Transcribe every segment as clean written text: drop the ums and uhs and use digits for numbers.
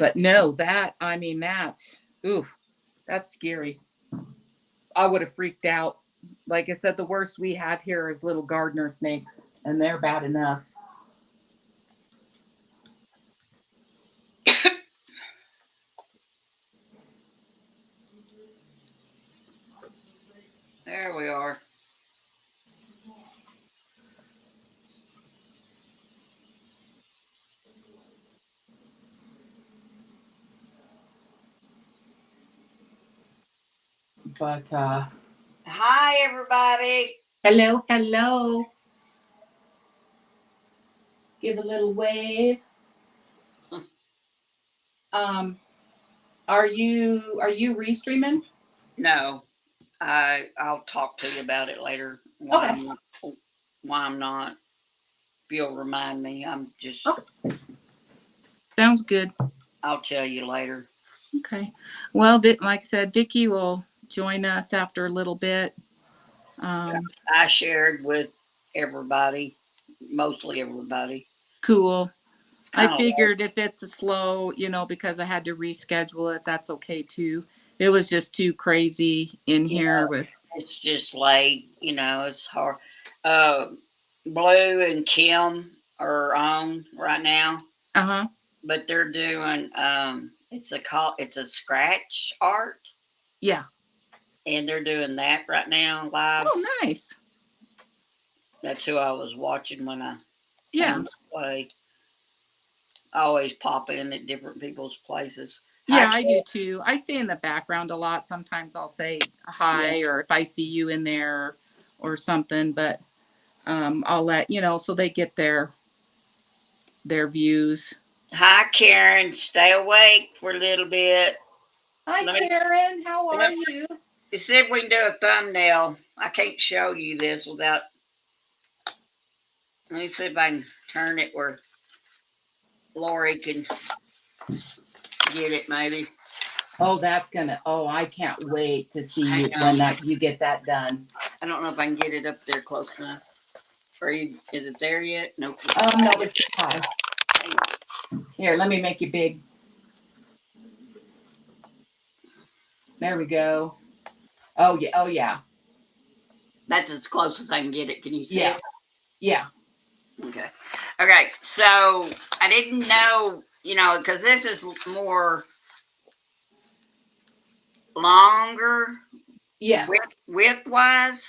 But no, that, I mean, that, ooh, that's scary. I would have freaked out. Like I said, the worst we have here is little gardener snakes, and they're bad enough. There we are. But Hi, everybody. hello, hello. Give a little wave. Um, are you restreaming? No, I'll talk to you about it later. Okay. Why I'm not. If you'll remind me, I'm just. Okay. Sounds good. I'll tell you later. Okay. Well, like I said, Vicki will join us after a little bit. Um, I shared with everybody, mostly everybody. cool. It's I kind of late. figured if it's a slow, because I had to reschedule it, that's okay too. It was just too crazy in You here know, with. it's just late. It's hard. Uh, Blue and Kim are on right now, Uh huh. but they're doing it's a scratch art, Yeah. and they're doing that right now live. Oh, nice. That's who I was watching when I Yeah. came to play. I always pop in at different people's places. Hi, Yeah, Kim. I do too. I stay in the background a lot. Sometimes I'll say Yeah. hi, or if I see you in there or something, but I'll let so they get their views. Hi, Karen. Stay awake for a little bit. Hi, Let me, Karen. How are let you? me see if we can do a thumbnail. I can't show you this without. Let me see if I can turn it where Lori can get it, maybe. Oh, that's gonna. Oh, I can't wait to see Hang you when on. that you get that done. I don't know if I can get it up there close enough. Is it there yet? Nope. No, it's too high. Here, let me make you big. There we go. Oh yeah. Oh yeah. That's as close as I can get it. Can you see Yeah. it? Yeah. Okay. Okay. So I didn't know, because this is more longer Yes. width wise.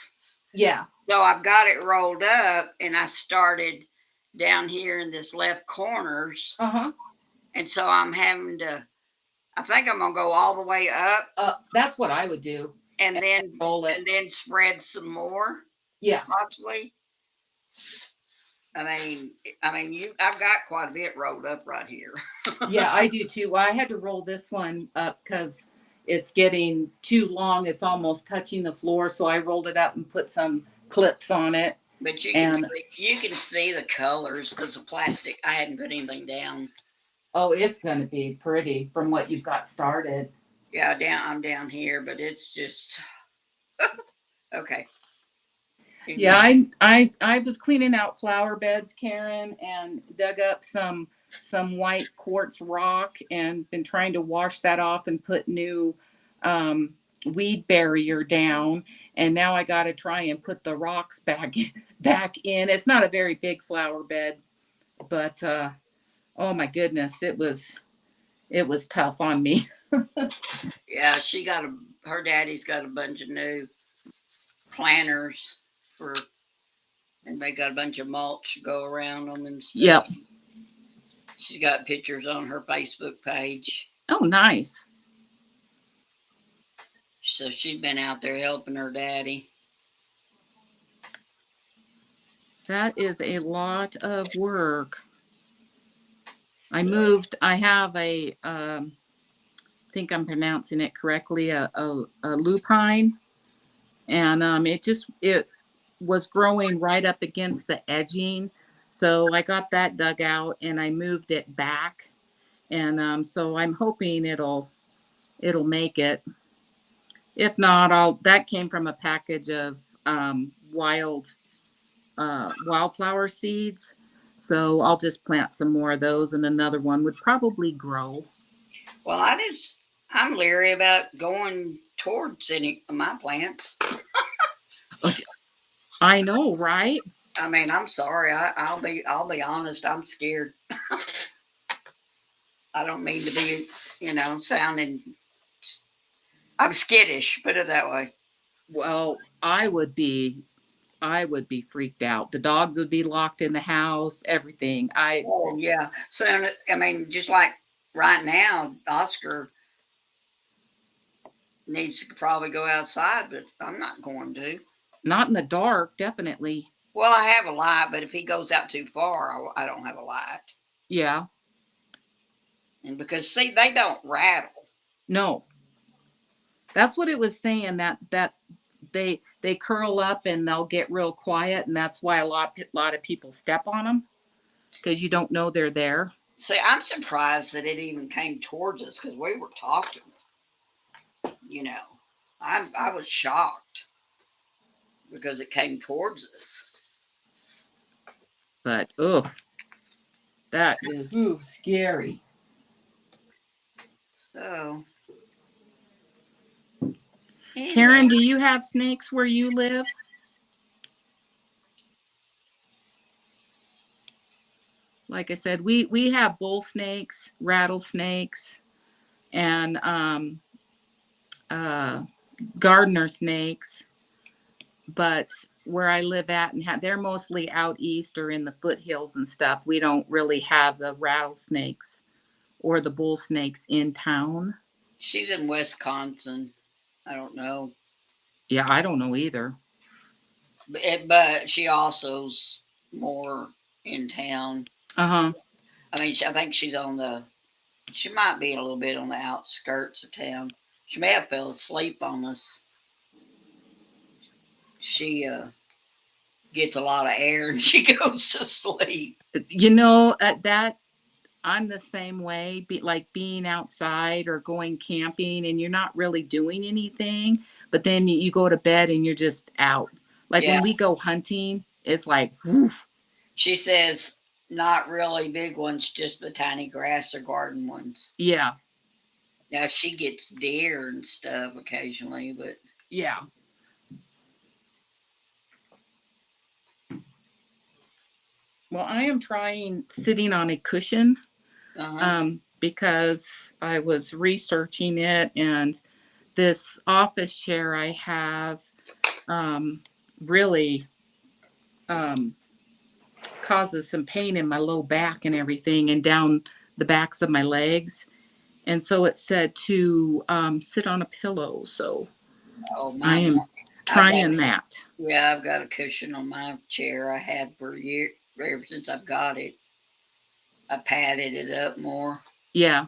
Yeah. So I've got it rolled up, and I started down here in this left corners, Uh huh. and so I'm having to. I think I'm gonna go all the way up, That's what I would do. and And then roll it. and then spread some more, Yeah. possibly. I've got quite a bit rolled up right here. Yeah, I do too. Well, I had to roll this one up because it's getting too long. It's almost touching the floor. So I rolled it up and put some clips on it. But And you can see the colors because the plastic. I hadn't put anything down. oh, it's going to be pretty from what you've got started. Yeah, I'm down here, but it's just okay. Yeah, I was cleaning out flower beds, Karen, and dug up some white quartz rock and been trying to wash that off and put new weed barrier down. And now I got to try and put the rocks back in. It's not a very big flower bed, but oh my goodness, it was tough on me. Yeah, her daddy's got a bunch of new planters for, and they got a bunch of mulch to go around them and stuff. Yep. She's got pictures on her Facebook page. Oh, nice. So she's been out there helping her daddy. That is a lot of work. So I have think I'm pronouncing it correctly, a lupine, and it was growing right up against the edging. So I got that dug out and I moved it back. And so I'm hoping it'll make it. If not, that came from a package of wildflower seeds. So I'll just plant some more of those and another one would probably grow. Well, I'm leery about going towards any of my plants. I know, right? I mean, I'm sorry. I'll be honest. I'm scared. I don't mean to be, sounding. I'm skittish. Put it that way. Well, I would be freaked out. The dogs would be locked in the house, everything. Oh yeah. So I mean, just like right now, Oscar needs to probably go outside, but I'm not going to. Not in the dark, definitely. Well, I have a light, but if he goes out too far, I don't have a light. Yeah. And because see, they don't rattle. No. That's what it was saying that they curl up and they'll get real quiet, and that's why a lot of people step on them because you don't know they're there. See, I'm surprised that it even came towards us because we were talking. You know, I was shocked because it came towards us. But that is scary. So Karen, anyway, do you have snakes where you live? Like I said, we have bull snakes, rattlesnakes, and uh, gardener snakes. But where I live at they're mostly out east or in the foothills and stuff. We don't really have the rattlesnakes or the bull snakes in town. she's in Wisconsin. I don't know, Yeah, I don't know either. but she also's more in town. Uh-huh. I mean, I think she's on the. She might be a little bit on the outskirts of town. She may have fell asleep on us. She gets a lot of air and she goes to sleep. That I'm the same way, like being outside or going camping and you're not really doing anything, but then you go to bed and you're just out. Like Yeah, when we go hunting, it's like, woof. she says not really big ones, just the tiny grass or garden ones. Yeah, Now she gets deer and stuff occasionally, but yeah. Well, I am trying sitting on a cushion uh-huh. because I was researching it, and this office chair I have um, really um, causes some pain in my low back and everything, and down the backs of my legs. And so it said to sit on a pillow. So Oh I my! am I've got trying that. yeah, I've got a cushion on my chair. I had for years ever since I've got it. I padded it up more, Yeah,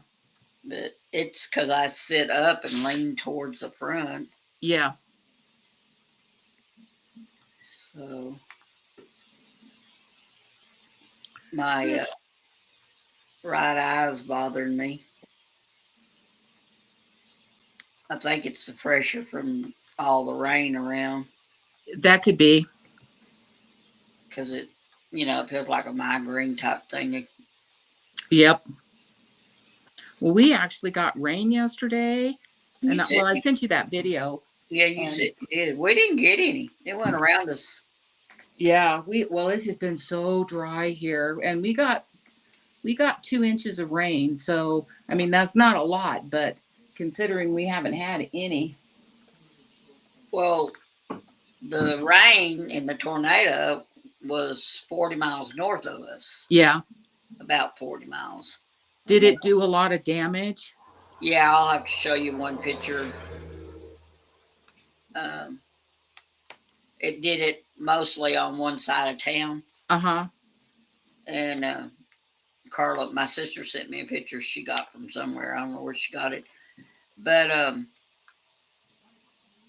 but it's because I sit up and lean towards the front. yeah. So my right eye's bothering me. I think it's the pressure from all the rain around That could be. because it feels like a migraine type thing. Yep. Well, we actually got rain yesterday, You and said, well, I sent you that video. yeah, you And said you did. We didn't get any. It went around us. yeah, this has been so dry here, and we got 2 inches of rain. So I mean, that's not a lot, but considering we haven't had any. Well, the rain and the tornado was 40 miles north of us, Yeah. about 40 miles or Did more. it do a lot of damage? Yeah, I'll have to show you one picture. Um, it did it mostly on one side of town. Uh-huh. And Carla, my sister, sent me a picture she got from somewhere. I don't know where she got it. But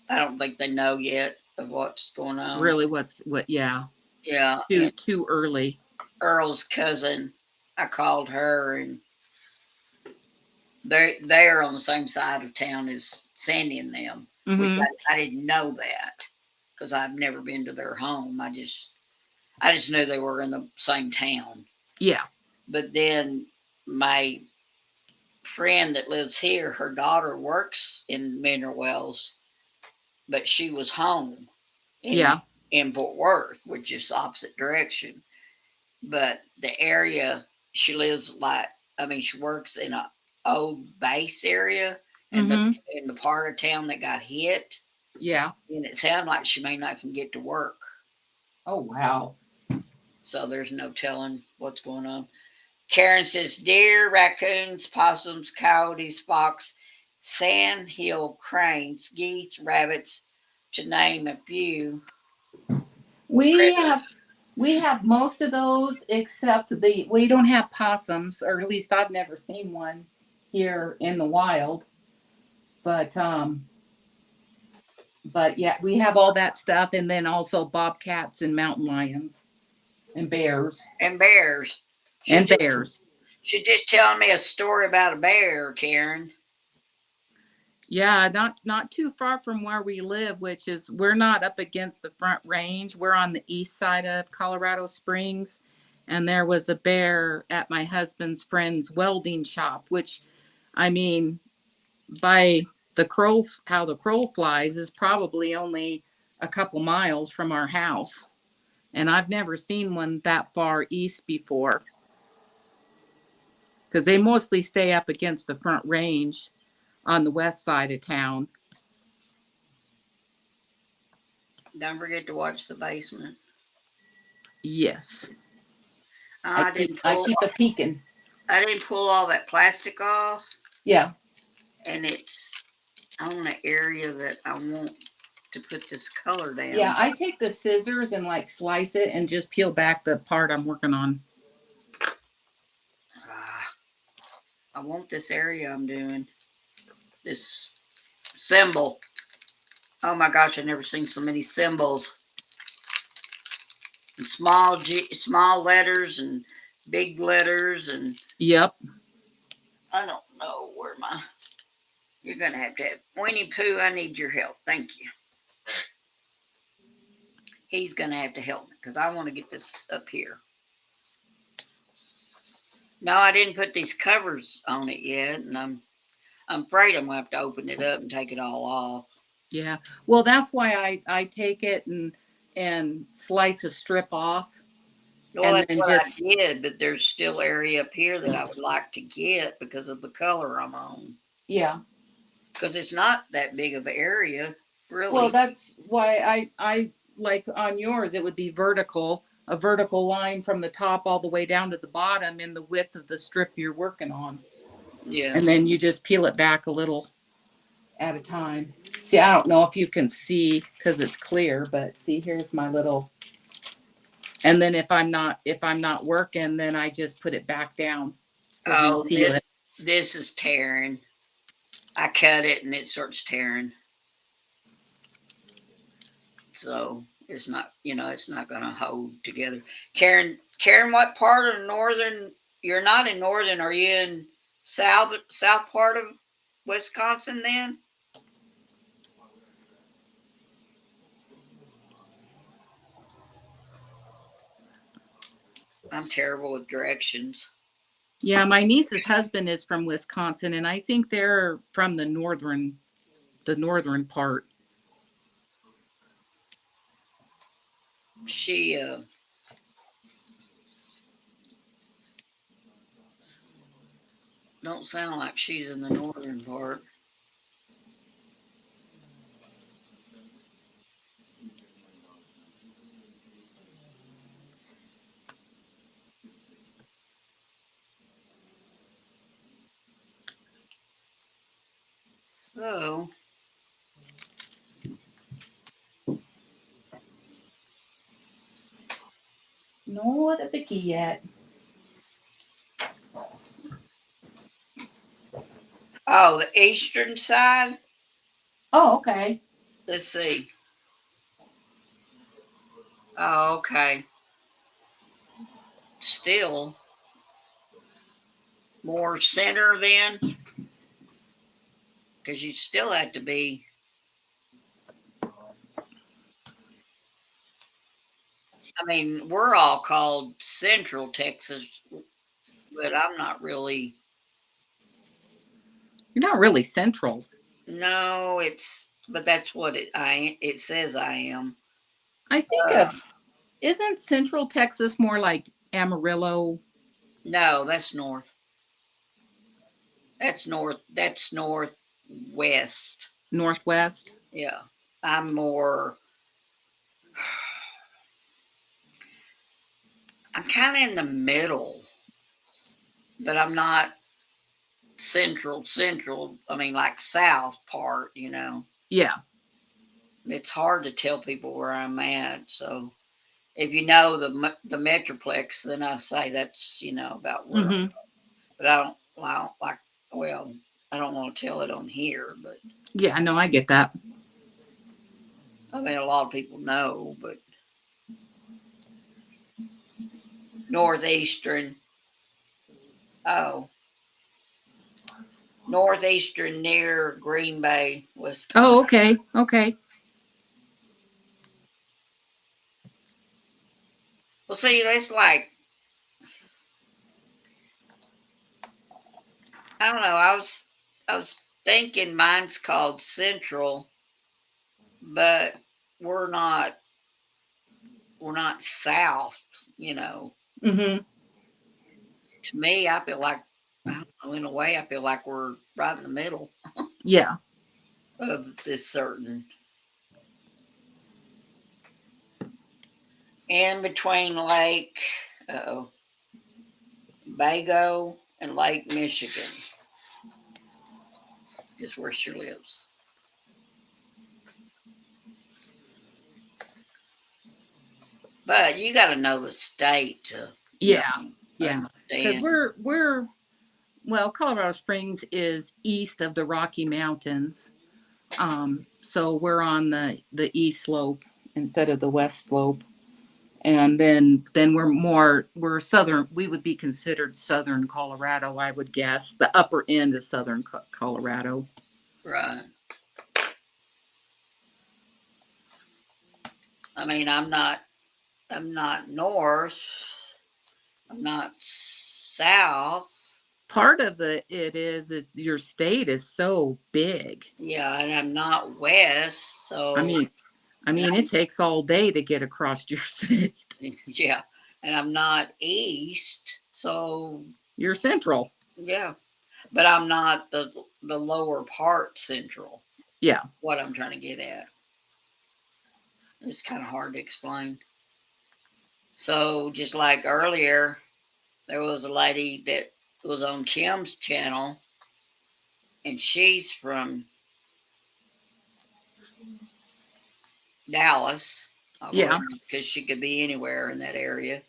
I don't think they know yet of what's going on. Really was what yeah. Yeah. Too And too early. Earl's cousin, I called her and they're on the same side of town as Sandy and them, which Mm-hmm. I didn't know that because I've never been to their home. I just knew they were in the same town. Yeah. But then my friend that lives here, her daughter works in Mineral Wells, but she was home Yeah. in Fort Worth, which is opposite direction. But the area she lives like, I mean, she works in a old base area, and Mm-hmm. in the part of town that got hit, Yeah. and it sounded like she may not can get to work. Oh, wow. So there's no telling what's going on. Karen says deer, raccoons, possums, coyotes, fox, sandhill cranes, geese, rabbits, to name a few. We have most of those except we don't have possums, or at least I've never seen one here in the wild. But yeah, we have all that stuff, and then also bobcats and mountain lions and bears And bears. She and just bears. she just telling me a story about a bear, Karen. Yeah, not too far from where we live, which is we're not up against the Front Range. We're on the east side of Colorado Springs, and there was a bear at my husband's friend's welding shop, which I mean, by how the crow flies is probably only a couple miles from our house. And I've never seen one that far east before because they mostly stay up against the Front Range on the west side of town. Don't forget to watch the basement. Yes. I didn't I pull keep a peeking. I didn't pull all that plastic off, Yeah. and it's on an area that I want to put this color down. Yeah, I take the scissors and like slice it and just peel back the part I'm working on. I want this area I'm doing. This symbol. Oh my gosh, I've never seen so many symbols. And small letters and big letters, and Yep. I don't know where my. You're gonna have Winnie Pooh. I need your help. Thank you. He's gonna have to help me because I want to get this up here. No, I didn't put these covers on it yet, and I'm afraid I'm gonna have to open it up and take it all off. Yeah. Well, that's why I take it and slice a strip off Well, and that's then what I just did, but there's still area up here that I would like to get because of the color I'm on. yeah. Because it's not that big of an area, really. Well, that's why I like on yours it would be vertical, a vertical line from the top all the way down to the bottom in the width of the strip you're working on. Yeah. And then you just peel it back a little at a time. See, I don't know if you can see because it's clear, but see, here's my little. And then if I'm not working, then I just put it back down to Oh, reseal it. this is tearing. I cut it and it starts tearing. So it's not, it's not going to hold together. Karen, what part of northern? You're not in northern. Are you in south part of Wisconsin then? I'm terrible with directions. Yeah, my niece's husband is from Wisconsin, and I think they're from the northern part. She don't sound like she's in the northern part. So No, the Vicki yet. oh, the eastern side. Oh, okay. Let's see. Oh, okay. Still more center then, because you still have to be. I mean, we're all called Central Texas, but I'm not really. You're not really central. No, but that's what it says I am. I think Uh, of, isn't Central Texas more like Amarillo, no, that's north. That's north. That's northwest. Northwest? Yeah, I'm more. I'm kind of in the middle, but I'm not central. I mean, like south part. Yeah. It's hard to tell people where I'm at. So if you know the metroplex, then I say that's about where. Mm-hmm. But I don't like. Well, I don't want to tell it on here, but Yeah, no, I get that. I mean a lot of people know. But northeastern. Oh, northeastern near Green Bay, Wisconsin. Oh, okay. Okay. Well, see, that's like I don't know. I was thinking mine's called Central, but we're not we're not south. You know, Mm-hmm. to me, I feel like I don't know. In a way, I feel like we're right in the middle Yeah. of this certain in between Lake Bago and Lake Michigan is where she lives. But you got to know the state to know Yeah. Yeah. Because understand. we're well, Colorado Springs is east of the Rocky Mountains. So we're on the east slope instead of the west slope. And then we're southern. We would be considered southern Colorado, I would guess. The upper end of southern Colorado. Right. I mean, I'm not north. I'm not south. Part of it's your state is so big. Yeah, and I'm not west. I So, mean, I and mean, it takes all day to get across your state. yeah, and I'm not east. So, You're central. yeah, but I'm not the lower part central. Yeah. What I'm trying to get at. It's kind of hard to explain. So, just like earlier, there was a lady that was on Kim's channel, and she's from Dallas. I'll go Yeah. ahead because she could be anywhere in that area.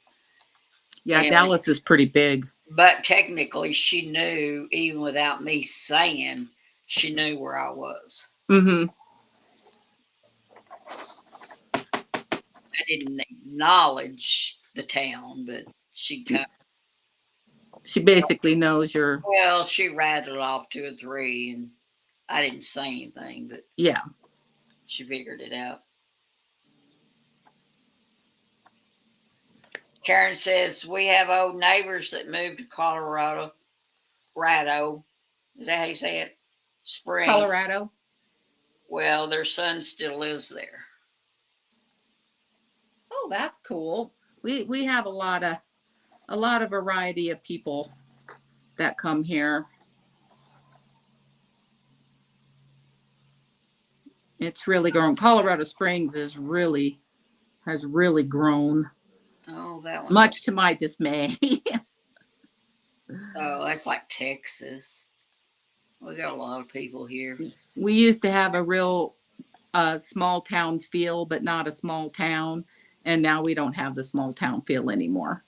Yeah. And Dallas is pretty big. but technically, she knew even without me saying, she knew where I was. Mm-hmm. I didn't acknowledge the town, but she kind of, She basically knows you're, well, she rattled off two or three, and I didn't say anything, but yeah. she figured it out. Karen says we have old neighbors that moved to Colorado. Rado, is that how you say it? Spring. Colorado. Well, their son still lives there. Oh, that's cool. We have a lot of variety of people that come here. It's really grown. Colorado Springs has really grown, Oh, that one's much to my dismay. oh, that's like Texas. We got a lot of people here. We used to have a real small town feel, but not a small town, and now we don't have the small town feel anymore.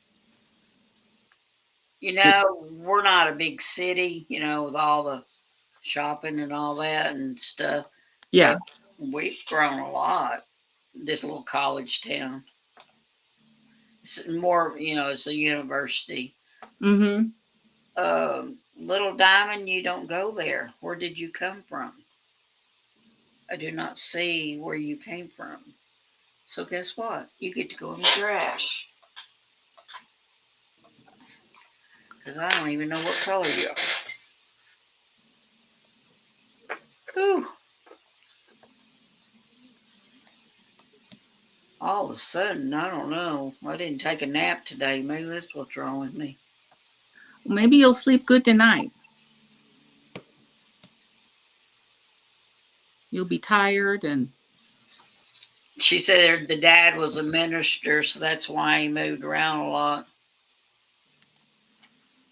It's We're not a big city, with all the shopping and all that and stuff, but yeah. we've grown a lot. This little college town. It's more, it's a university. Mm-hmm. Little Diamond, you don't go there. Where did you come from? I do not see where you came from. So guess what? You get to go in the trash. Because I don't even know what color you are. of a sudden, I don't know. I didn't take a nap today. Maybe that's what's wrong with me. Maybe you'll sleep good tonight. You'll be tired and. She said the dad was a minister, so that's why he moved around a lot.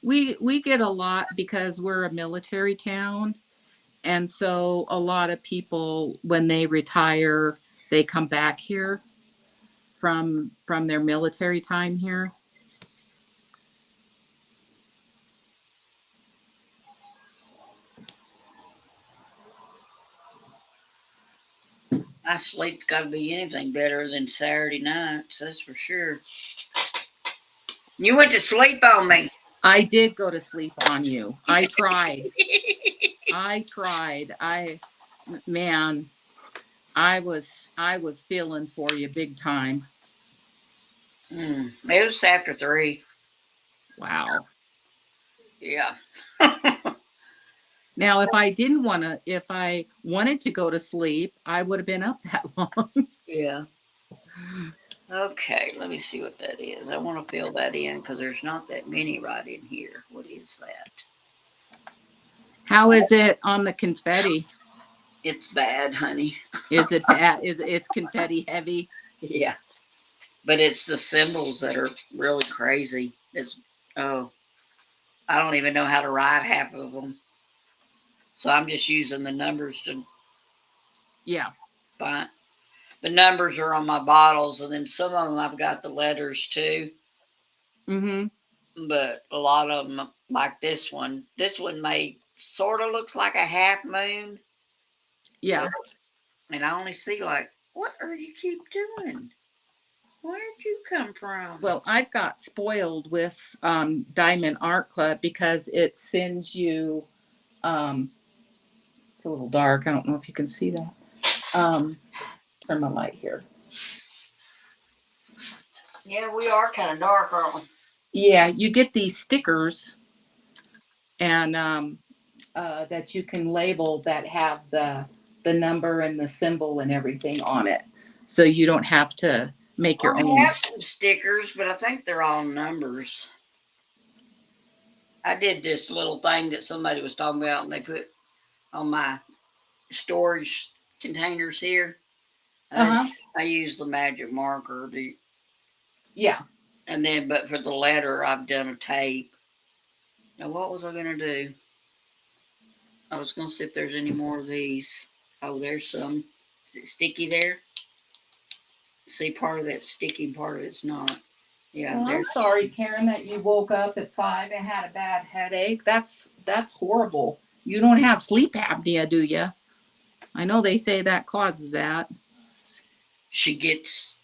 We get a lot because we're a military town. And so a lot of people, when they retire, they come back here from their military time here. My sleep's got to be anything better than Saturday nights, that's for sure. You went to sleep on me. I did go to sleep on you. I tried. Man, I was feeling for you big time. It was after 3. Wow. Yeah. Now, if I wanted to go to sleep, I would have been up that long. Yeah. Okay, let me see what that is. I want to fill that in because there's not that many right in here. What is that? How is it on the confetti? It's bad, honey. Is it bad? It's confetti heavy? Yeah. But it's the symbols that are really crazy. I don't even know how to write half of them. So I'm just using the numbers to find. The numbers are on my bottles, and then some of them I've got the letters too. But a lot of them, like this one made sort of looks like a half moon. Yeah. And I only see like, what are you keep doing? Where'd you come from? Well, I've got spoiled with Diamond Art Club because it sends you. It's a little dark. I don't know if you can see that. Turn my light here. Yeah, we are kind of dark, aren't we? Yeah, you get these stickers, and that you can label that have the number and the symbol and everything on it, so you don't have to make your own. I have some stickers, but I think they're all numbers. I did this little thing that somebody was talking about, and they put on my storage containers here. I use the magic marker. Yeah. And then, but for the letter, I've done a tape. Now, what was I going to do? I was going to see if there's any more of these. Oh, there's some. Is it sticky there? See, part of that sticking, part of it's not. Yeah. Well, I'm sorry, Karen, that you woke up at 5 and had a bad headache. That's horrible. You don't have sleep apnea, do you? I know they say that causes that. She gets,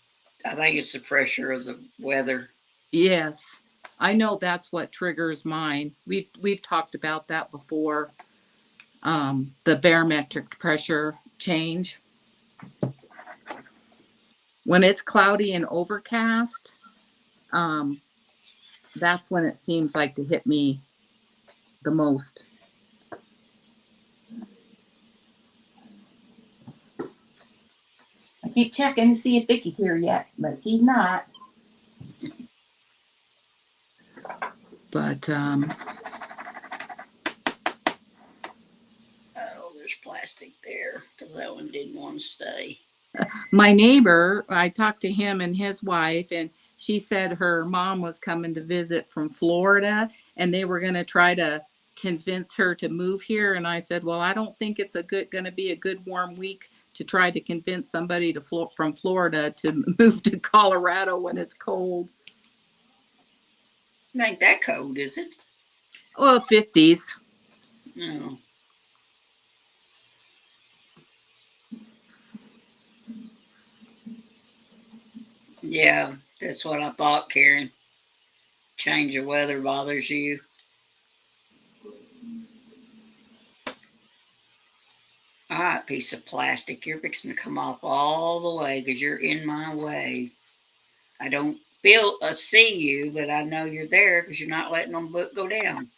I think it's the pressure of the weather. Yes. I know that's what triggers mine. We've talked about that before. The barometric pressure change. When it's cloudy and overcast, that's when it seems like to hit me the most. I keep checking to see if Vicki's here yet, but she's not. But oh, there's plastic there because that one didn't want to stay. My neighbor, I talked to him and his wife, and she said her mom was coming to visit from Florida, and they were going to try to convince her to move here. And I said, well, I don't think it's going to be a good warm week to try to convince somebody from Florida to move to Colorado when it's cold. It ain't that cold, is it? Well, 50s. No. Yeah, that's what I thought, Karen. Change of weather bothers you. All right, piece of plastic. You're fixing to come off all the way because you're in my way. I don't see you, but I know you're there because you're not letting them go down.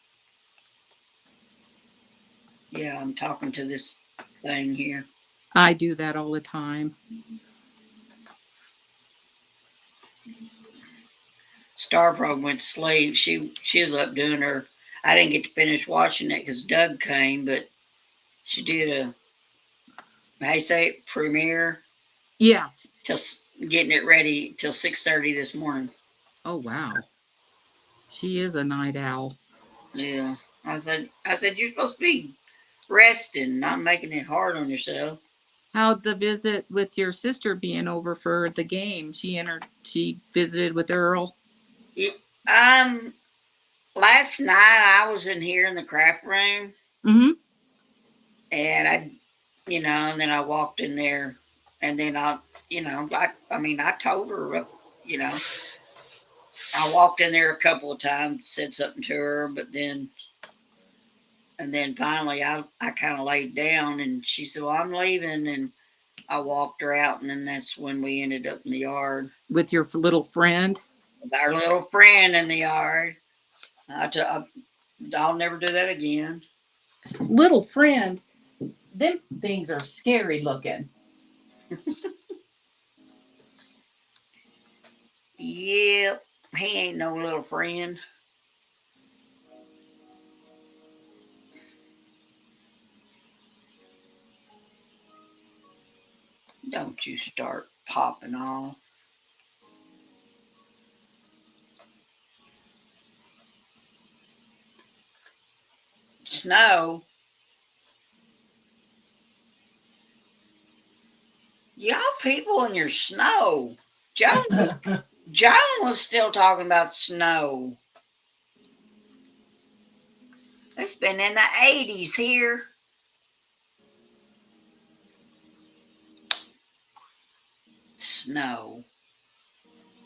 Yeah, I'm talking to this thing here. I do that all the time. Starbro went to sleep. She was up doing her. I didn't get to finish watching it because Doug came, but she did a, how you say it, premiere. Yes. Till getting it ready till 6:30 this morning. Oh wow. She is a night owl. Yeah, I said you're supposed to be resting, not making it hard on yourself. How'd the visit with your sister being over for the game? She visited with Earl. Yeah, last night I was in here in the craft room, Mm-hmm. and and then I walked in there, and then I told her, you know, I walked in there a couple of times, said something to her, but then, and then finally I kind of laid down, and she said, "Well, I'm leaving," and I walked her out, and then that's when we ended up in the yard With your little friend. with our little friend in the yard. I'll never do that again. Little friend. Them things are scary looking. Yep, he ain't no little friend. Don't you start popping off. Snow. Y'all people in your snow. Joan was still talking about snow. It's been in the 80s here. Snow.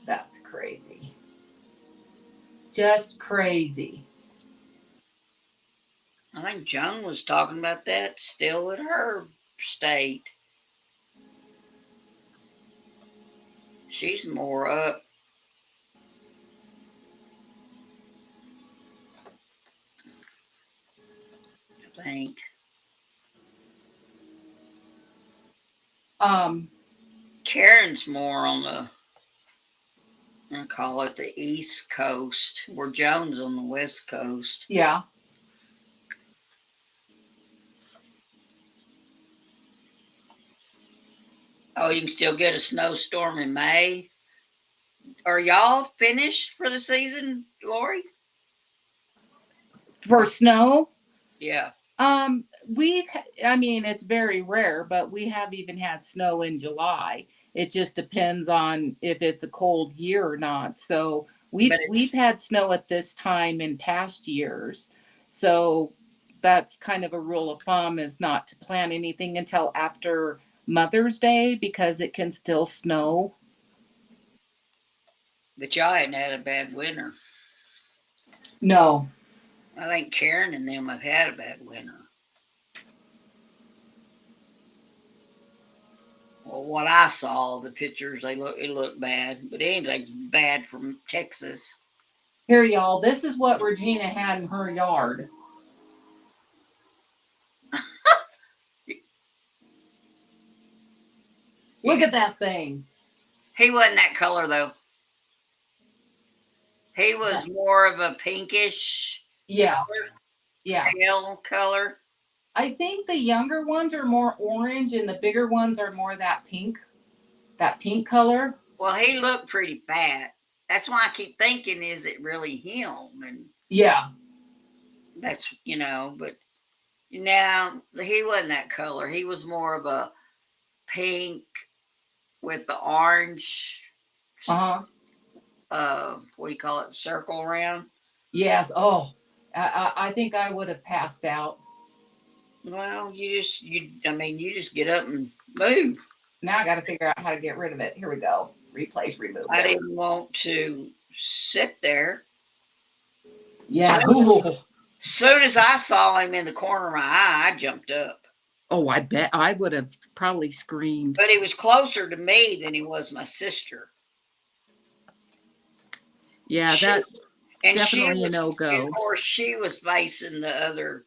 That's crazy. Just crazy. I think Joan was talking about that still at her state. She's more up. I think. Um, Karen's more on the, I call it the East Coast, where Joan's on the West Coast. yeah. Oh, you can still get a snowstorm in May. Are y'all finished for the season, Lori? For snow, Yeah. we've, I mean, it's very rare, but we have even had snow in July. It just depends on if it's a cold year or not. So But we've had snow at this time in past years. So that's kind of a rule of thumb, is not to plan anything until after Mother's Day because it can still snow. y'all hadn't had a bad winter. No. I think Karen and them have had a bad winter. Well, what I saw, the pictures, it looked bad, but anything's bad from Texas. Here, y'all, this is what Regina had in her yard. Look at that thing. He wasn't that color though. He was more of a pinkish, Yeah. Yeah. pale color. I think the younger ones are more orange and the bigger ones are more that pink color. Well, he looked pretty fat. That's why I keep thinking, is it really him? And Yeah. that's, but now he wasn't that color. He was more of a pink with the orange, Uh-huh. what do you call it, circle around. Yes. Oh, I think I would have passed out. Well, you just get up and move. Now I got to figure out how to get rid of it. Here we go. Replace, remove. I didn't want to sit there. Yeah. Soon as I saw him in the corner of my eye, I jumped up. Oh, I bet I would have probably screamed. But he was closer to me than he was my sister. Yeah, that's definitely a no-go. Of course, she was facing the other.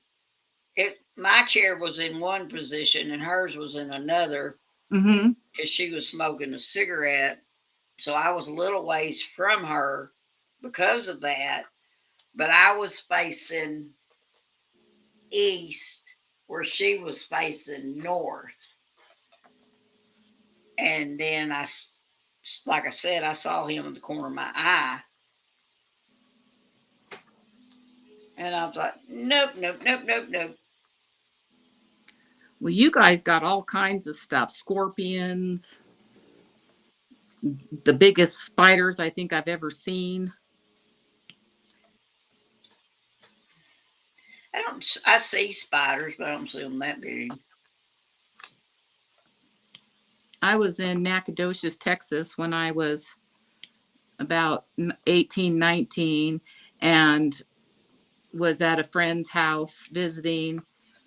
My chair was in one position and hers was in another. Mm-hmm. Because she was smoking a cigarette, So I was a little ways from her because of that, but I was facing east where she was facing north. And then like I said, I saw him in the corner of my eye. And I thought, nope, nope, nope, nope, nope. Well, you guys got all kinds of stuff. Scorpions, the biggest spiders I think I've ever seen. I see spiders, but I don't see them that big. I was in Nacogdoches, Texas when I was about 18, 19, and was at a friend's house visiting,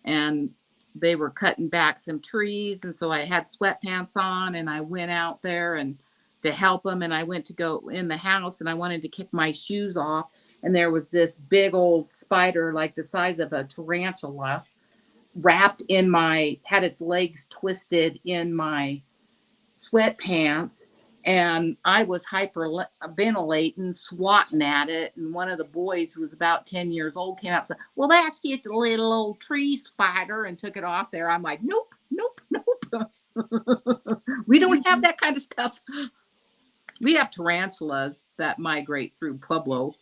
and they were cutting back some trees, and so I had sweatpants on and I went out there and to help them, and I went to go in the house and I wanted to kick my shoes off, and there was this big old spider like the size of a tarantula wrapped in my had its legs twisted in my sweatpants, and I was hyperventilating, swatting at it. And one of the boys, who was about 10 years old, came up and said, "Well, that's just a little old tree spider," and took it off there. I'm like, nope, nope, nope. We don't have that kind of stuff. We have tarantulas that migrate through Pueblo.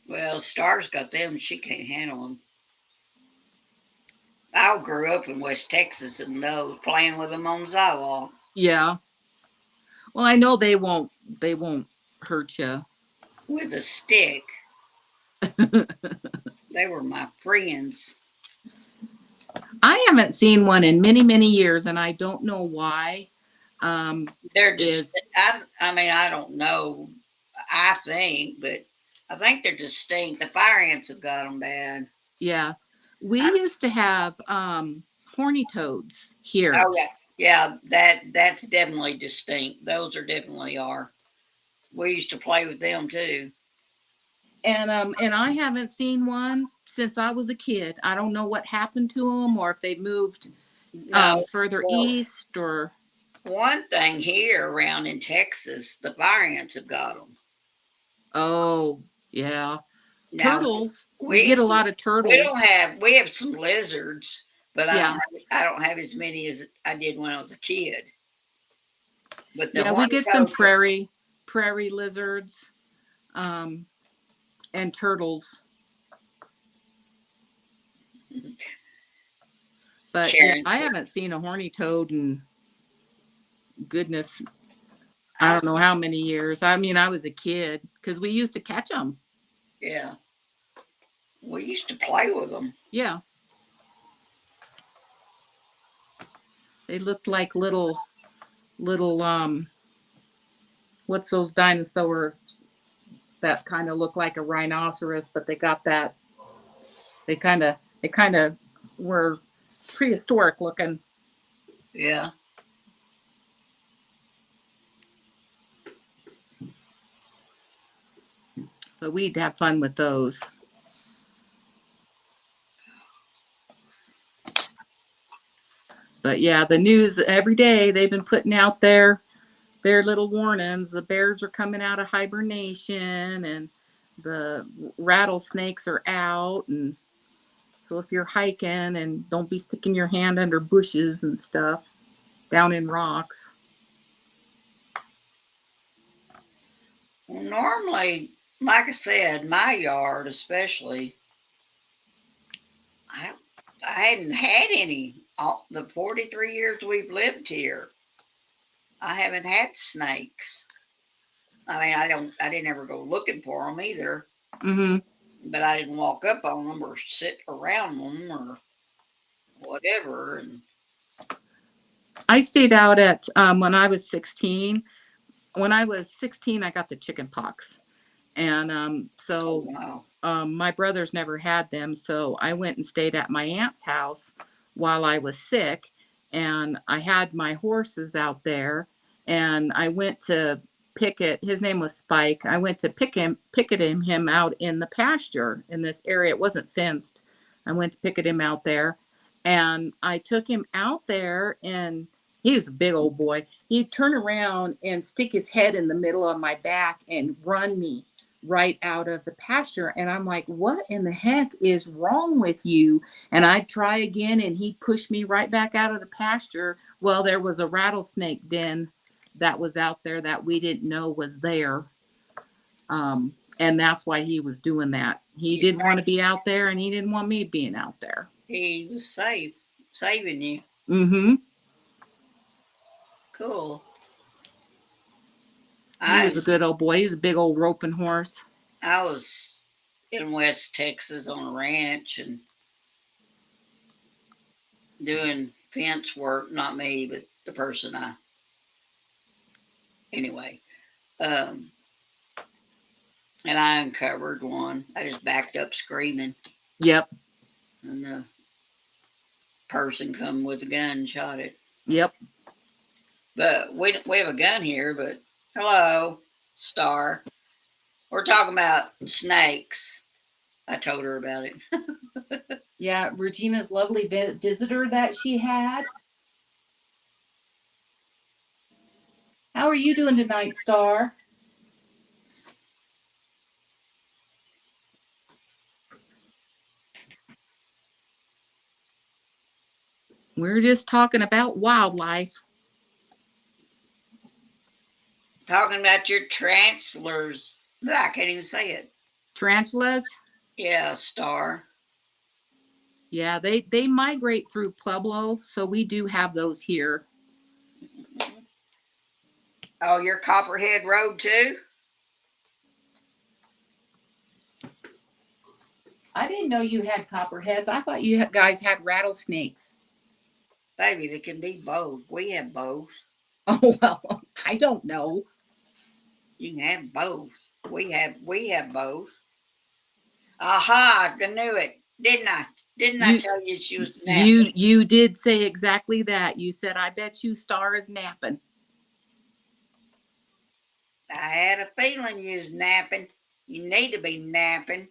Well, Star's got them. She can't handle them. I grew up in West Texas and those playing with them on the sidewalk Yeah. Well, I know they won't hurt you. with a stick. They were my friends. I haven't seen one in many, many years, and I don't know why. They're just, Is I mean, I don't know. I think, but I think they're distinct. The fire ants have got them bad. Yeah. We I, used to have horny toads here. oh yeah, yeah. That's definitely distinct. Those are definitely are. We used to play with them too. And I haven't seen one since I was a kid. I don't know what happened to them, or if they moved No, further well, east, or one thing here around in Texas, the fire ants have got them. oh, yeah. Now Turtles. We get we a lot of we don't turtles. have we have some lizards, but Yeah. I don't have as many as I did when I was a kid. But the Yeah, we horned get some toads are prairie lizards, um and turtles. But yeah, Karen. I haven't seen a horny toad in goodness, I I, don't know how many years. I mean, I was a kid because we used to catch them. yeah, we used to play with them. Yeah, they looked like little what's those dinosaurs that kind of look like a rhinoceros, but they got that they kind of were prehistoric looking. Yeah. But we'd have fun with those. But yeah, the news every day they've been putting out their little warnings. The bears are coming out of hibernation, and the rattlesnakes are out. And so if you're hiking, and don't be sticking your hand under bushes and stuff down in rocks. Well, normally, like I said, my yard especially, I I hadn't had any. All the 43 years we've lived here, I haven't had snakes. I mean, I didn't ever go looking for them either, Hmm. but I didn't walk up on them or sit around them or whatever. And I stayed out at when I was 16. When I was 16, I got the chicken pox, and oh so wow, my brothers never had them. So I went and stayed at my aunt's house while I was sick, and I had my horses out there, and I went to picket. His name was Spike. I went to picket him out in the pasture in this area. It wasn't fenced. I went to picket him out there, and I took him out there, and He was a big old boy. He'd turn around and stick his head in the middle of my back and run me right out of the pasture. And I'm like, what in the heck is wrong with you? And I'd try again, and he'd push me right back out of the pasture. Well, there was a rattlesnake den that was out there that we didn't know was there. And that's why he was doing that. He didn't want to be out there, and he didn't want me being out there. He was saving you. Mm-hmm. Cool. He was a good old boy. He was a big old roping horse. I was in West Texas on a ranch and doing fence work. Not me, but the person anyway. And I uncovered one. I just backed up screaming. Yep. And the person come with a gun and shot it. Yep. But we have a gun here, but hello, Star. We're talking about snakes. I told her about it. Yeah, Regina's lovely visitor that she had. How are you doing tonight, Star? We're just talking about wildlife. Talking about your tarantulas. I can't even say it. Tarantulas? Yeah, Star. Yeah, they migrate through Pueblo, so we do have those here. Oh, your Copperhead Road too? I didn't know you had copperheads. I thought you guys had rattlesnakes. Baby, they can be both. We have both. Oh, well, I don't know. You can have both. We have both. Aha, I knew it. Didn't I? Didn't I tell you she was napping? You did say exactly that. You said, I bet you Star is napping. I had a feeling you was napping. You need to be napping,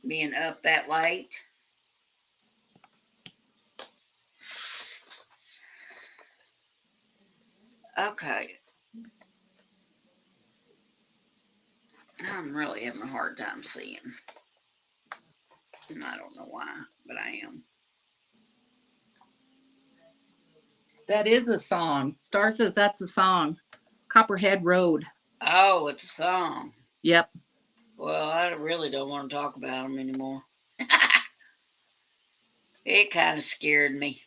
being up that late. Okay. I'm really having a hard time seeing. And I don't know why, but I am. That is a song. Star says that's a song. Copperhead Road. Oh, it's a song. Yep. Well, I really don't want to talk about them anymore. It kind of scared me.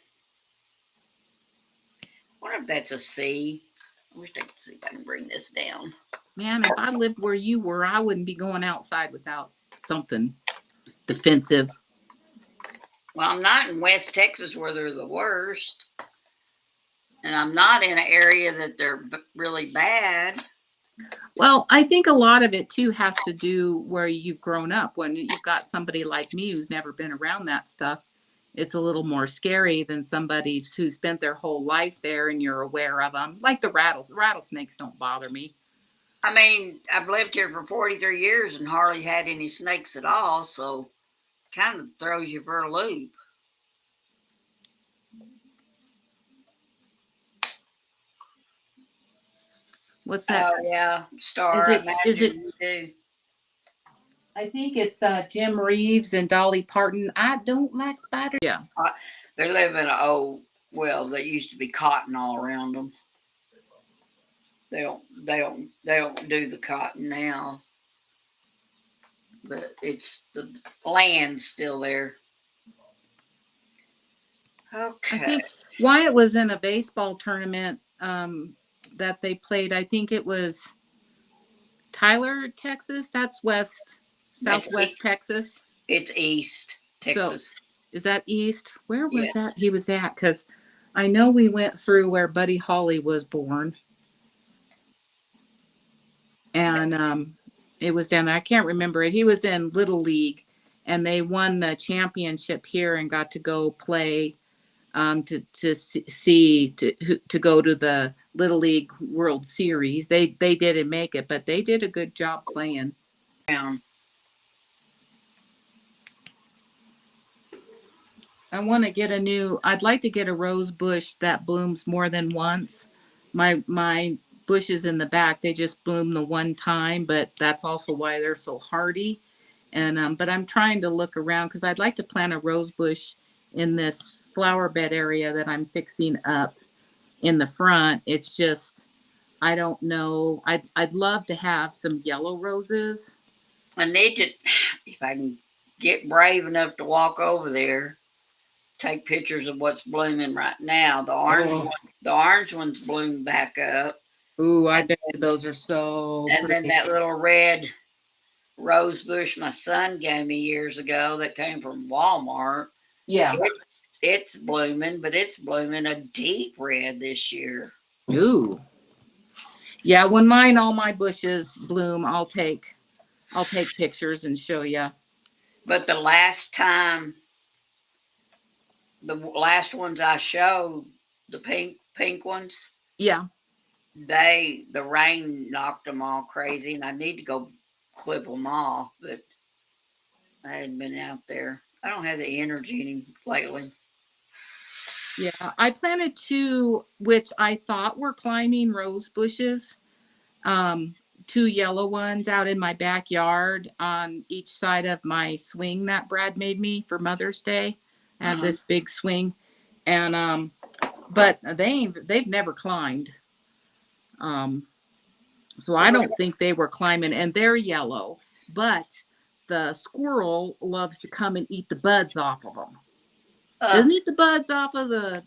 I wonder if that's a C. I wish I could see if I can bring this down. Man, if I lived where you were, I wouldn't be going outside without something defensive. Well, I'm not in West Texas where they're the worst. And I'm not in an area that they're really bad. Well, I think a lot of it too has to do where you've grown up. When you've got somebody like me who's never been around that stuff, it's a little more scary than somebody who spent their whole life there and you're aware of them. Like the rattlesnakes don't bother me. I mean, I've lived here for 43 years and hardly had any snakes at all, so kind of throws you for a loop. What's that? Oh, yeah, Star, Is it, you do. I think it's Jim Reeves and Dolly Parton. I don't like spiders. Yeah. They live in an old, well, that used to be cotton all around them. They don't do the cotton now. But it's the land's still there. Okay. I think Wyatt was in a baseball tournament that they played. I think it was Tyler, Texas. That's southwest Texas. It's East Texas. So, is that East? Where was Yes. that he was at? Because I know we went through where Buddy Holly was born. And it was down there. I can't remember it. He was in Little League, and they won the championship here and got to go play to go to the Little League World Series. They didn't make it, but they did a good job playing. I want to get I'd like to get a rose bush that blooms more than once. My bushes in the back, they just bloom the one time, but that's also why they're so hardy. And but I'm trying to look around because I'd like to plant a rose bush in this flower bed area that I'm fixing up in the front. It's just I don't know. I'd love to have some yellow roses. I need to, if I can get brave enough to walk over there, take pictures of what's blooming right now. Oh, The orange ones bloom back up, ooh, I and bet you those are so then pretty. that little red rose bush my son gave me years ago that came from Walmart. Yeah. It, it's blooming, but it's blooming a deep red this year. Ooh. Yeah, when all my bushes bloom, I'll take pictures and show you. But the last ones I showed, the pink ones, Yeah. the rain knocked them all crazy, and I need to go clip them off, but I hadn't been out there. I don't have the energy lately. Yeah. I planted two, which I thought were climbing rose bushes. Um, two yellow ones out in my backyard on each side of my swing that Brad made me for Mother's Day. I have Uh-huh. this big swing. And but they've never climbed. Um, so I don't think they were climbing, and they're yellow, but the squirrel loves to come and eat the buds off of them. Uh, Doesn't eat the buds off of the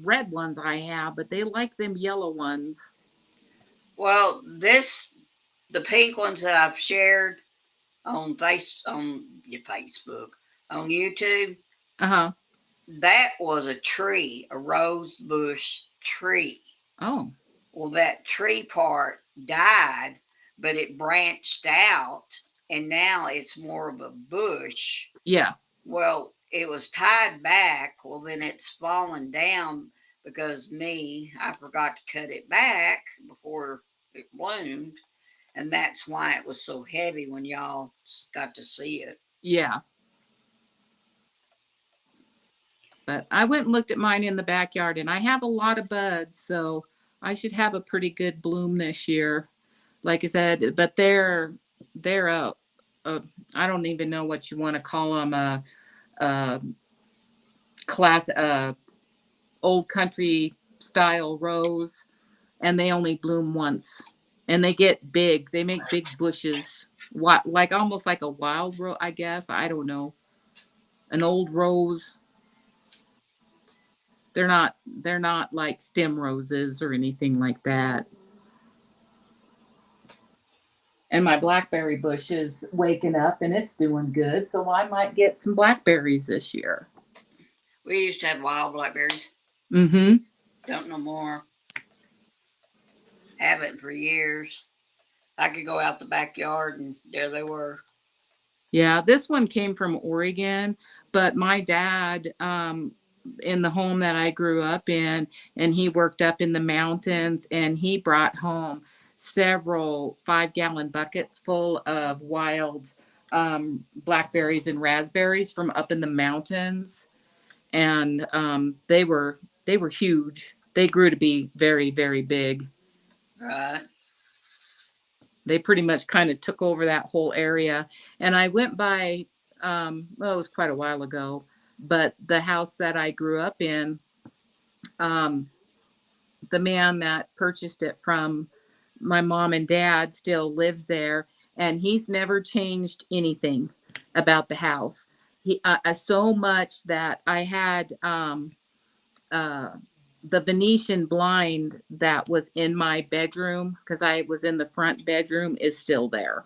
red ones I have, but they like them yellow ones. well, the pink ones that I've shared on your Facebook, on YouTube, Uh-huh. that was a tree, a rose bush tree. Oh. Well, that tree part died, but it branched out, and now it's more of a bush. Yeah. Well, it was tied back. Well, then it's fallen down because I forgot to cut it back before it bloomed, and that's why it was so heavy when y'all got to see it. Yeah. But I went and looked at mine in the backyard, and I have a lot of buds, so I should have a pretty good bloom this year. Like I said, but they're a I don't even know what you want to call them, a class old country style rose, and they only bloom once, and they get big. They make big bushes, what like almost like a wild rose, I guess. I don't know, an old rose. They're not like stem roses or anything like that. And my blackberry bush is waking up and it's doing good, so I might get some blackberries this year. We used to have wild blackberries. Mm-hmm. Don't no more. Haven't for years. I could go out the backyard and there they were. Yeah, this one came from Oregon, but my dad, in the home that I grew up in, and he worked up in the mountains, and he brought home several 5-gallon buckets full of wild blackberries and raspberries from up in the mountains, and they were huge. They grew to be very, very big. Right. They pretty much kind of took over that whole area. And I went by, well, it was quite a while ago, but the house that I grew up in, um, the man that purchased it from my mom and dad still lives there, and he's never changed anything about the house. So much that I had uh, the Venetian blind that was in my bedroom because I was in the front bedroom is still there.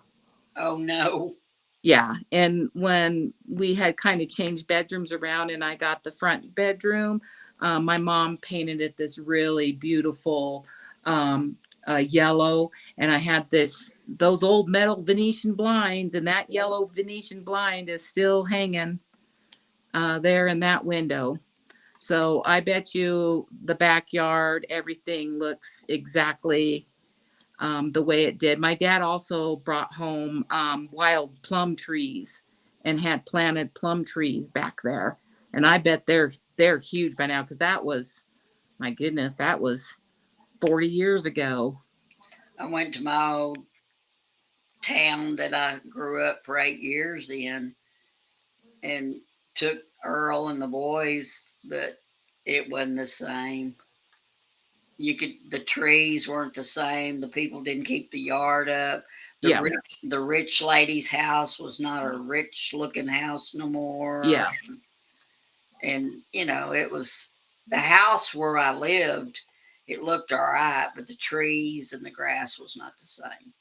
Oh no. Yeah, and when we had kind of changed bedrooms around and I got the front bedroom, my mom painted it this really beautiful um, yellow, and I had those old metal Venetian blinds, and that yellow Venetian blind is still hanging there in that window. So I bet you the backyard, everything looks exactly the way it did. My dad also brought home wild plum trees and had planted plum trees back there. And I bet they're huge by now because that was, my goodness, that was 40 years ago. I went to my old town that I grew up for 8 years in and took Earl and the boys, but it wasn't the same. The trees weren't the same. The people didn't keep the yard up. Yeah. The rich lady's house was not a rich looking house no more. Yeah. And it was the house where I lived. It looked all right, but the trees and the grass was not the same.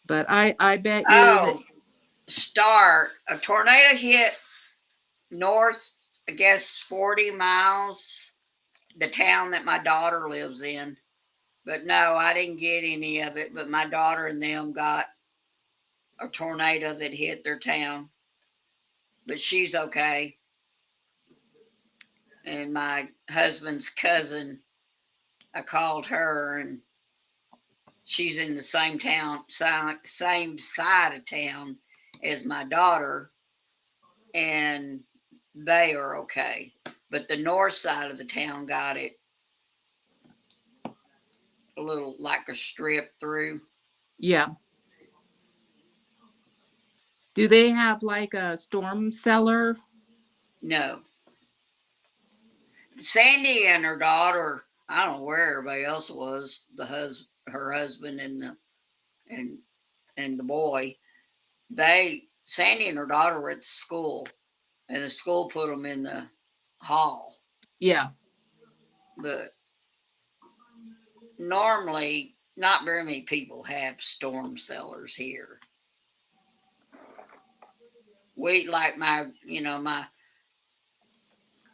But I bet you that. Oh, a tornado hit north, I guess 40 miles, the town that my daughter lives in. But no, I didn't get any of it. But my daughter and them got a tornado that hit their town. But she's okay. And my husband's cousin, I called her, and she's in the same town, same side of town as my daughter, and they are okay. But the north side of the town got it a little like a strip through. Yeah. Do they have like a storm cellar? No. Sandy and her daughter, I don't know where everybody else was, her husband and and the boy. Sandy and her daughter were at the school, and the school put them in the hall. Yeah. But normally, not very many people have storm cellars here. We like my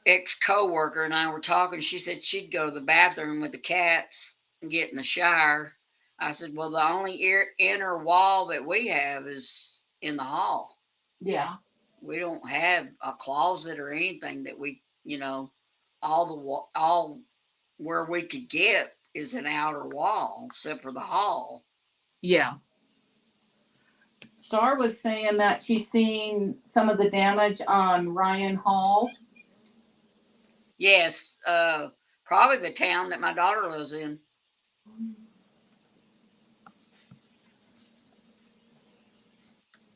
ex coworker and I were talking. She said she'd go to the bathroom with the cats and get in the shower. I said, well, the only inner wall that we have is in the hall. Yeah. We don't have a closet or anything that all where we could get is an outer wall except for the hall. Yeah. Star was saying that she's seen some of the damage on Ryan Hall. Yes, probably the town that my daughter lives in.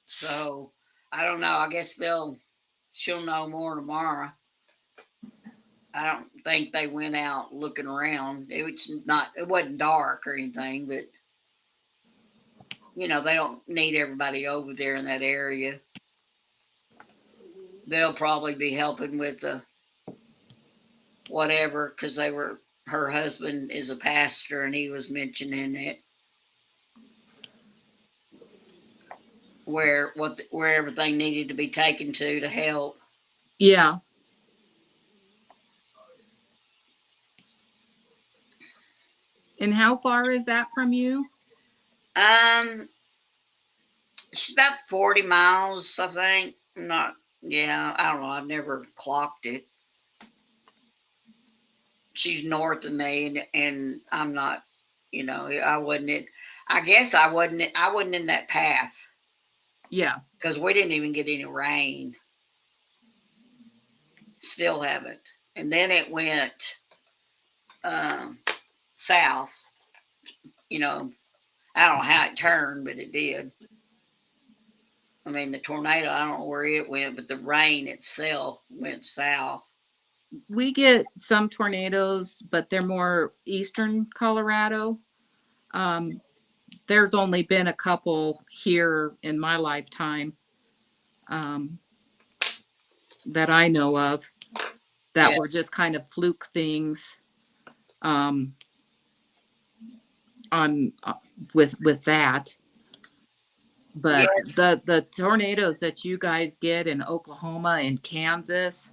So I don't know. I guess she'll know more tomorrow. I don't think they went out looking around. It wasn't dark or anything, but they don't need everybody over there in that area. They'll probably be helping with the whatever because her husband is a pastor and he was mentioning it where everything needed to be taken to help. Yeah. And how far is that from you? Um, it's about 40 miles, I think. Not, yeah, I don't know. I've never clocked it. She's north of me, and I'm not. I wasn't. I guess I wasn't. I wasn't in that path. Yeah. Because we didn't even get any rain. Still haven't. And then it went south. I don't know how it turned, but it did. I mean, the tornado, I don't know where it went, but the rain itself went south. We get some tornadoes, but they're more eastern Colorado. Um, there's only been a couple here in my lifetime um, that I know of that Yeah. were just kind of fluke things um, on with that. Yeah. But the tornadoes that you guys get in Oklahoma and Kansas,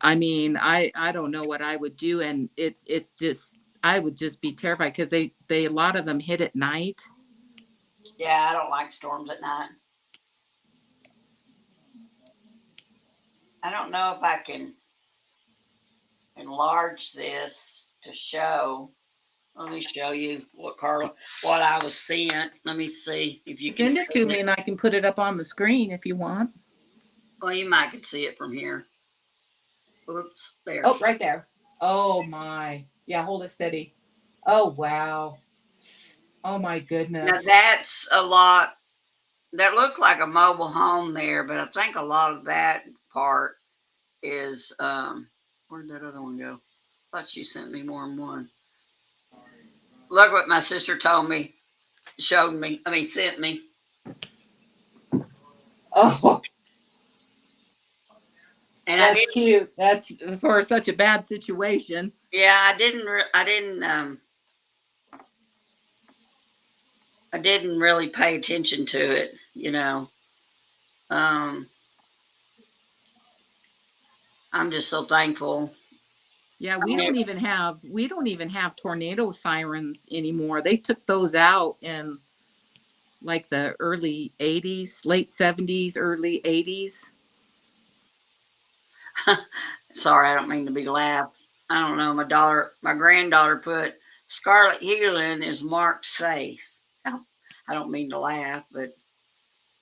I mean, I don't know what I would do, and it's just I would just be terrified because they a lot of them hit at night. Yeah, I don't like storms at night. I don't know if I can enlarge this to show. Let me show you what I was seeing. Let me see if you can Send it to see me it. and I can put it up on the screen if you want. Well, you might can see it from here. Oops, there. Oh, right there. Oh my. Yeah, hold it steady. Oh wow. Oh my Now goodness. that's a lot. That looks like a mobile home there, but I think a lot of that part is where'd that other one go? I thought she sent me more than one. Look what my sister told me, showed me. I mean, sent me. Oh, And I that's didn't. cute. That's for such a bad situation. Yeah, I didn't. I didn't. I didn't really pay attention to it. Um, I'm just so thankful. Yeah, I mean, we don't even have tornado sirens anymore. They took those out in like the early 80s, late 70s, early 80s. sorry, I don't mean to be loud. I don't know. My granddaughter put Scarlet Healing is marked safe. I don't mean to laugh, but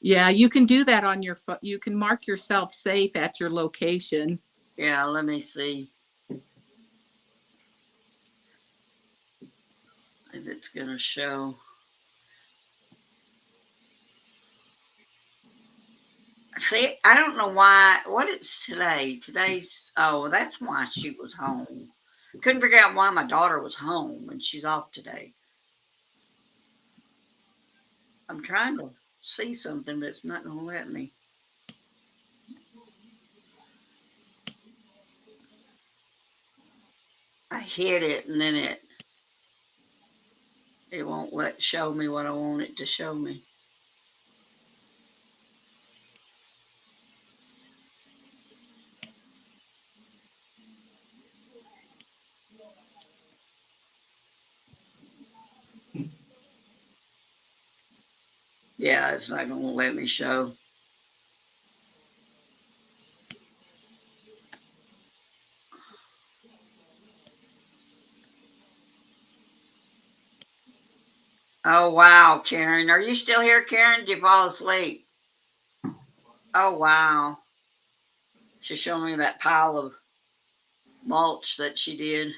Yeah, you can do that on your phone. You can mark yourself safe at your location. yeah, let me see if it's going to show. See, I don't know why. What it's today? Oh, that's why she was home. Couldn't figure out why my daughter was home and she's off today. I'm trying to see something, but it's not going to let me. I hit it and then it won't show me what I want it to show me. Yeah, it's not going to let me show. Oh, wow, Karen. Are you still here, Karen? Did you fall asleep? Oh, wow. She's showing me that pile of mulch that she did.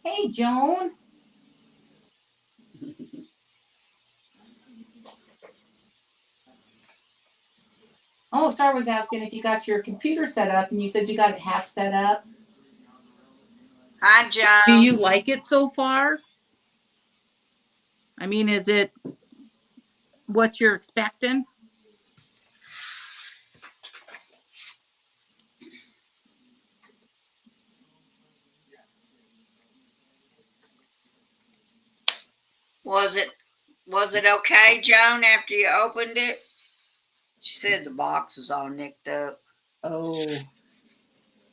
Hey, Joan. Oh, Star was asking if you got your computer set up, and you said you got it half set up. Hi, Do Joan. you like it so far? I mean, is it what you're expecting? Was it okay, Joan, after you opened it? She said the box was all nicked up. Oh,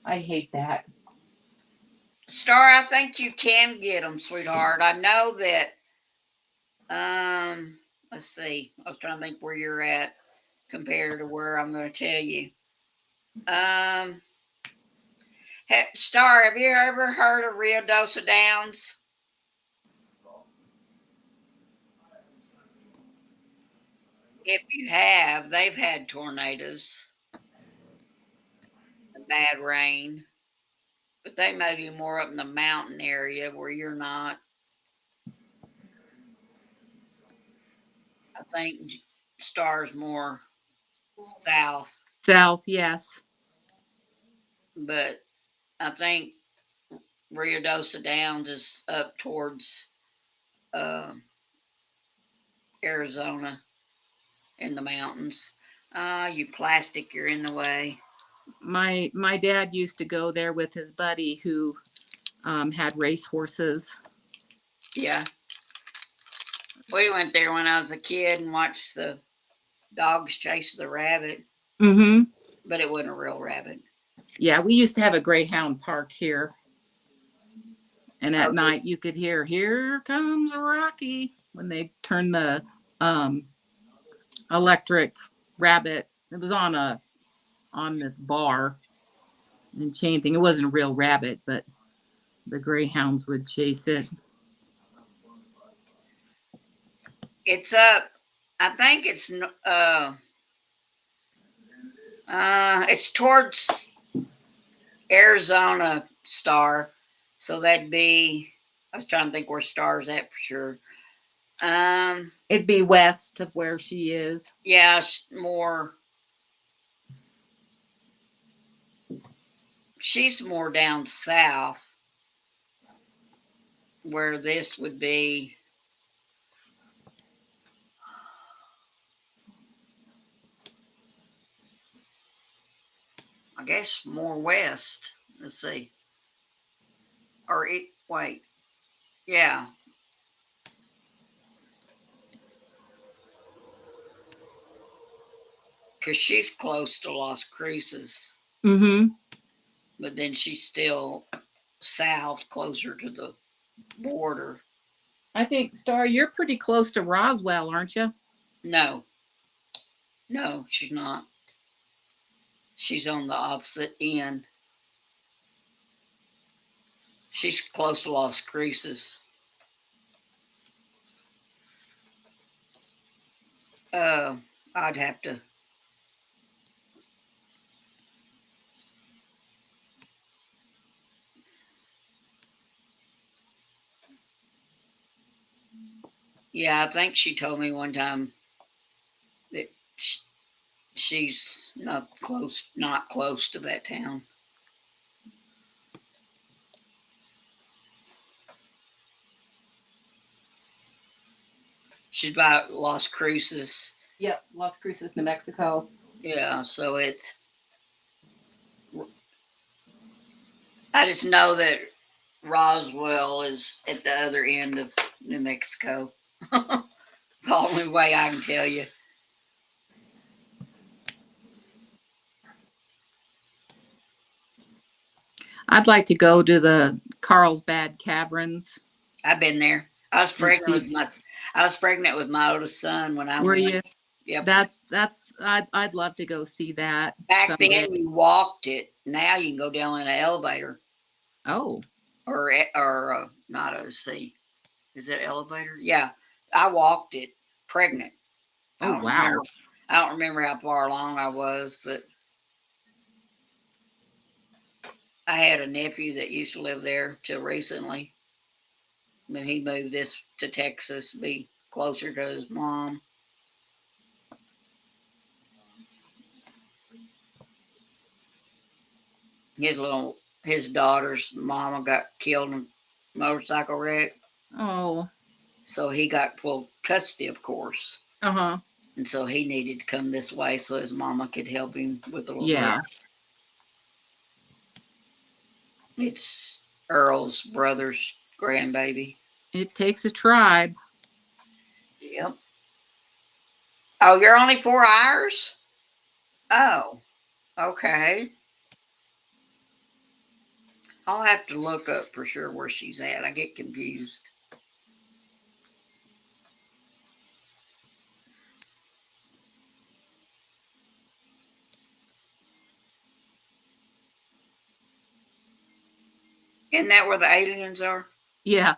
I hate that. Star, I think you can get them, sweetheart. I know that. Let's see. I was trying to think where you're at compared to where I'm going to tell you. Um, Star, have you ever heard of Rio Dosa Downs? If you have, they've had tornadoes and bad rain, but they may be more up in the mountain area where you're not. I think Star's more south, South, yes. but I think Rio Dosa Downs is up towards uh, Arizona in the mountains. You plastic, you're in the way. My dad used to go there with his buddy who had race horses. Yeah, we went there when I was a kid and watched the dogs chase the rabbit, Mm-hmm. but it wasn't a real rabbit. Yeah, we used to have a Greyhound park here, and at Okay. night you could hear "Here Comes Rocky" when they turn the um, electric rabbit. It was on this bar and chain thing. It wasn't a real rabbit, but The greyhounds would chase it. It's up. I think it's towards Arizona, Star. So that'd be. I was trying to think where Star's at for sure. It'd be west of where she is. Yeah, more. She's more down south, where this would be. I guess more west. Let's see. Or wait. Yeah. Because she's close to Las Cruces. Mm-hmm. But then she's still south, closer to the border. I think, Star, you're pretty close to Roswell, aren't you? No. No, she's not. She's on the opposite end. She's close to Las Cruces. I'd have to. Yeah, I think she told me one time that she's not close to that town. She's about Las Cruces. Yep, Las Cruces, New Mexico. Yeah, so it's. I just know that Roswell is at the other end of New Mexico. It's the only way I can tell you. I'd like to go to the Carlsbad Caverns. I've been there. I was And pregnant with see, my oldest son when I were went. you? Yep. That's I'd love to go see that Back someday. then you walked it. Now you can go down in an elevator Oh, or not a see. Is it elevator? Yeah, I walked it pregnant. I oh don't remember. wow. I don't remember how far along I was, but I had a nephew that used to live there till recently. When he moved this to Texas, be closer to his mom. His daughter's mama got killed in a motorcycle wreck, Oh, so he got full custody, of course. uh-huh. And so he needed to come this way so his mama could help him with the little Yeah. girl. It's Earl's brother's grandbaby. It takes a tribe. Yep. Oh, you're only 4 hours? Oh, okay. I'll have to look up for sure where she's at. I get confused. Isn't that where the aliens are? Yeah.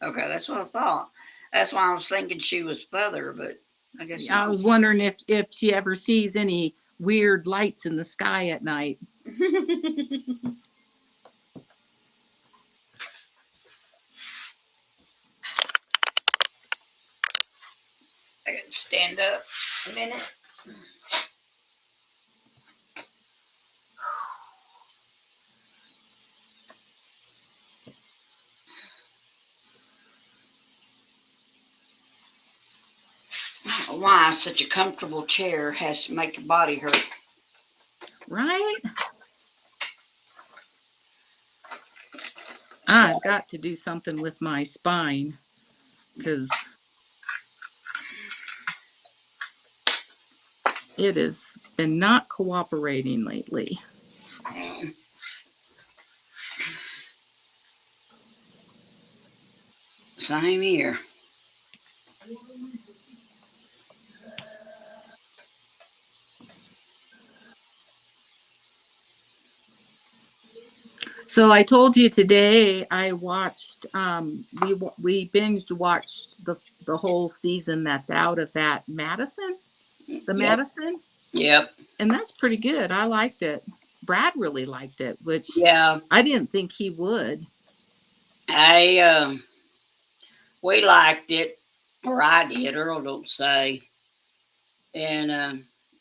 Okay, that's what I thought. That's why I was thinking she was further, but I guess I not. was wondering if she ever sees any weird lights in the sky at night. I got to stand up a minute. I don't know why such a comfortable chair has to make your body hurt. Right? So, I've got to do something with my spine because it has been not cooperating lately. Same here. So I told you today I watched we binge watched the whole season that's out of that Madison, the Yep. Madison, Yep. and that's pretty good. I liked it. Brad really liked it, which Yeah. I didn't think he would. I we liked it, or I did. Earl don't say, and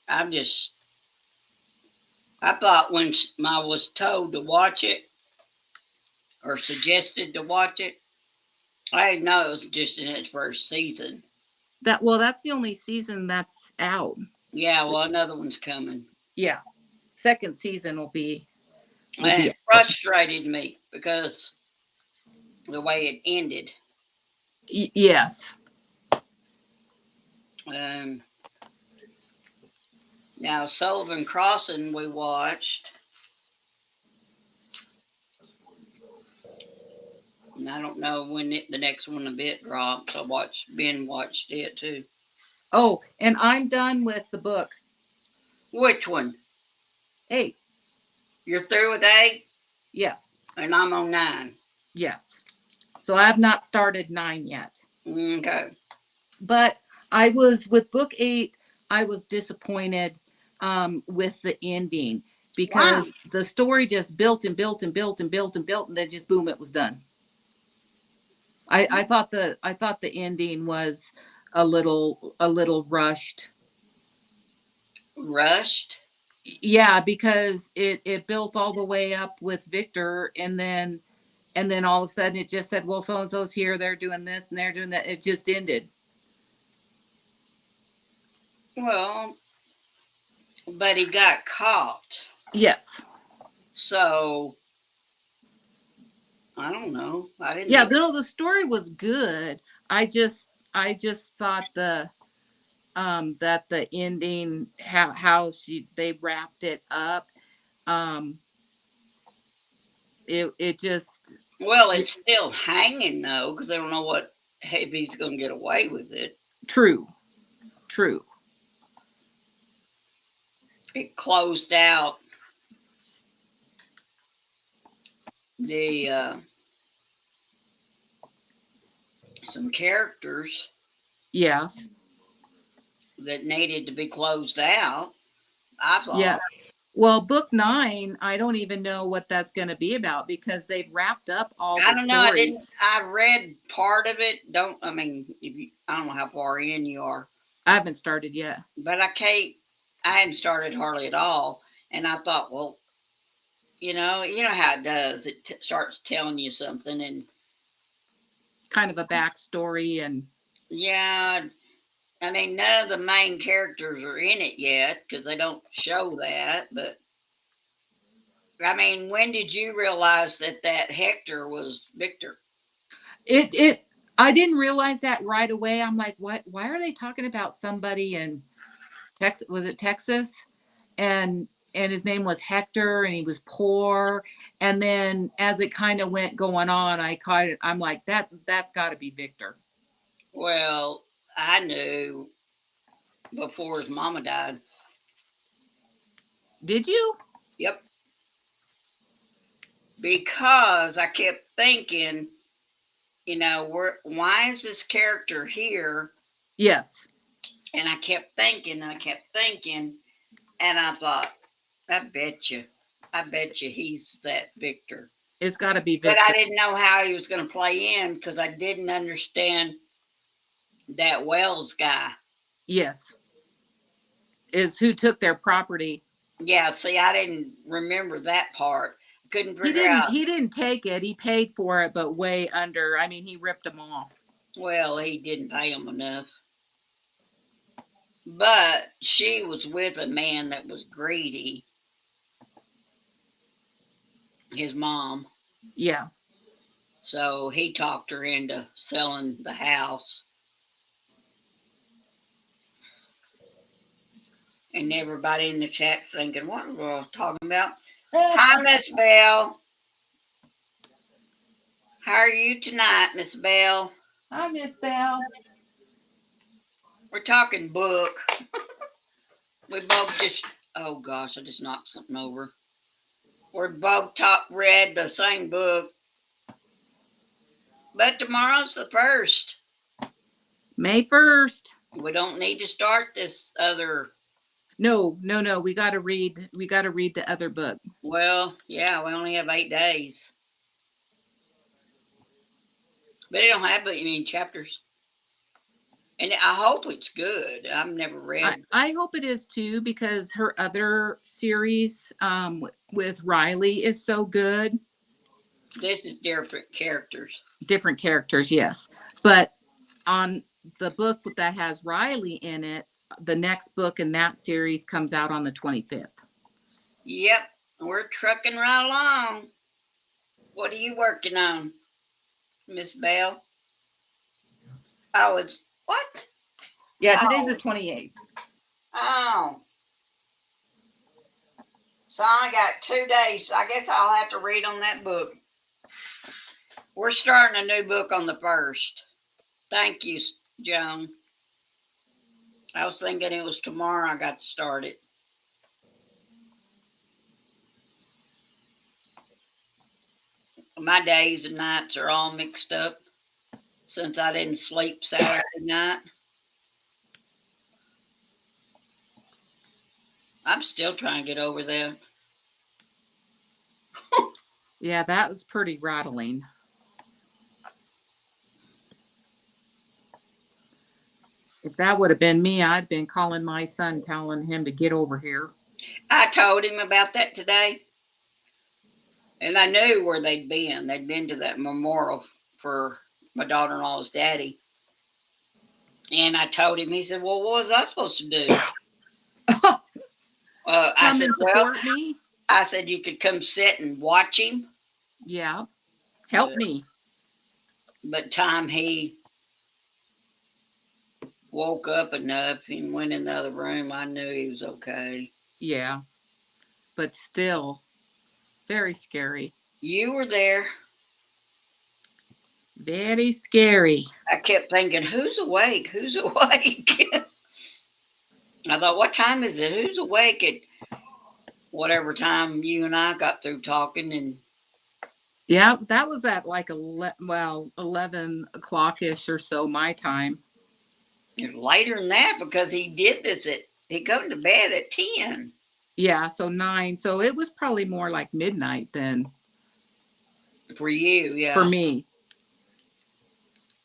I'm just. I thought when I was told to watch it or suggested to watch it, I didn't know it was just in its first season. That's the only season that's out. Yeah, well, another one's coming. Yeah. Second season will And be it out. frustrated me because the way it ended. Yes. Um, Now, Sullivan Crossing we watched, and I don't know when the next one a bit drops. Ben watched it too. Oh, and I'm done with the book. Which one? 8. You're through with 8? Yes. And I'm on 9. Yes. So I have not started 9 yet. Okay. But I was with book 8, I was disappointed with the ending Wow. because the story just built and built and built and built and built, and then just boom, it was done. I thought the ending was a little rushed. Rushed? Yeah, because it built all the way up with Victor, and then all of a sudden it just said, well, so and so's here, they're doing this and they're doing that. It just ended. Well, but he got caught. Yes. So, I don't know. I didn't Yeah, think. no, the story was good. I just thought that the ending, how they wrapped it up, um it just Well, it's still hanging though, because they don't know what if he's going to get away with it. true. True. It closed out the some characters Yes. that needed to be closed out. I Yeah. thought. Well, book 9, I don't even know what that's going to be about because they've wrapped up all I the don't know. I didn't. stories. I read part of it. Don't. I mean, if you, I don't know how far in you are, I haven't started yet. but I can't. I hadn't started hardly at all, and I thought, well, you know how it does. It starts telling you something, and Kind of a backstory and yeah, I mean, none of the main characters are in it yet because they don't show that. But I mean, when did you realize that Hector was Victor? it I didn't realize that right away. I'm like, what, why are they talking about somebody in Texas? Was it Texas? And his name was Hector and he was poor. And then as it kind of went going on, I caught it. I'm like, that's got to be Victor. Well, I knew before his mama died. Did you? Yep. Because I kept thinking, why is this character here? Yes. And I kept thinking, and I thought, I bet you he's that Victor. It's got to be But I Victor. didn't know how he was going to play in because I didn't understand that Wells guy. Yes. Is who took their property. Yeah, see, I didn't remember that part. Couldn't He figure didn't out. he didn't take it. He paid for it, but way under. I mean, he ripped them off. Well, he didn't pay him enough. But she was with a man that was greedy, his mom. Yeah. So he talked her into selling the house. And everybody in the chat thinking, what are we talking about? Hi, Miss Bell. How are you tonight, Miss Bell? Hi, Miss Bell. We're talking book. We both just, oh gosh, I just knocked something over. We're both read the same book, but tomorrow's the 1st. May 1st. We don't need to start this other. No. We got to read the other book. Well, yeah, we only have 8 days. But it don't have any chapters. And I hope it's good. I've never read. I hope it is too, because her other series with Riley is so good. This is different characters. Different characters, yes. But on the book that has Riley in it, the next book in that series comes out on the 25th. Yep, we're trucking right along. What are you working on, Miss Bell? Oh, it's what? Yeah, today's the 28th. Oh. So I only got 2 days. I guess I'll have to read on that book. We're starting a new book on the 1st. Thank you, Joan. I was thinking it was tomorrow I got to start it. My days and nights are all mixed up since I didn't sleep Saturday night. I'm still trying to get over that. Yeah, that was pretty rattling. If that would have been me, I'd been calling my son, telling him to get over here. I told him about that today. And I knew where they'd been. They'd been to that memorial for my daughter-in-law's daddy. And I told him, he said, well, what was I supposed to do? I said, well, me. I said, you could come sit and watch him. Yeah. Help me. But time he woke up enough and went in the other room, I knew he was okay. Yeah. But still, very scary. You were there. Very scary. I kept thinking, who's awake? Who's awake? I thought, what time is it? Who's awake at whatever time you and I got through talking? And yeah, that was at like 11 o'clock-ish or so my time. Later than that, because he did this he come to bed at 10. Yeah, so 9. So it was probably more like midnight then. For you, yeah. For me.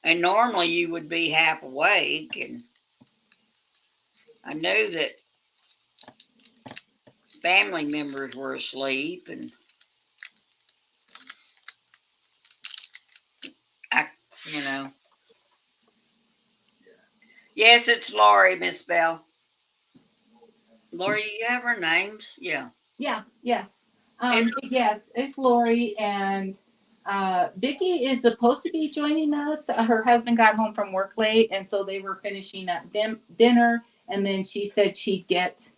And normally you would be half awake, and I knew that family members were asleep, and Yes, it's Lori, Miss Bell. Lori, you have her names? Yeah. Yeah, yes. Yes, it's Lori, and Vicki is supposed to be joining us. Her husband got home from work late, and so they were finishing up dinner, and then she said she'd get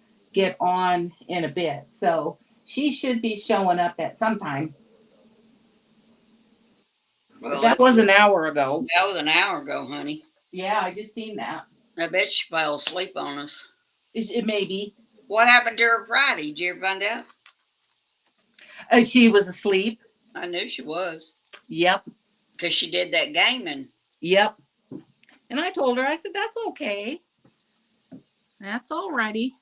on in a bit. So she should be showing up at some time. Well, that was an hour ago. That was an hour ago, honey. Yeah, I just seen that. I bet she fell asleep on us. It may be. What happened to her Friday? Did you ever find out? She was asleep. I knew she was. Yep. Because she did that gaming. Yep. And I told her, I said, that's okay. That's all righty.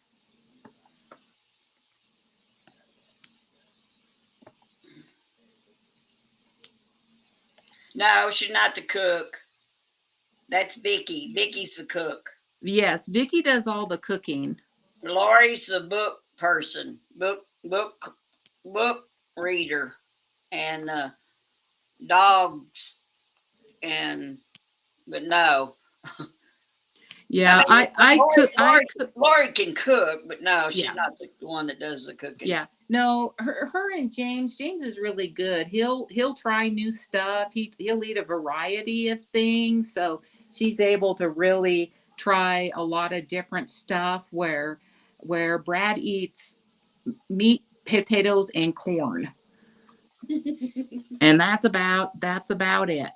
No, she's not the cook. That's Vicki. Vicki's the cook. Yes, Vicki does all the cooking. Lori's the book person, book reader, and dogs, but no. Yeah, I cook. Lori can cook, but no, she's not the one that does the cooking. Yeah, no, her and James is really good. He'll try new stuff. He'll eat a variety of things, so she's able to really try a lot of different stuff. Where Brad eats meat, potatoes, and corn, and that's about it.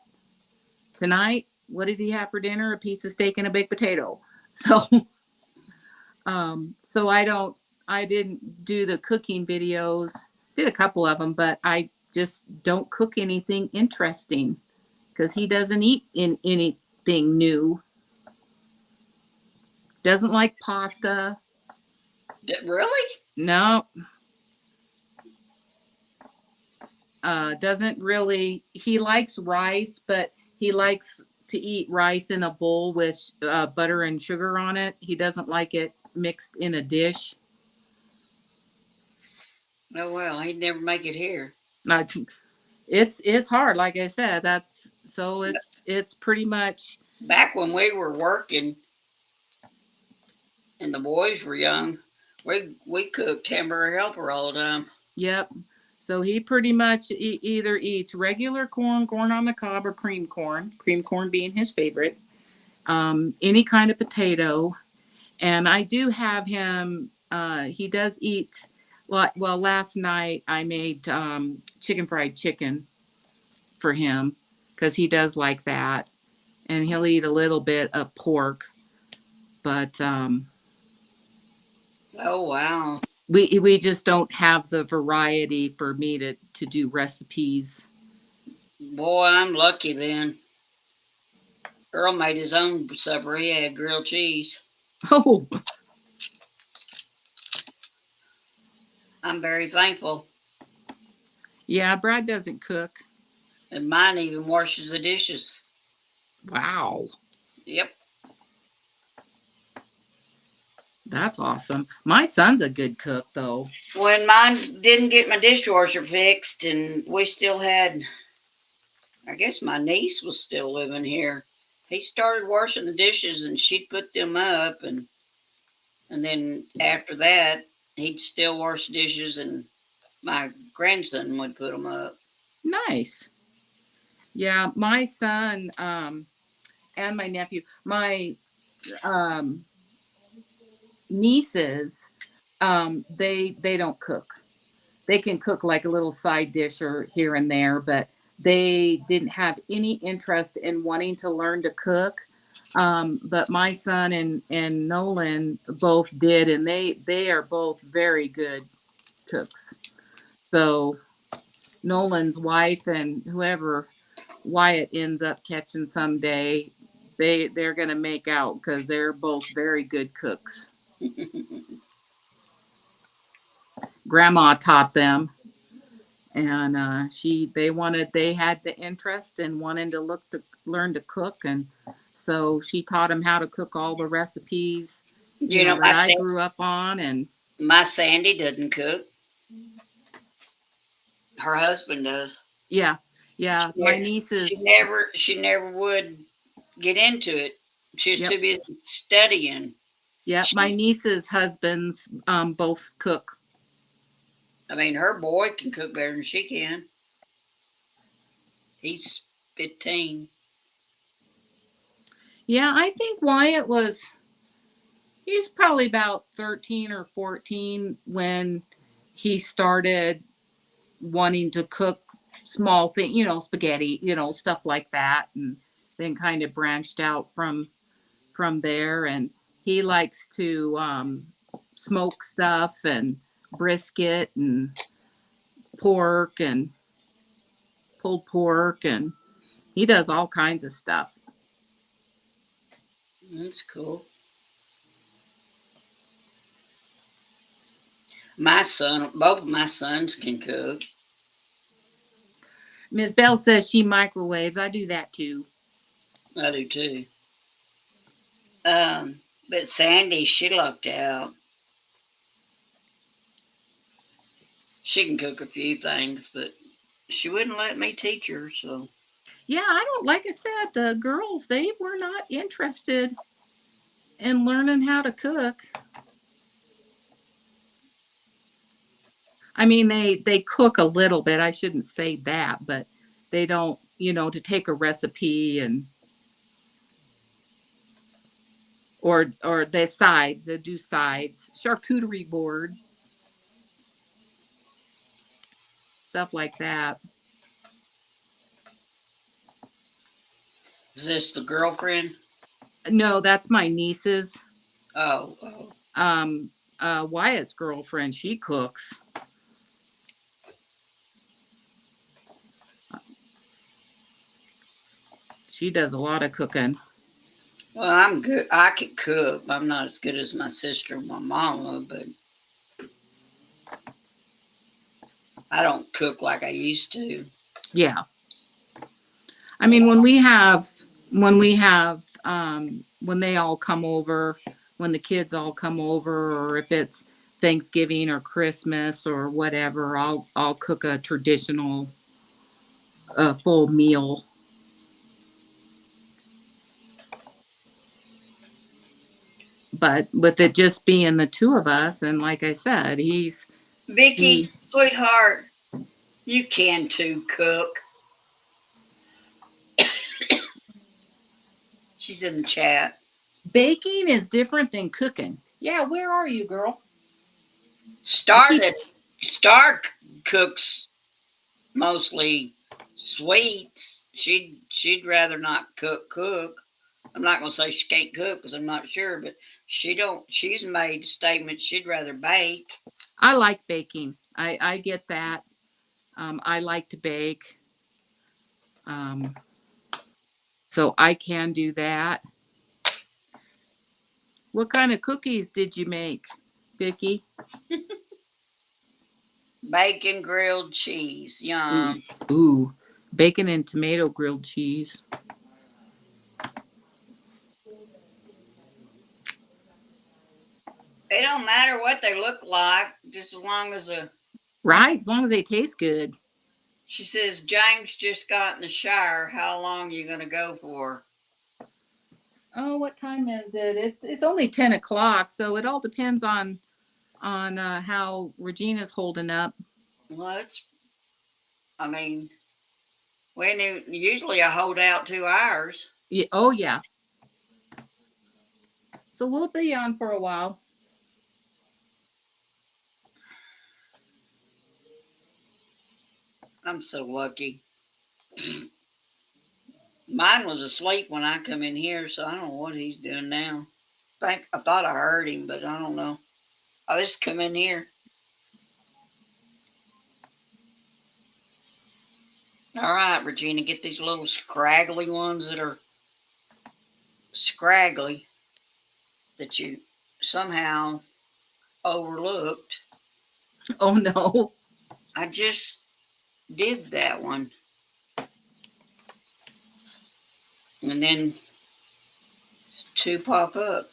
Tonight, what did he have for dinner? A piece of steak and a baked potato. So, so I didn't do the cooking videos. did a couple of them, but I just don't cook anything interesting because he doesn't eat in anything new. Doesn't like pasta. Really? No. Doesn't really. He likes rice, but he likes to eat rice in a bowl with butter and sugar on it. He doesn't like it mixed in a dish. Oh well, he'd never make it here. Uh, it's hard, like I said. That's so it's pretty much. Back when we were working and the boys were young, we cooked hamburger helper all the time. Yep. So he pretty much either eats regular corn, corn on the cob, or cream corn being his favorite. Any kind of potato. And I do have him, he does eat, well, last night I made chicken fried chicken for him because he does like that. And he'll eat a little bit of pork. But Oh wow. we just don't have the variety for me to do recipes. Boy, I'm lucky then. Earl made his own supper. He had grilled cheese. Oh, I'm very thankful. yeah, Brad doesn't cook. And mine even washes the dishes. Wow, Yep. that's awesome. My son's a good cook, though. When mine didn't get my dishwasher fixed and we still had, I guess my niece was still living here, he started washing the dishes and she'd put them up, and then after that he'd still wash the dishes and my grandson would put them up. Nice. Yeah, my son and my nephew, my um, nieces, they don't cook. They can cook like a little side dish or here and there, but they didn't have any interest in wanting to learn to cook. But my son and Nolan both did, and they are both very good cooks. So Nolan's wife and whoever Wyatt ends up catching someday, they're gonna make out because they're both very good cooks. Grandma taught them, and they had the interest in wanting to learn to cook, and so she taught them how to cook all the recipes, You know, that I grew up on. And my Sandy doesn't cook. Her husband does. yeah, yeah, my She nieces. never she never would get into it. She was Yep, too busy studying. yep, my She, nieces' husbands both cook. I mean, her boy can cook better than she can. He's 15. Yeah, I think Wyatt he's probably about 13 or 14 when he started wanting to cook small things, spaghetti, stuff like that, and then kind of branched out from there. And he likes to smoke stuff and brisket and pork and pulled pork, and he does all kinds of stuff. That's cool. Both of my sons can cook. Miss Bell says she microwaves. I do that too. I do too. Um, but Sandy, she lucked out. She can cook a few things, but she wouldn't let me teach her. So Yeah, I don't, like I said, the girls, they were not interested in learning how to cook. I mean, they cook a little bit. I shouldn't say that, but they don't, to take a recipe and or they sides, they do sides, charcuterie board, stuff like that. is this the girlfriend? No, that's my niece's. Oh, oh. Wyatt's girlfriend, she cooks. She does a lot of cooking. Well, I'm good. I can cook. I'm not as good as my sister and my mama, but I don't cook like I used to. Yeah. I mean, when they all come over, when the kids all come over, or if it's Thanksgiving or Christmas or whatever, I'll cook a traditional full meal. But with it just being the two of us, and like I said, Vicki, he sweetheart, you can too cook. She's in the chat. baking is different than cooking. Yeah, where are you, girl? I keep Started. Stark cooks mostly sweets. She'd rather not cook. I'm not gonna say she can't cook because I'm not sure, but she don't. She's made statements she'd rather bake. I like baking. I get that. I like to bake. Um, so I can do that. What kind of cookies did you make, Vicki? Bacon grilled cheese, Ooh, yum. ooh, bacon and tomato grilled cheese. It don't matter what they look like, just as long as a. Right, as long as they taste good. She says James just got in the shower. How long you gonna go for? Oh, what time is it? It's only 10 o'clock, so it all depends on how Regina's holding up. Well, it's. I mean, usually I hold out 2 hours. Yeah, oh yeah. So we'll be on for a while. I'm so lucky. Mine was asleep when I come in here, so I don't know what he's doing now. I thought I heard him, but I don't know. I just come in here. All right, Regina, get these little scraggly ones that are scraggly that you somehow overlooked. Oh no. I just did that one, and then two pop up.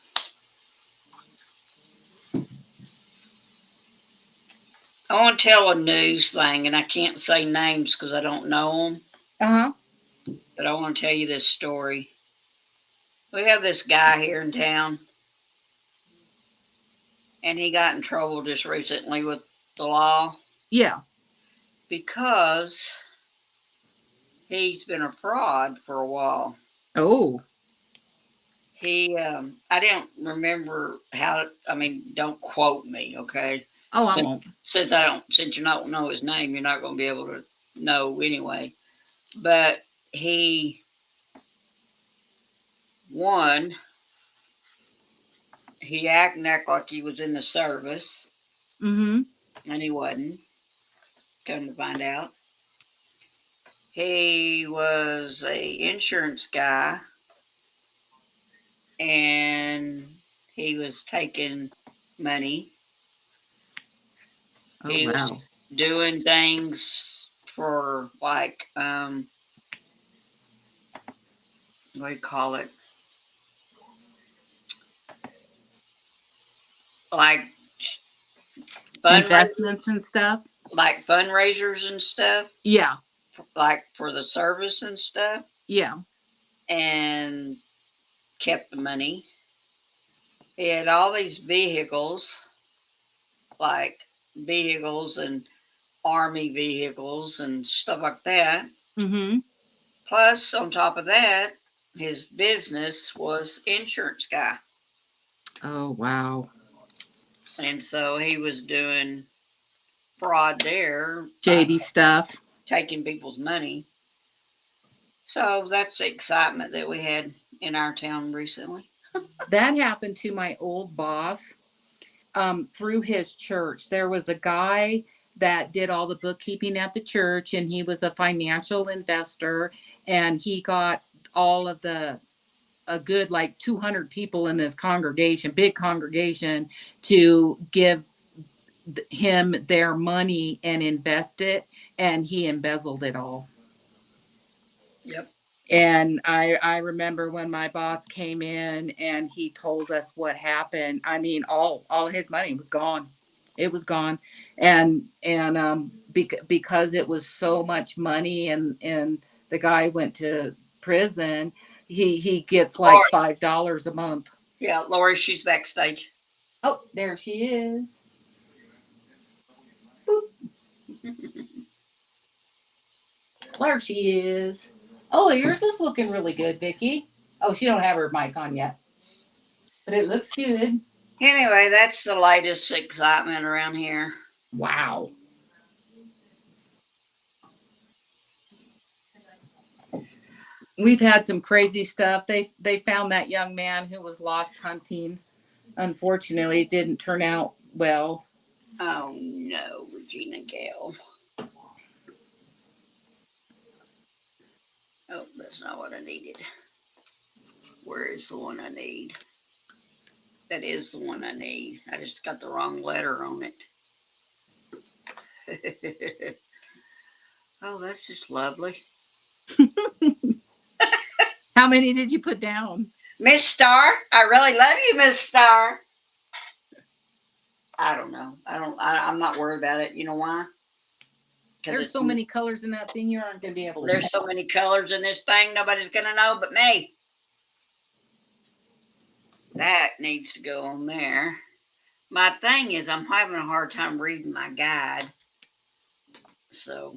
I want to tell a news thing, and I can't say names because I don't know them, Uh-huh. but I want to tell you this story. We have this guy here in town, and he got in trouble just recently with the law Yeah. because he's been a fraud for a while. Oh. I don't remember how. I mean, don't quote me, okay? Oh, I Since won't. since you don't know his name, you're not going to be able to know anyway. But he won. He act like he was in the service, Mm-hmm. and he wasn't. Come to find out, he was a insurance guy, and he was taking money. Oh He was wow. doing things for like what do you call it? Like fundraisers, Investments and stuff. like fundraisers and stuff, Yeah. like for the service and stuff, Yeah. and kept the money. He had all these like vehicles and army vehicles and stuff like that. Mm-hmm. Plus, on top of that, his business was insurance guy. Oh wow. And so he was doing fraud there by Shady stuff. taking people's money. So that's the excitement that we had in our town recently. That happened to my old boss. Through his church. There was a guy that did all the bookkeeping at the church, and he was a financial investor, and he got all of a good like 200 people in this congregation, big congregation, to give him their money and invest it, and he embezzled it all. Yep. And I remember when my boss came in and he told us what happened. I mean, all his money was gone. It was gone, and because it was so much money, and the guy went to prison. He gets like Lori. $5 a month. Yeah, Lori, she's backstage. Oh, there she is. Boop. There she is. Oh, yours is looking really good, Vicki. Oh, she don't have her mic on yet, but it looks good. Anyway, that's the latest excitement around here. Wow. We've had some crazy stuff. They found that young man who was lost hunting. Unfortunately, it didn't turn out well. Oh no, Regina Gale. Oh, that's not what I needed. Where is the one I need? That is the one I need. I just got the wrong letter on it. Oh, that's just lovely. How many did you put down? Miss Star, I really love you, Miss Star. I don't know. I'm not worried about it. You know why? There's so many colors in that thing, you aren't going to be able to. There's so many colors in this thing, nobody's going to know but me. That needs to go on there. My thing is, I'm having a hard time reading my guide. So,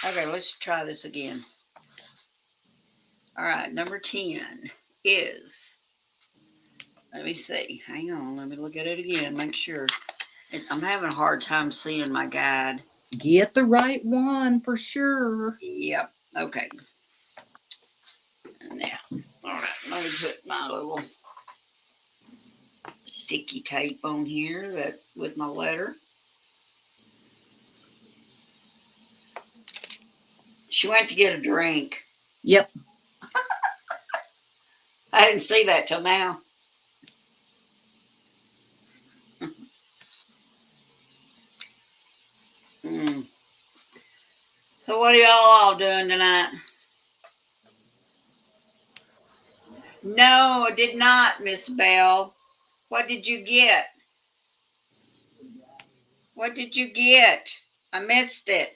okay, let's try this again. All right, number 10 is, let me see. Hang on, let me look at it again, make sure. I'm having a hard time seeing my guide. Get the right one for sure. Yep, okay. Now, all right, let me put my little sticky tape on here that with my letter. She went to get a drink. Yep. I didn't see that till now. So what are y'all all doing tonight? No, I did not, Miss Bell. What did you get? What did you get? I missed it.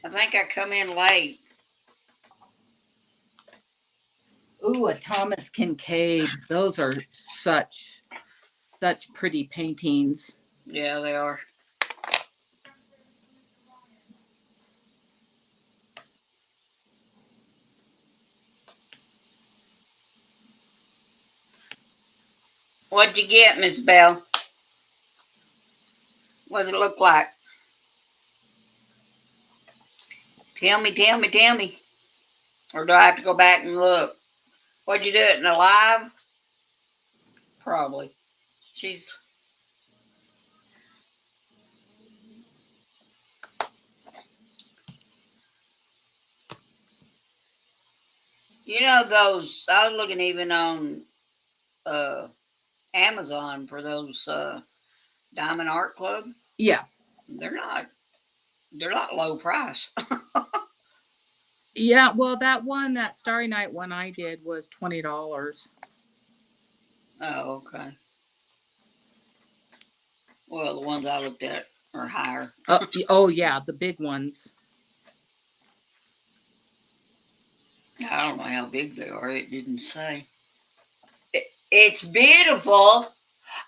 I think I come in late. Ooh, a Thomas Kincaid. Those are such pretty paintings. Yeah, they are. What'd you get, Miss Bell? What does it look like? Tell me, tell me, tell me. Or do I have to go back and look? What'd you do it in a live? Probably. She's... You know those, I was looking even on Amazon for those Diamond Art Club. Yeah. They're not low price. Yeah, well, that Starry Night one I did was $20. Oh, okay. Well, the ones I looked at are higher. Oh yeah, the big ones. I don't know how big they are. It didn't say. It's beautiful.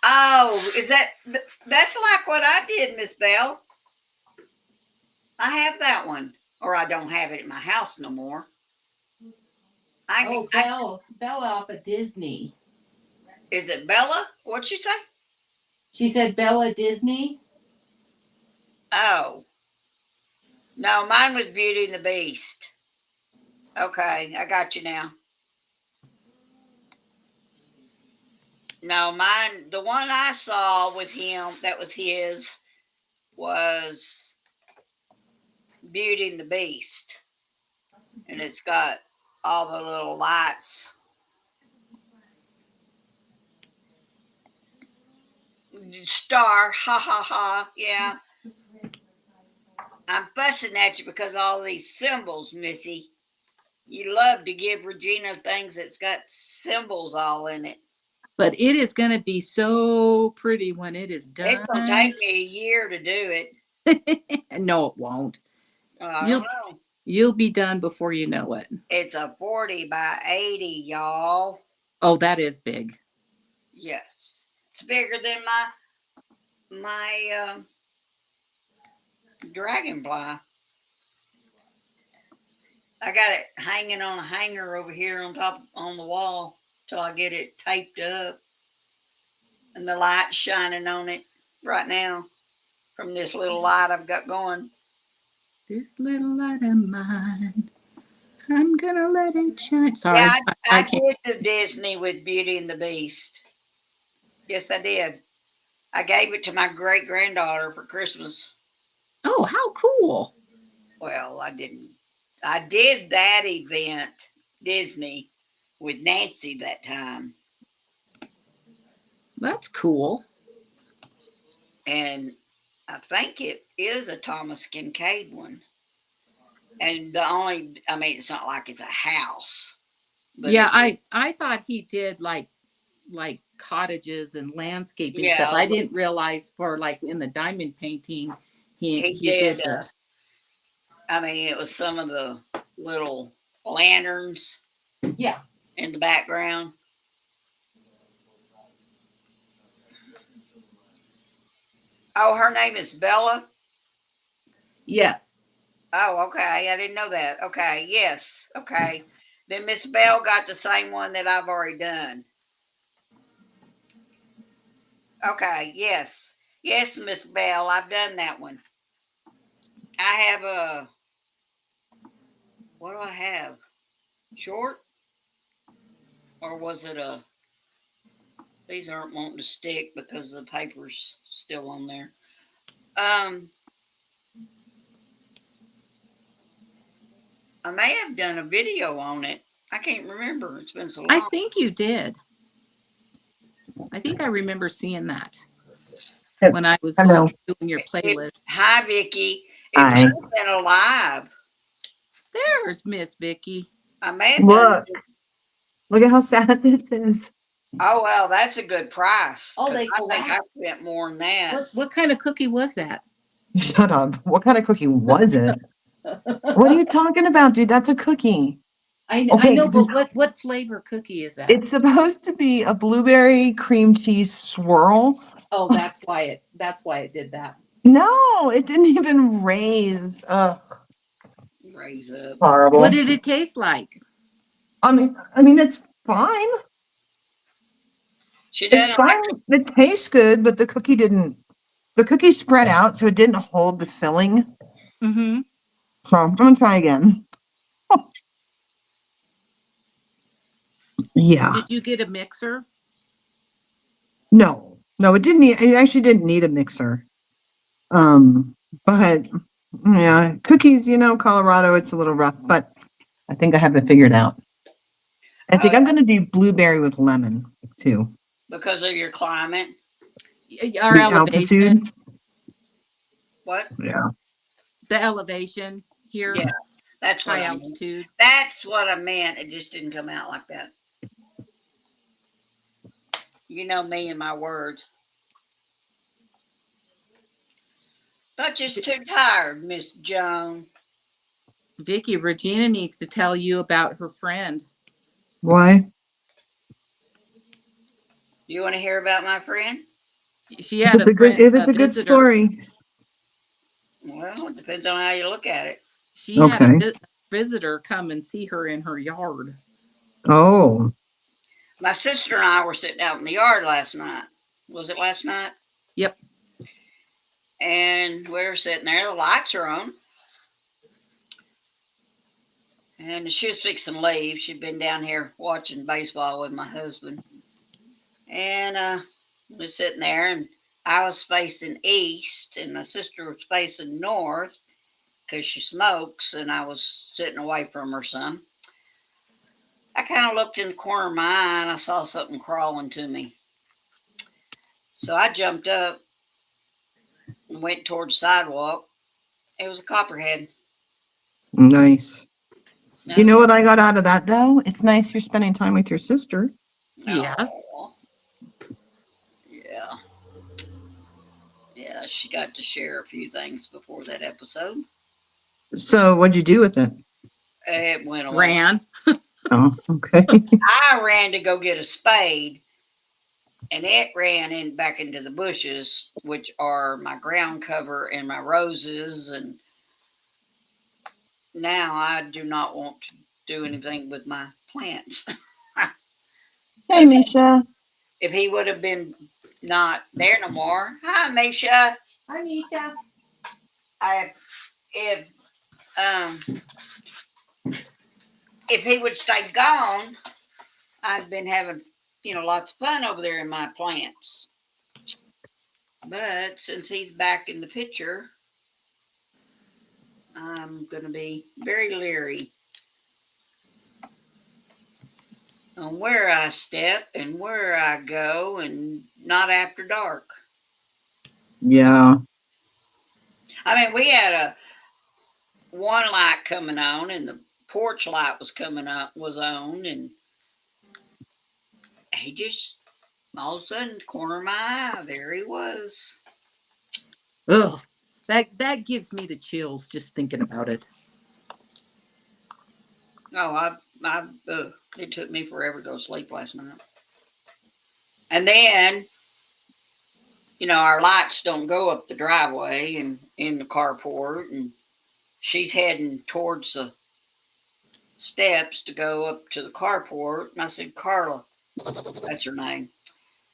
Oh, is that's like what I did, Miss Bell? I have that one, or I don't have it in my house no more. Bella off of Disney. Is it Bella? What'd you say? She said Bella Disney. Oh, no, mine was Beauty and the Beast. Okay, I got you now. No, mine, the one I saw with him, that was his, was Beauty and the Beast. and it's got all the little lights. Star, ha ha ha, yeah. I'm fussing at you because all these symbols, Missy. You love to give Regina things that's got symbols all in it. But it is going to be so pretty when it is It's done. gonna take me a year to do it. No, it won't. I don't You'll know. you'll be done before you know it. It's a 40 by 80, y'all. Oh, that is big. Yes, it's bigger than my dragonfly. I got it hanging on a hanger over here on top on the wall till I get it taped up, and the light's shining on it right now from this little light I've got going. This little light of mine, I'm gonna let it shine. Yeah, Sorry, I I can't. did the Disney with Beauty and the Beast. Yes, I did. I gave it to my great granddaughter for Christmas. Oh, how cool! Well, I didn't. I did that event, Disney, with Nancy that time. That's cool. And I think it is a Thomas Kincaid one. And the only, I mean, it's not like it's a house, but Yeah, it, I thought he did like cottages and landscaping stuff. yeah, I didn't realize for like in the diamond painting, he he did. did the. I mean, it was some of the little lanterns Yeah. in the background. Oh, her name is Bella. Yes. Oh, okay. I didn't know that. Okay, yes. Okay. Then Miss Bell got the same one that I've already done. Okay, yes. Yes, Miss Bell, I've done that one. I have a, what do I have? Short? Or was it a, these aren't wanting to stick because the paper's still on there. Um, I may have done a video on it. I can't remember. It's been so I long. think you did. I think I remember seeing that Yep. when I was going Hello. doing your playlists. Hi, Vicki. It might Hi. have been alive. There's Miss Vicki. I may have done. Look. Look at how sad this is. Oh well, that's a good price. Oh, 'Cause they I go think I out. spent more than that. What kind of cookie was that? Shut up. What kind of cookie was it? What are you talking about, dude? That's a cookie. I Okay, know, but what flavor cookie is that? it's supposed to be a blueberry cream cheese swirl. Oh, that's why it did that. No, it didn't even raise. Raise up. What Horrible. did it taste like? I mean, it's fine. She It's doesn't like. fine. It tastes good, but the cookie didn't. The cookie spread out, so it didn't hold the filling. Mm-hmm. So I'm gonna try again. Yeah. Did you get a mixer? No, it didn't need, it actually didn't need a mixer. Um, but yeah, cookies, Colorado, it's a little rough, but I think I have it figured out. I Oh, think I'm gonna do blueberry with lemon too. because of your climate. Our The elevation, altitude. What? Yeah. the elevation here, Yeah, that's what high I meant. altitude. That's what I meant. It just didn't come out like that. You know me and my words. Thought you was too tired, Miss Joan. Vicki, Regina needs to tell you about her friend. Why? You want to hear about my friend? She had a friend, If it's a a good visitor. story. Well, it depends on how you look at it. She had a Okay. visitor come and see her in her yard. Oh. My sister and I were sitting out in the yard last night. Was it last night? Yep. And we were sitting there. The lights are on. And she was fixing to leave. She'd been down here watching baseball with my husband. And we were sitting there, and I was facing east, and my sister was facing north. because she smokes, and I was sitting away from her some. I kind of looked in the corner of my eye and I saw something crawling to me. So I jumped up and went towards the sidewalk. It was a copperhead. Nice. You No, know what I got out of that though? It's nice you're spending time with your sister. Yes. Yeah. Yeah, she got to share a few things before that episode. So what'd you do with it? It went away. Ran. Oh, okay. I ran to go get a spade, and it ran in back into the bushes, which are my ground cover and my roses. And now I do not want to do anything with my plants. Hey, Misha. If he would have been not there no more. Hi, Misha. Hi, Misha. If if he would stay gone, I'd been having lots of fun over there in my plants. But since he's back in the picture, I'm gonna be very leery on where I step and where I go, and not after dark. Yeah. I mean, we had a one light coming on, and the porch light was on, and he just all of a sudden, corner of my eye, there he was. Ugh. That gives me the chills just thinking about it. Oh, it took me forever to go to sleep last night. And then, our lights don't go up the driveway and in the carport, and she's heading towards the steps to go up to the carport. And I said, Carla, that's her name.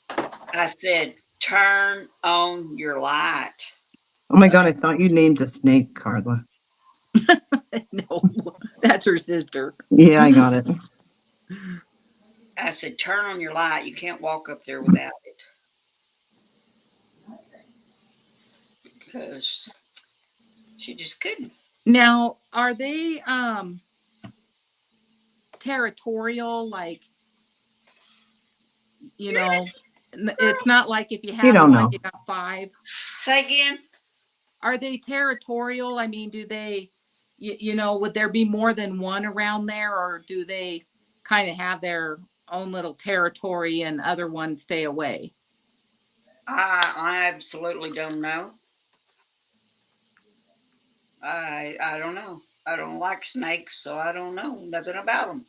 I said, turn on your light. Oh my God, I thought you named a snake, Carla. No, that's her sister. Yeah, I got it. I said, turn on your light. You can't walk up there without it. Because she just couldn't. Now, are they territorial? Like, it's not like if you have don't one, know. you got five. Say again? Are they territorial? I mean, do they, would there be more than one around there, or do they kind of have their own little territory and other ones stay away? I absolutely don't know. I don't know. I don't like snakes, so I don't know nothing about them.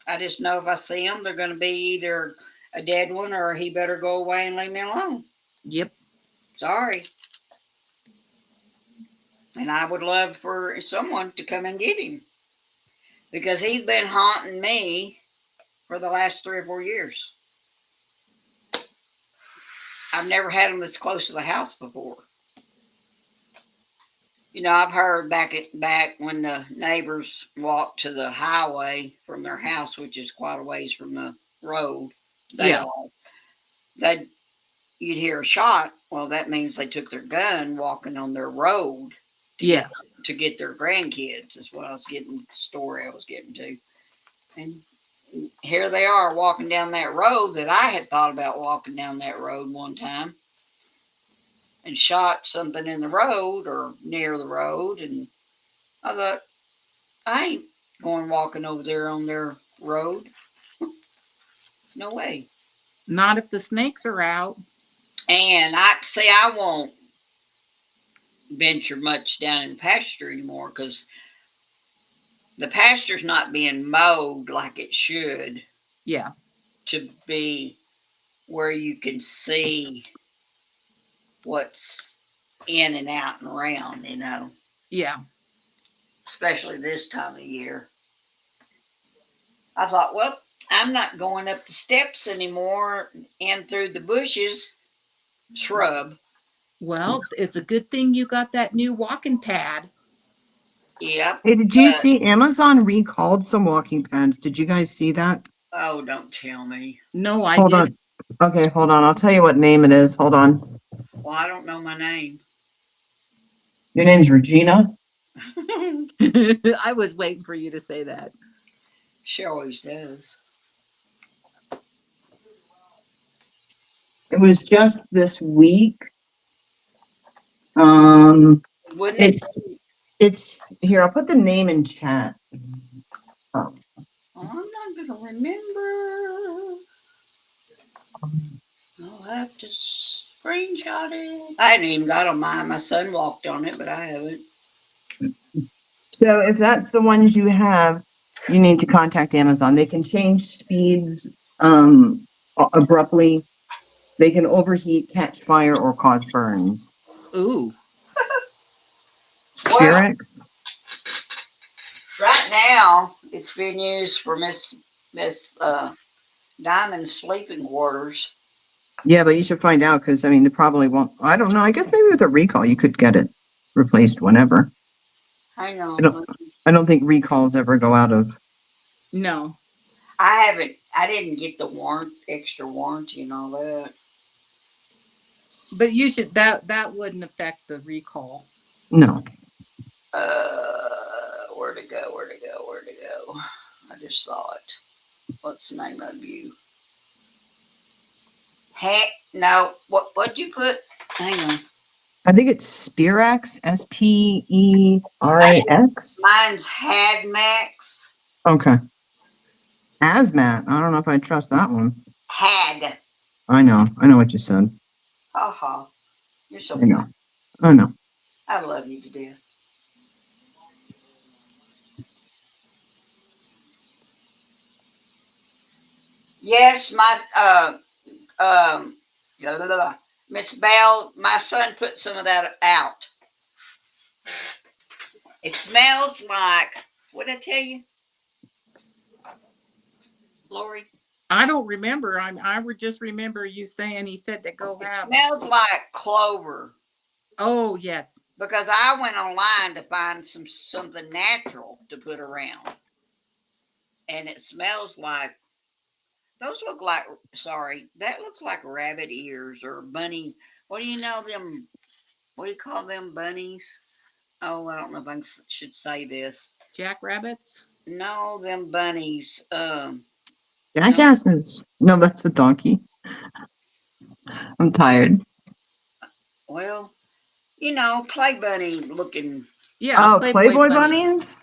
I just know if I see them, they're going to be either a dead one or he better go away and leave me alone. Yep. Sorry. And I would love for someone to come and get him, because he's been haunting me for the last 3 or 4 years. I've never had him this close to the house before. I've heard back when the neighbors walked to the highway from their house, which is quite a ways from the road. You'd hear a shot. Well, that means they took their gun walking on their road to get their grandkids. Is what I was getting, the story I was getting to. And here they are walking down that road that I had thought about walking down that road one time, and shot something in the road or near the road. And I thought, I ain't going walking over there on their road. No way. Not if the snakes are out. And I won't venture much down in the pasture anymore, because the pasture's not being mowed like it should. Yeah. To be where you can see what's in and out and around, Yeah. Especially this time of year. I thought, well, I'm not going up the steps anymore and through the bushes, shrub. Well, it's a good thing you got that new walking pad. Yep. Hey, did you see Amazon recalled some walking pads? Did you guys see that? Oh, don't tell me. No, I Hold didn't. on. Okay, hold on. I'll tell you what name it is. Hold on. Well, I don't know my name. Your name's Regina? I was waiting for you to say that. She always does. It was just this week. Wouldn't it's here, I'll put the name in chat. I'm not gonna remember. I'll have to screenshot it. I hadn't even got on mine. My son walked on it, but I haven't. So if that's the ones you have, you need to contact Amazon. They can change speeds abruptly. They can overheat, catch fire, or cause burns. Ooh. Spirex? Right now, it's being used for Miss Diamond's sleeping quarters. Yeah, but you should find out because, I mean, they probably won't. I don't know. I guess maybe with a recall, you could get it replaced whenever. I know. I don't think recalls ever go out of. No. I didn't get the extra warranty and all that. But you should, that wouldn't affect the recall. No. Where'd it go? I just saw it. What's the name of you? Heck, no. What'd you put? Hang on. I think it's Spirex, Sperax. Mine's Hadmax. Okay. Hazmat. I don't know if I trust that one. Had. I know what you said. Ha. You're so I know. I know. I love you to death. Yes, Miss Bell, my son put some of that out. It smells like, what did I tell you, Lori? I don't remember. I would just remember you saying he said to go have. It smells like clover. Oh yes. Because I went online to find something natural to put around, and it smells like. Those look like. Sorry, that looks like rabbit ears or bunny. What do you know them? What do you call them bunnies? Oh, I don't know if I should say this. Jackrabbits? No, them bunnies. Jackasses. No, that's the donkey. I'm tired. Well, play bunny looking. Yeah. Oh, Playboy bunnies?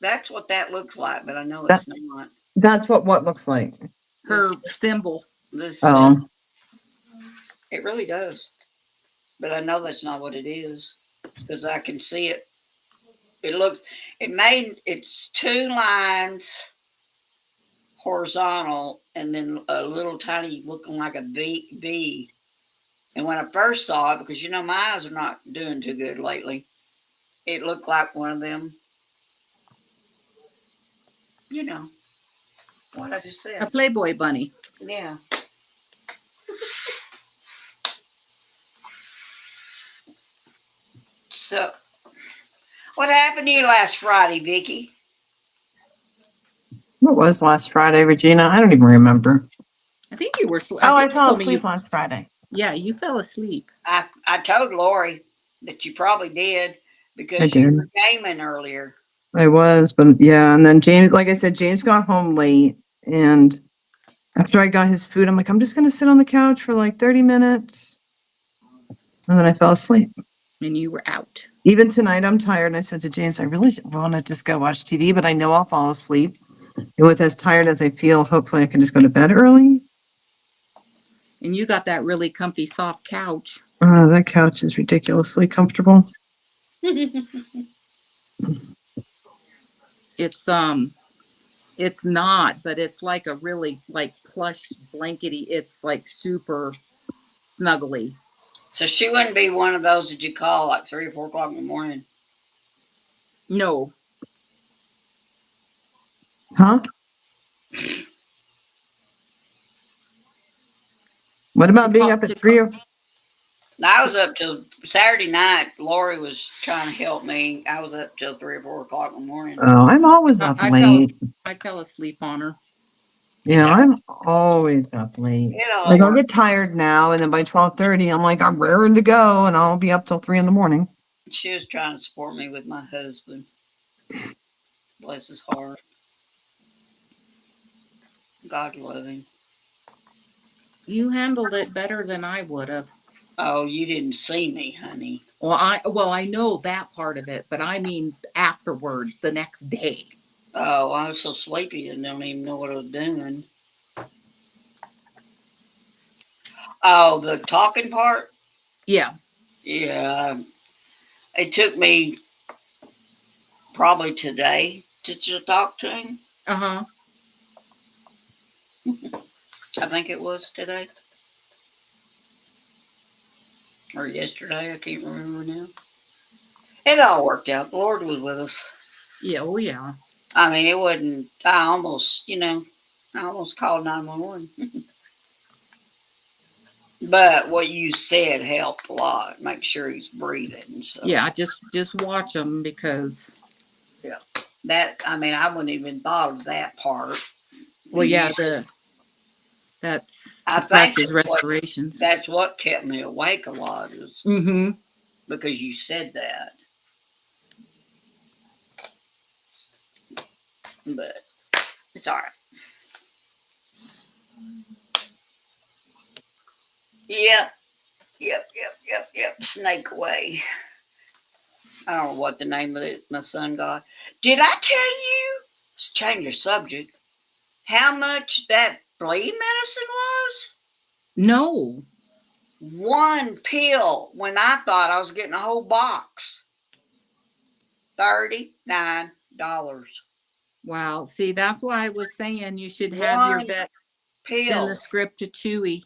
That's what that looks like, but I know it's not. That's what looks like. Her symbol. It really does. But I know that's not what it is because I can see it. It's two lines horizontal and then a little tiny looking like a bee. And when I first saw it, because my eyes are not doing too good lately, it looked like one of them, what I just said. A Playboy bunny. Yeah. So, what happened to you last Friday, Vicki? What was last Friday, Regina? I don't even remember. I think you were. I fell asleep last Friday. Yeah, you fell asleep. I told Lori that you probably did because you were gaming earlier. I was, but yeah, and then James, like I said, James got home late, and after I got his food, I'm like, I'm just going to sit on the couch for like 30 minutes, and then I fell asleep. And you were out. Even tonight, I'm tired, and I said to James, I really want to just go watch TV, but I know I'll fall asleep. And with as tired as I feel, hopefully I can just go to bed early. And you got that really comfy, soft couch. Oh, that couch is ridiculously comfortable. It's not, but it's like a really like plush blankety. It's like super snuggly. So she wouldn't be one of those that you call like 3 or 4 o'clock in the morning. No. Huh? What about being up at 3 or? I was up till Saturday night. Lori was trying to help me. I was up till 3 or 4 o'clock in the morning. Oh, I'm always up late. I fell asleep on her. Yeah, I'm always up late. Like I'll get tired now, and then by 12:30, I'm like, I'm raring to go, and I'll be up till 3 in the morning. She was trying to support me with my husband. Bless his heart. God love him. You handled it better than I would have. Oh, you didn't see me, honey. Well, I know that part of it, but I mean afterwards, the next day. Oh, I was so sleepy I don't even know what I was doing. Oh, the talking part? Yeah. Yeah. It took me probably today to talk to him. Uh-huh. I think it was today. Or yesterday. I can't remember now. It all worked out. The Lord was with us. Yeah, oh yeah. I mean, it wasn't, I almost, I almost called 911. But what you said helped a lot. Make sure he's breathing. So Yeah, just watch them because yeah, that I mean, I wouldn't even thought of that part. well, And yeah, you, that I think suppresses respirations. that's what kept me awake a lot is Mm-hmm. because you said that. But it's all right. Yep, yep. Snake away. I don't know what the name of it my son got. Did I tell you? Let's change your subject. How much that flea medicine was? No. One pill when I thought I was getting a whole box. $39. Wow. See, that's why I was saying you should have your One vet send the pill. script to Chewy.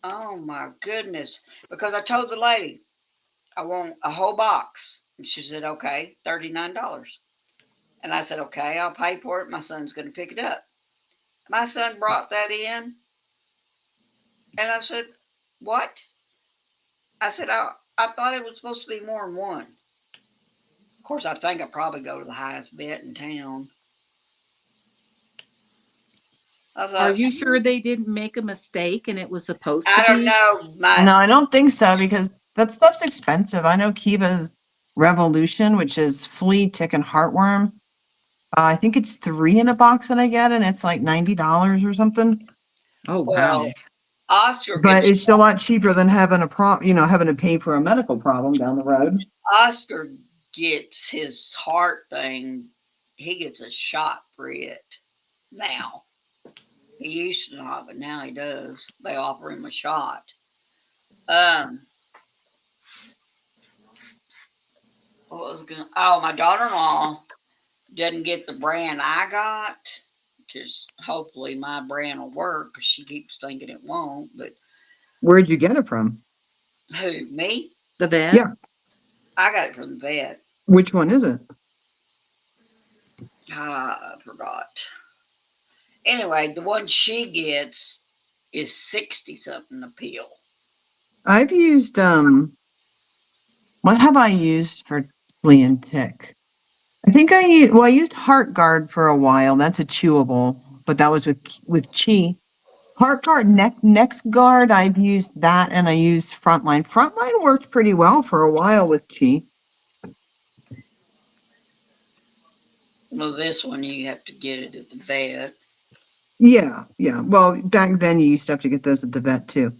Oh my goodness. Because I told the lady I want a whole box. And she said, okay, $39. And I said, okay, I'll pay for it. My son's going to pick it up. My son brought that in. And I said, what? I said, I thought it was supposed to be more than one. Of course, I think I probably go to the highest vet in town. I Are thought, you sure they didn't make a mistake and it was supposed to I don't be? know. No, I don't think so because that stuff's expensive. I know Kiva's Revolution, which is flea, tick, and heartworm. I think it's 3 in a box that I get, and it's like $90 or something. Oh Well, wow. Oscar But gets it's a lot cheaper than having having to pay for a medical problem down the road. Oscar gets his heart thing. He gets a shot for it now. He used to not, but now he does. They offer him a shot. Um, what was going? Oh, my daughter-in-law doesn't get the brand I got because hopefully my brand will work. Because she keeps thinking it won't. But Where'd you get it from? who, me? The vet? Yeah. I got it from the vet. Which one is it? I forgot. Anyway, the one she gets is 60 something a pill. I've used what have I used for flea and tick? I think I used Heart Guard for a while. That's a chewable, but that was with Chi. Heart Guard, next guard, I've used that and I used Frontline. Frontline worked pretty well for a while with Chi. Well, this one you have to get it at the vet. Yeah. Well, back then you used to have to get those at the vet too.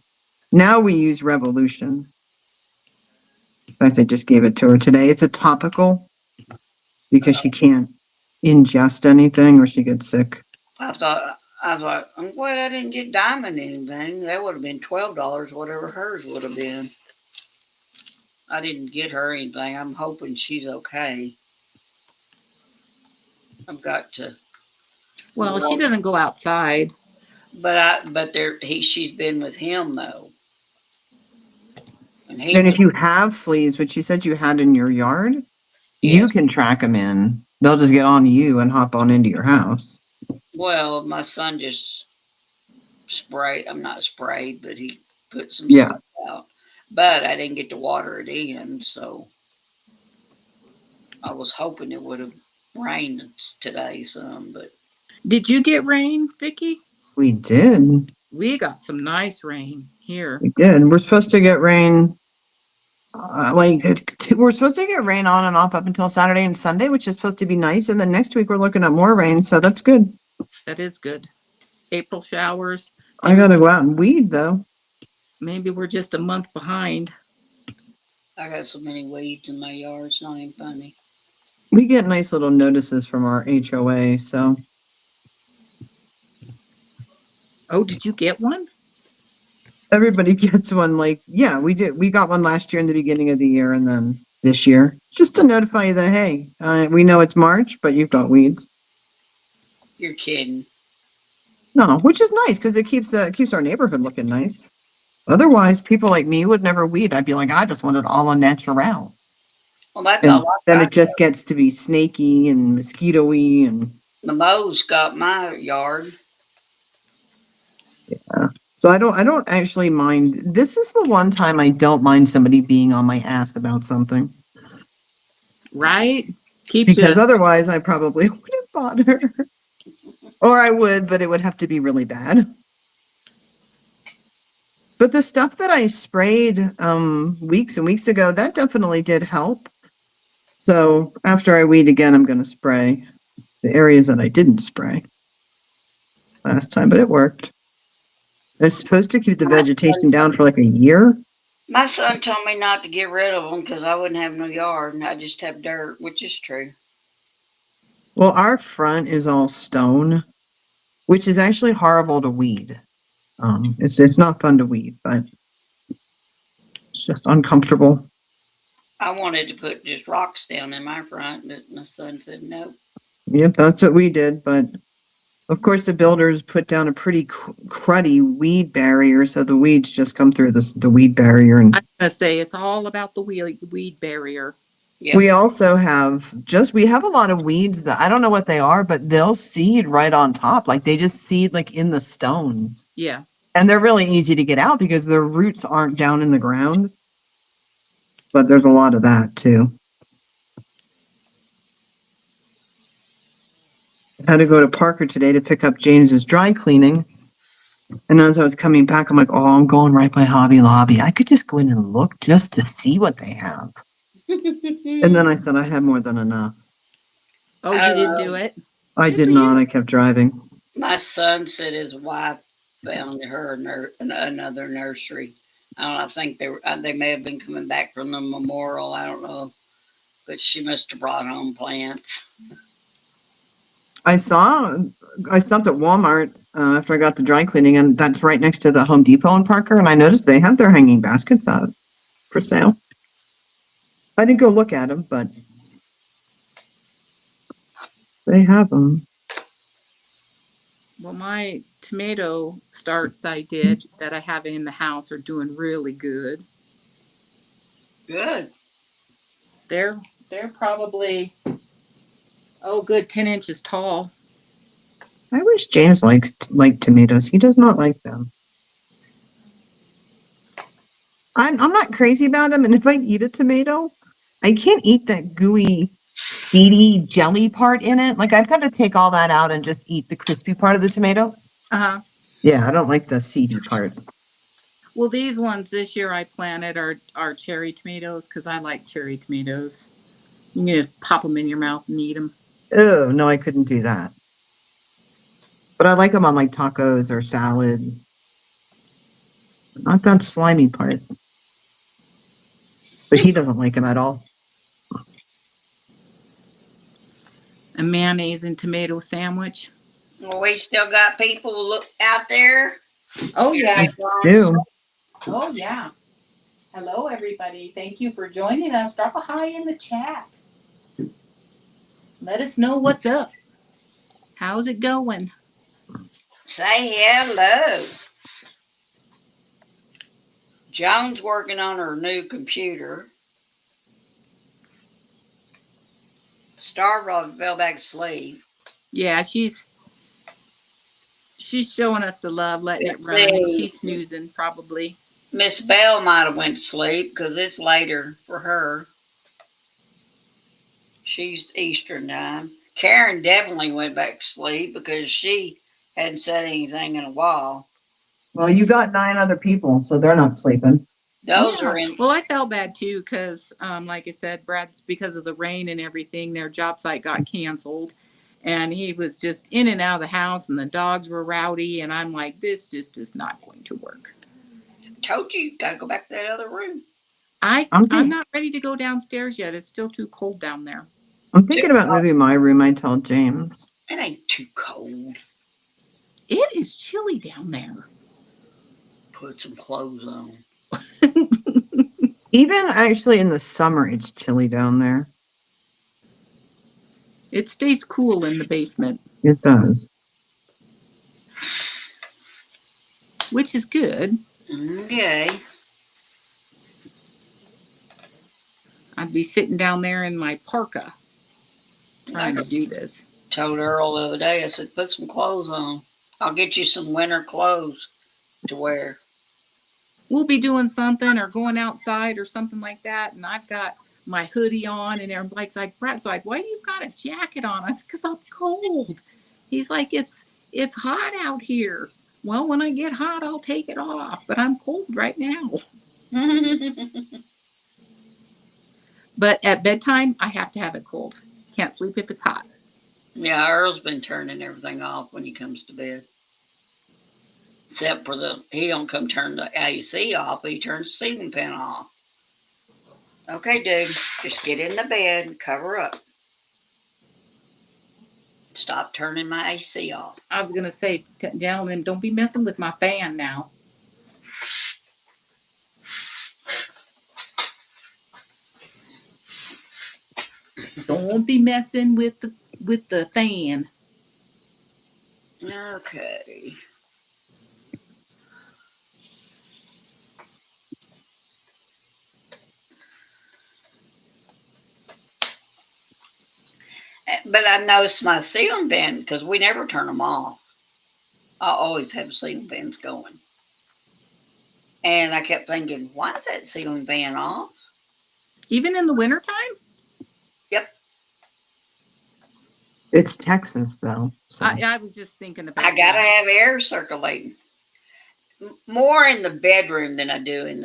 Now we use Revolution. In fact, I just gave it to her today. It's a topical because she can't ingest anything or she gets sick. I was like, I'm glad I didn't get Diamond anything. That would have been $12, whatever hers would have been. I didn't get her anything. I'm hoping she's okay. I've got to. Well, she doesn't go outside. But she's been with him though, and Then if you have fleas, which you said you had in your yard, you yes. can track them in. They'll just get on you and hop on into your house. Well, my son just sprayed. I'm not sprayed, but he put some Yeah. stuff out. But I didn't get to water it in, so I was hoping it would have rained today some. But Did you get rain, Vicki? We did. We got some nice rain here. We did. We're supposed to get rain we're supposed to get rain on and off up until Saturday and Sunday, which is supposed to be nice. And then next week we're looking at more rain, so that's good. That is good. April showers. I gotta go out and weed though. Maybe we're just a month behind. I got so many weeds in my yard, it's not even funny. We get nice little notices from our HOA, so. Oh, did you get one? Everybody gets one. Like, yeah, we did. We got one last year in the beginning of the year, and then this year, just to notify you that, hey, we know it's March, but you've got weeds. You're kidding. No, which is nice because it keeps our neighborhood looking nice. Otherwise, people like me would never weed. I'd be like, I just want it all on natural. Well, that's And all I then got. it just gets to be snaky and mosquito-y and. The moles got my yard. Yeah. So I don't actually mind. This is the one time I don't mind somebody being on my ass about something. Right? Keeps Because you. otherwise I probably wouldn't bother. Or I would, but it would have to be really bad. But the stuff that I sprayed weeks and weeks ago, that definitely did help. So after I weed again, I'm going to spray the areas that I didn't spray last time, but it worked. It's supposed to keep the vegetation down for like a year. My son told me not to get rid of them because I wouldn't have no yard and I just have dirt, which is true. Well, our front is all stone, which is actually horrible to weed. It's not fun to weed, but it's just uncomfortable. I wanted to put just rocks down in my front, but my son said no. Yep, that's what we did. But of course, the builders put down a pretty cruddy weed barrier, so the weeds just come through the weed barrier. And I'm gonna say it's all about the weed barrier. Yep. we also we have a lot of weeds that I don't know what they are, but they'll seed right on top. Like they just seed like in the stones. Yeah. And they're really easy to get out because their roots aren't down in the ground. But there's a lot of that too. I had to go to Parker today to pick up James's dry cleaning. And as I was coming back, I'm like, oh, I'm going right by Hobby Lobby. I could just go in and look just to see what they have. And then I said I had more than enough. Oh, you didn't do it? I did not. I kept driving. My son said his wife found her another nursery. I don't know, I think they may have been coming back from the memorial. I don't know, but she must have brought home plants. I stopped at Walmart after I got the dry cleaning, and that's right next to the Home Depot in Parker. And I noticed they have their hanging baskets out for sale. I didn't go look at them, but they have them. Well, my tomato starts I did that I have in the house are doing really good. Good. They're probably good 10 inches tall. I wish James liked tomatoes. He does not like them. I'm not crazy about them, and if I eat a tomato, I can't eat that gooey, seedy jelly part in it. Like I've got to take all that out and just eat the crispy part of the tomato. Uh-huh. Yeah, I don't like the seedy part. Well, these ones this year I planted are cherry tomatoes because I like cherry tomatoes. You can just pop them in your mouth and eat them. Oh, no, I couldn't do that. But I like them on like tacos or salad. Not that slimy part. But he doesn't like them at all. A mayonnaise and tomato sandwich. Well, we still got people out there. Oh, yeah. Do. Oh, yeah. Hello, everybody. Thank you for joining us. Drop a hi in the chat. Let us know what's up. How's it going? Say hello. Joan's working on her new computer. Star fell back asleep. Yeah, she's showing us the love, letting it run. She's snoozing probably. Miss Bell might have went to sleep because it's later for her. She's Eastern time. Karen definitely went back to sleep because she hadn't said anything in a while. Well, you got 9 other people, so they're not sleeping. Those Yeah. are in. Well, I felt bad too because, like I said, Brad's because of the rain and everything, their job site got canceled, and he was just in and out of the house, and the dogs were rowdy, and I'm like, this just is not going to work. Told you, gotta go back to that other room. I'm not ready to go downstairs yet. It's still too cold down there. I'm thinking about moving my room. I told James. It ain't too cold. It is chilly down there. Put some clothes on. Even actually in the summer, it's chilly down there. It stays cool in the basement, It does. which is good. Okay. I'd be sitting down there in my parka trying to do this. Told Earl the other day, I said, put some clothes on. I'll get you some winter clothes to wear. We'll be doing something or going outside or something like that, and I've got my hoodie on, and everybody's like, Brad's like, why do you got a jacket on? I said, because I'm cold. He's like, it's hot out here. Well, when I get hot, I'll take it off, but I'm cold right now. But at bedtime, I have to have it cold. Can't sleep if it's hot. Yeah, Earl's been turning everything off when he comes to bed. Except for he don't come turn the AC off, but he turns the ceiling fan off. Okay, dude, just get in the bed and cover up. Stop turning my AC off. I was going to say, tell him, don't be messing with my fan now. Don't be messing with the fan. Okay. But I noticed my ceiling fan, because we never turn them off. I always have ceiling fans going. And I kept thinking, why is that ceiling fan off? Even in the wintertime? Yep. It's Texas, though. So. I was just thinking about I got to have air circulating. More in the bedroom than I do in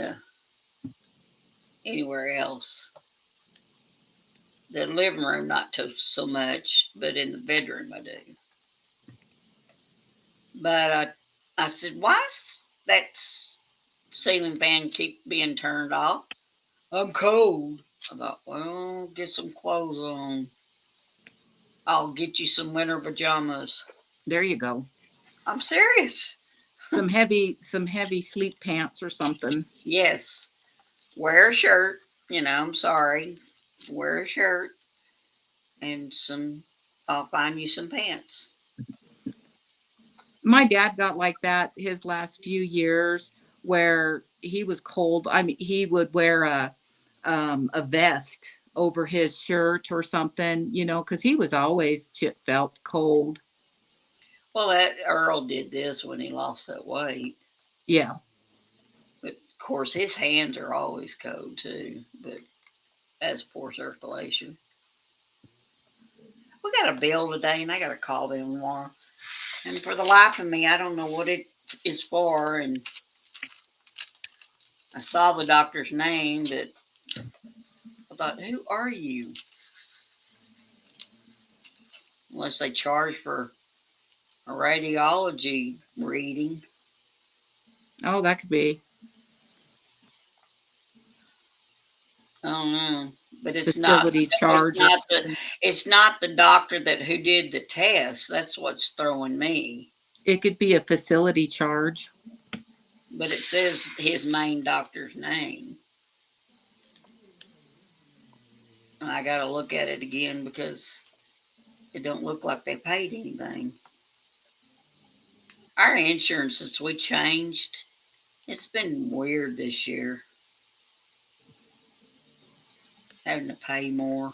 anywhere else. The living room, not so much, but in the bedroom I do. But I said, why is that ceiling fan keep being turned off? I'm cold. I thought, well, get some clothes on. I'll get you some winter pajamas. There you go. I'm serious. Some heavy sleep pants or something. Yes. Wear a shirt. I'm sorry. Wear a shirt and I'll find you some pants. My dad got like that his last few years where he was cold. I mean, he would wear a vest over his shirt or something, because he was always felt cold. Well, that Earl did this when he lost that weight. Yeah. But of course, his hands are always cold too. But that's poor circulation. We got a bill today, and I got to call them tomorrow. And for the life of me, I don't know what it is for. And I saw the doctor's name, but I thought, who are you? Unless they charge for a radiology reading. Oh, that could be. I don't know, but it's facility not. charge. It's not the doctor who did the test. That's what's throwing me. It could be a facility charge. But it says his main doctor's name. And I got to look at it again because it don't look like they paid anything. Our insurance, since we changed, it's been weird this year. Having to pay more.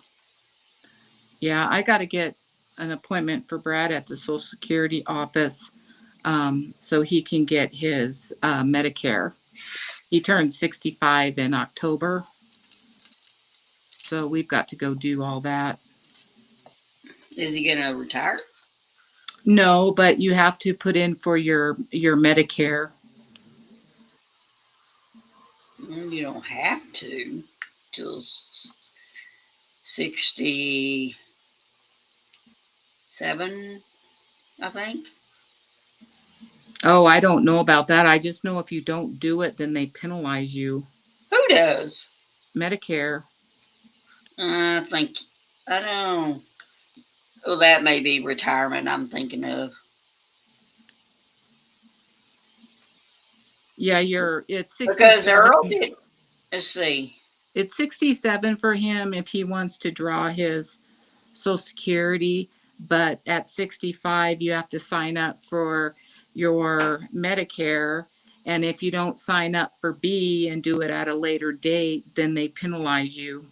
Yeah, I got to get an appointment for Brad at the Social Security office so he can get his Medicare. He turned 65 in October. So we've got to go do all that. Is he going to retire? No, but you have to put in for your Medicare. You don't have to till 67, I think. Oh, I don't know about that. I just know if you don't do it, then they penalize you. Who does? Medicare. I think, I don't. Well, that may be retirement I'm thinking of. Yeah, it's Because 67. Earl did. Let's see. It's 67 for him if he wants to draw his Social Security, but at 65 you have to sign up for your Medicare, and if you don't sign up for B and do it at a later date, then they penalize you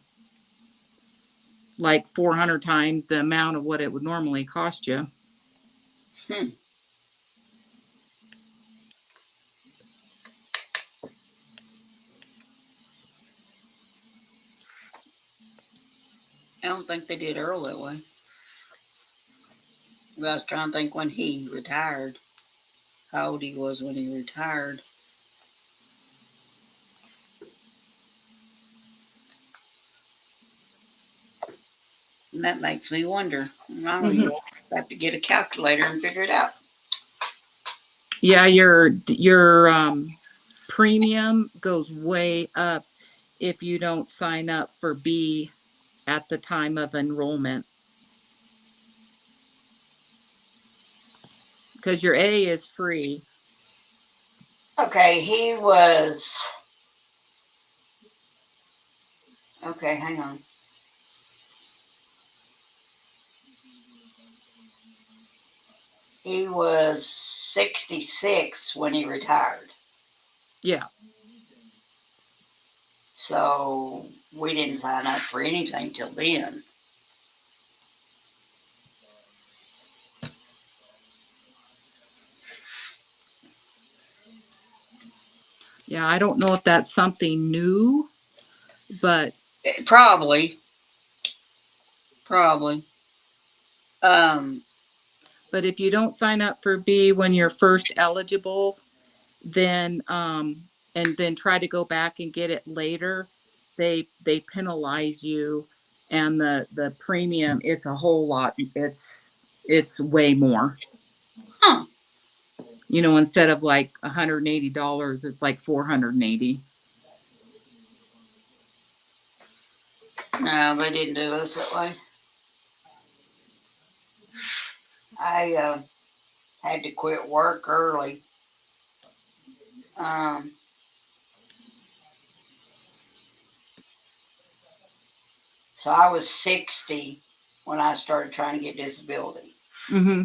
like 400 times the amount of what it would normally cost you. Hmm. I don't think they did Earl that way. But I was trying to think when he retired, how old he was when he retired. And that makes me wonder. I don't even have to get a calculator and figure it out. Yeah, your premium goes way up if you don't sign up for B at the time of enrollment. Because your A is free. Okay, he was. Okay, hang on. He was 66 when he retired. Yeah. So we didn't sign up for anything till then. Yeah, I don't know if that's something new, but Probably. Probably. Um, but if you don't sign up for B when you're first eligible, then and then try to go back and get it later, they penalize you, and the premium, it's a whole lot. It's way more. huh. You know, instead of like $180, it's like 480. No, they didn't do us that way. I had to quit work early. Um, so I was 60 when I started trying to get disability. Mm-hmm.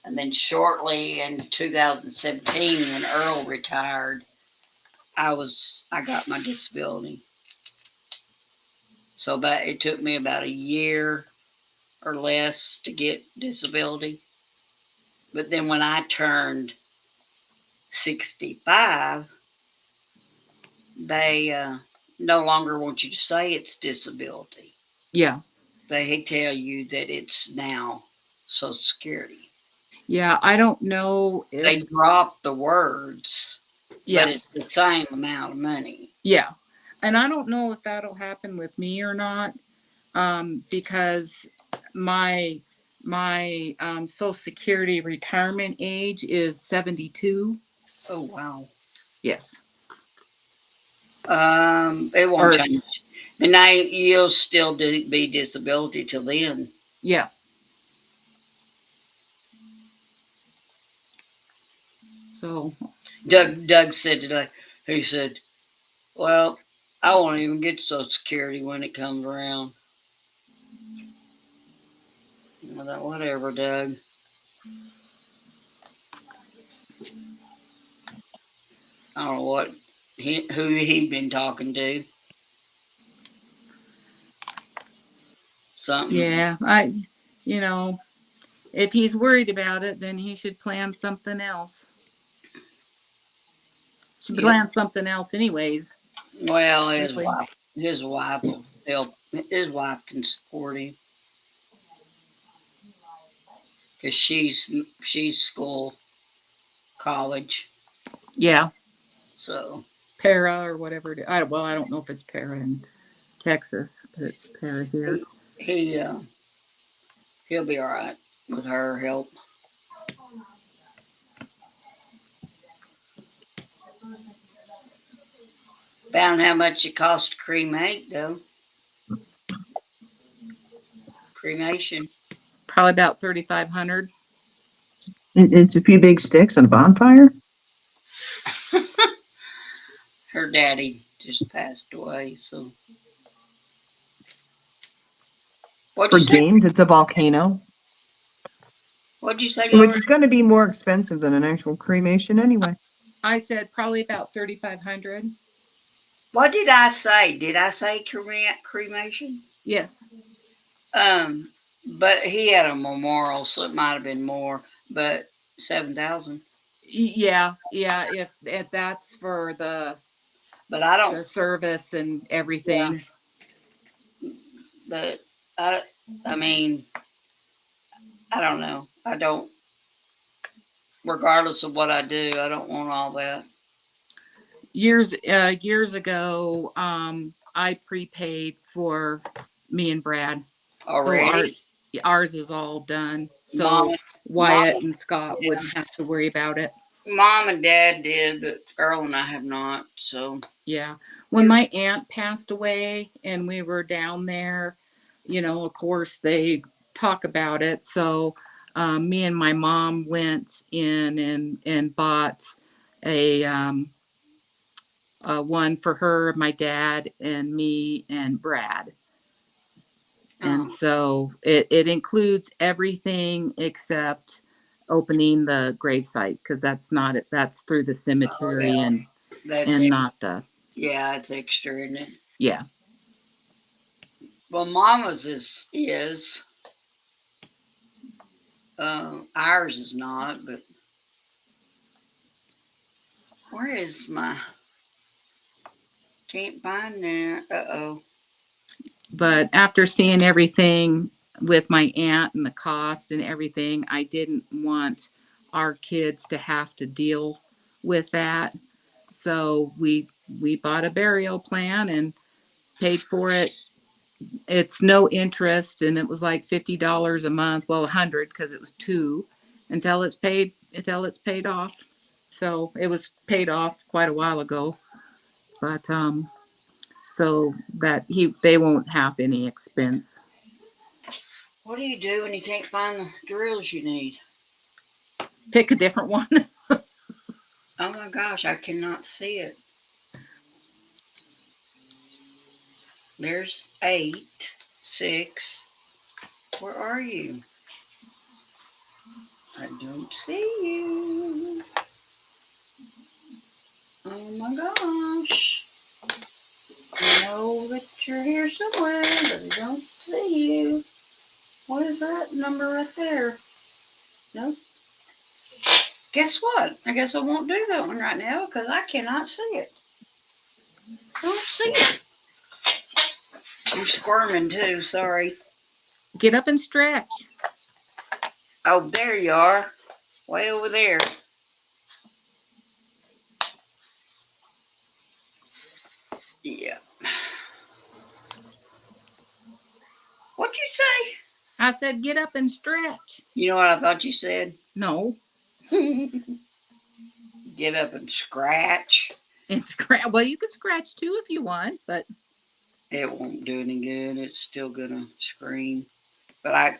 And then shortly in 2017, when Earl retired, I got my disability. So it took me about a year or less to get disability. But then when I turned 65, they no longer want you to say it's disability. Yeah. They tell you that it's now Social Security. Yeah, I don't know They if drop the words, but yeah. it's the same amount of money. Yeah. And I don't know if that'll happen with me or not, because my Social Security retirement age is 72. Oh wow. Yes. It won't Or change. The name you'll still be disability till then. yeah. So Doug said today. He said, "Well, I won't even get Social Security when it comes around." I thought, whatever, Doug. I don't know who he'd been talking to. Something. yeah, you know, if he's worried about it, then he should plan something else. Should Yep. plan something else anyways. Well, Really. his wife will help. His wife can support him because she's college. Yeah. So para or whatever it is. I don't know if it's para in Texas, but it's para here. He'll be all right with her help. Found how much it costs to cremate, though. Cremation. Probably about 3,500. It's a few big sticks and a bonfire. Her daddy just passed away, so. For What'd you say? games, it's a volcano, What'd you say, which Laura? is going to be more expensive than an actual cremation anyway. I said probably about 3,500. What did I say? Did I say cremation? Yes. But he had a memorial, so it might have been more. But 7,000. Yeah. If that's for But I don't. the service and Yeah. everything. But I mean, I don't know. I don't. Regardless of what I do, I don't want all that. Years ago, I prepaid for me and Brad. So Already, ours is all done. mom, So mom, Wyatt and Scott yeah. wouldn't have to worry about it. Mom and Dad did, but Earl and I have not. So Yeah. When my aunt passed away and we were down there, of course they talk about it. So me and my mom went in and bought a one for her, my dad, and me and Brad. And so it includes everything except opening the gravesite because that's not it. That's through the cemetery yeah, that's and it. not the Yeah, it's extra, isn't it? yeah. Well, Mama's is. Ours is not. But where is my? Can't find that. Oh. But after seeing everything with my aunt and the cost and everything, I didn't want our kids to have to deal with that. So we bought a burial plan and paid for it. It's no interest and it was like $50 a month. Well, 100 because it was two until it's paid off. So it was paid off quite a while ago. But so that they won't have any expense. What do you do when you can't find the drills you need? Pick a different one. Oh my gosh, I cannot see it. There's 8, 6. Where are you? I don't see you. Oh my gosh. I know that you're here somewhere, but I don't see you. What is that number right there? Nope. Guess what? I guess I won't do that one right now because I cannot see it. I don't see it. I'm squirming too, sorry. Get up and stretch. Oh, there you are. Way over there. Yeah. What'd you say? I said, get up and stretch. You know what I thought you said? No. Get up and scratch. And scratch. Well, you could scratch too if you want, but It won't do any good. It's still gonna scream. But I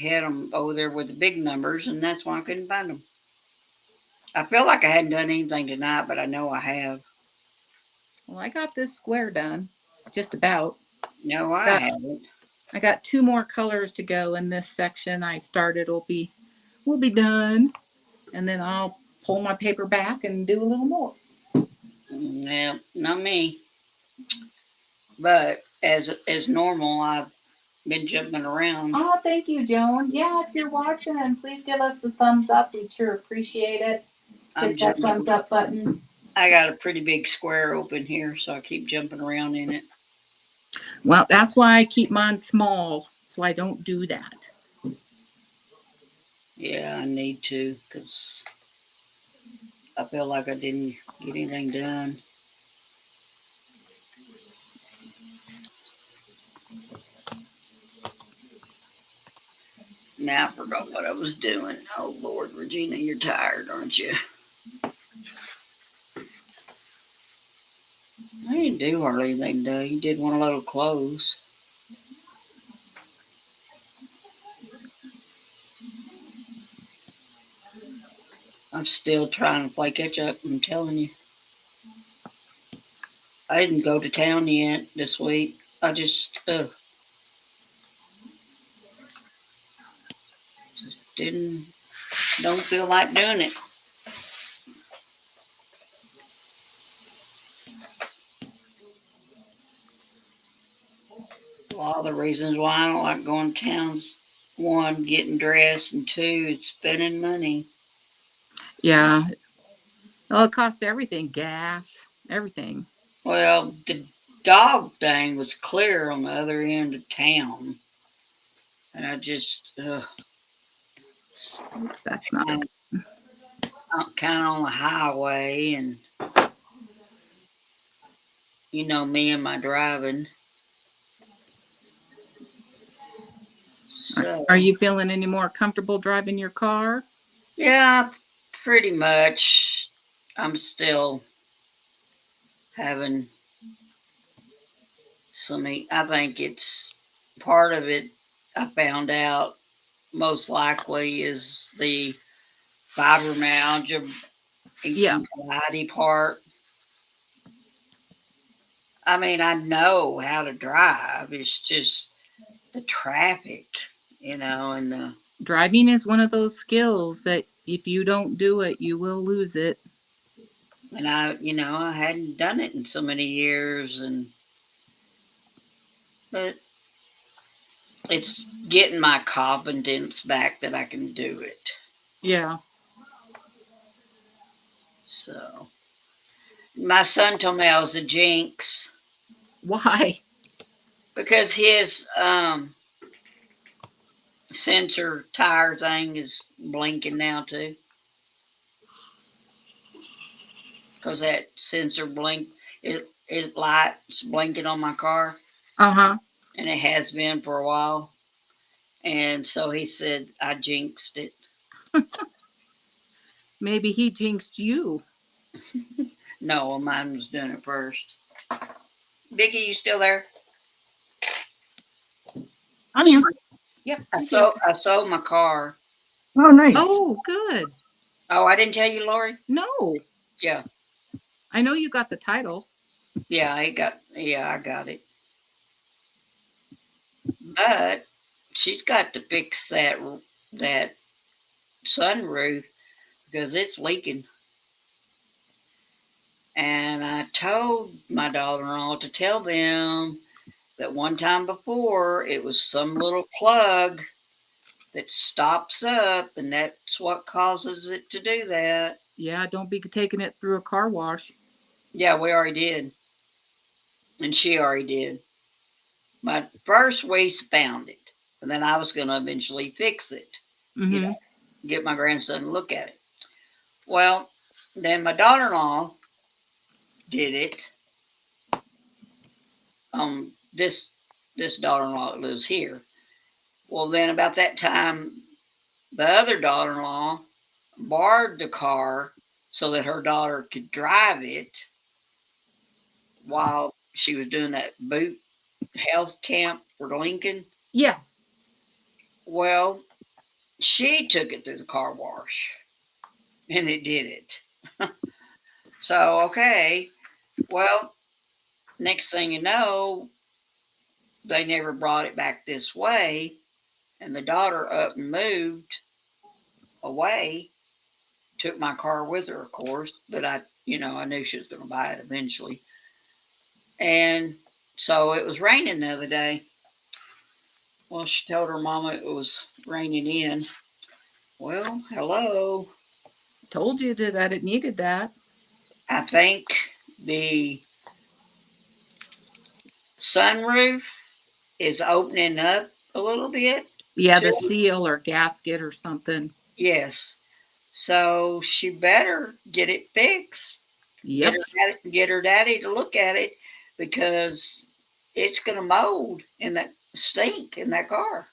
had them over there with the big numbers, and that's why I couldn't find them. I feel like I hadn't done anything tonight, but I know I have. well, I got this square done. Just about. No, I haven't. I got 2 more colors to go in this section I started. We'll be done. And then I'll pull my paper back and do a little more. Yeah, not me. But as normal, I've been jumping around. Oh, thank you, Joan. Yeah, if you're watching, and please give us a thumbs up. We'd sure appreciate it. Hit that thumbs up button. I got a pretty big square open here, so I keep jumping around in it. Well, that's why I keep mine small, so I don't do that. Yeah, I need to, because I feel like I didn't get anything done. Now I forgot what I was doing. Oh, Lord, Regina, you're tired, aren't you? I didn't do hardly anything today. You did want a load of clothes. I'm still trying to play catch up, I'm telling you. I didn't go to town yet this week. I just don't feel like doing it. A lot of the reasons why I don't like going to town's one, getting dressed, and two, it's spending money. Yeah. Well, it costs everything, gas, everything. Well, the dog thing was clear on the other end of town. And I just, Oops, that's not a. kind of on the highway, and you know me and my driving. So, Are you feeling any more comfortable driving your car? yeah, pretty much. I'm still having some, I think it's part of it. I found out most likely is the fibromyalgia Yeah. anxiety part. I mean, I know how to drive. It's just the traffic, and the Driving is one of those skills that if you don't do it, you will lose it. and I hadn't done it in so many years, but it's getting my confidence back that I can do it. Yeah. So my son told me I was a jinx Why? because his sensor tire thing is blinking now too. Because that sensor blink, it lights blinking on my car, Uh-huh. and it has been for a while. And so he said I jinxed it. Maybe he jinxed you. No, mine was doing it first. Vicki, you still there? I'm here. Yep. I sold my car. Oh, nice. Oh, good. Oh, I didn't tell you, Lori? No. Yeah. I know you got the title. Yeah, I got it. But she's got to fix that sunroof because it's leaking. And I told my daughter-in-law to tell them that one time before it was some little plug that stops up, and that's what causes it to do that. Yeah, don't be taking it through a car wash. Yeah, we already did. And she already did. But first we found it. And then I was going to eventually fix it. Mm-hmm. Get my grandson to look at it. Well, then my daughter-in-law did it. This daughter-in-law that lives here. Well, then about that time, the other daughter-in-law borrowed the car so that her daughter could drive it while she was doing that boot health camp for Lincoln. Yeah. Well, she took it through the car wash and it did it. So, okay. Well, next thing you know, they never brought it back this way. And the daughter up and moved away, took my car with her, of course, but I knew she was going to buy it eventually. And so it was raining the other day. Well, she told her mama it was raining in. Well, hello. Told you that it needed that. I think the sunroof is opening up a little bit. Yeah, the Too. seal or gasket or something. Yes. So she better get it fixed. Yep. Get her daddy to look at it because it's going to mold in that stink in that car.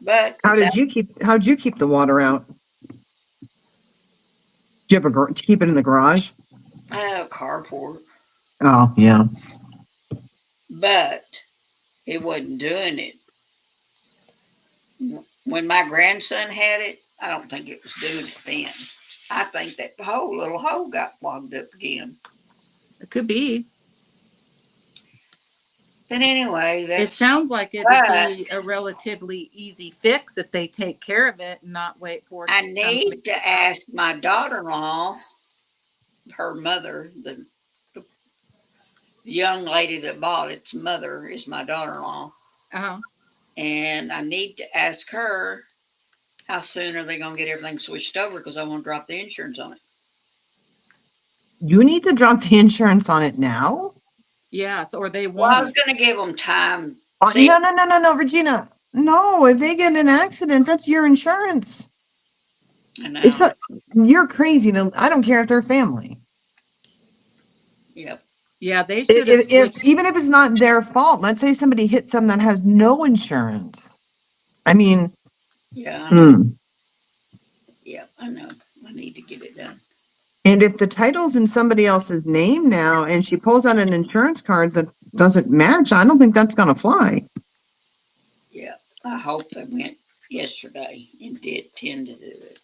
But How'd it's you keep the water out? Do you have keep it in the garage? I have a carport, Oh, yeah. but it wasn't doing it. When my grandson had it, I don't think it was doing it then. I think that whole little hole got clogged up again. It could be. But anyway, It that's sounds like it'd be but a relatively easy fix if they take care of it and not wait for it I to become a big need to problem. ask my daughter-in-law, her mother, the young lady that bought its mother is my daughter-in-law, Uh-huh. and I need to ask her how soon are they going to get everything switched over because I want to drop the insurance on it. You need to drop the insurance on it now? Yes, or they Well, I was won't. going to give them time. See, No, no, no, no, no, Regina. No, if they get an accident, that's your insurance. I If know. so, you're crazy. I don't care if they're family. Yep. Yeah, they should have switched. Even if it's not their fault, let's say somebody hits them that has no insurance. I mean, Yeah, I know. Yep, I know. I need to get it done. and if the title's in somebody else's name now and she pulls out an insurance card that doesn't match, I don't think that's going to fly. Yeah, I hope they went yesterday and did tend to do it.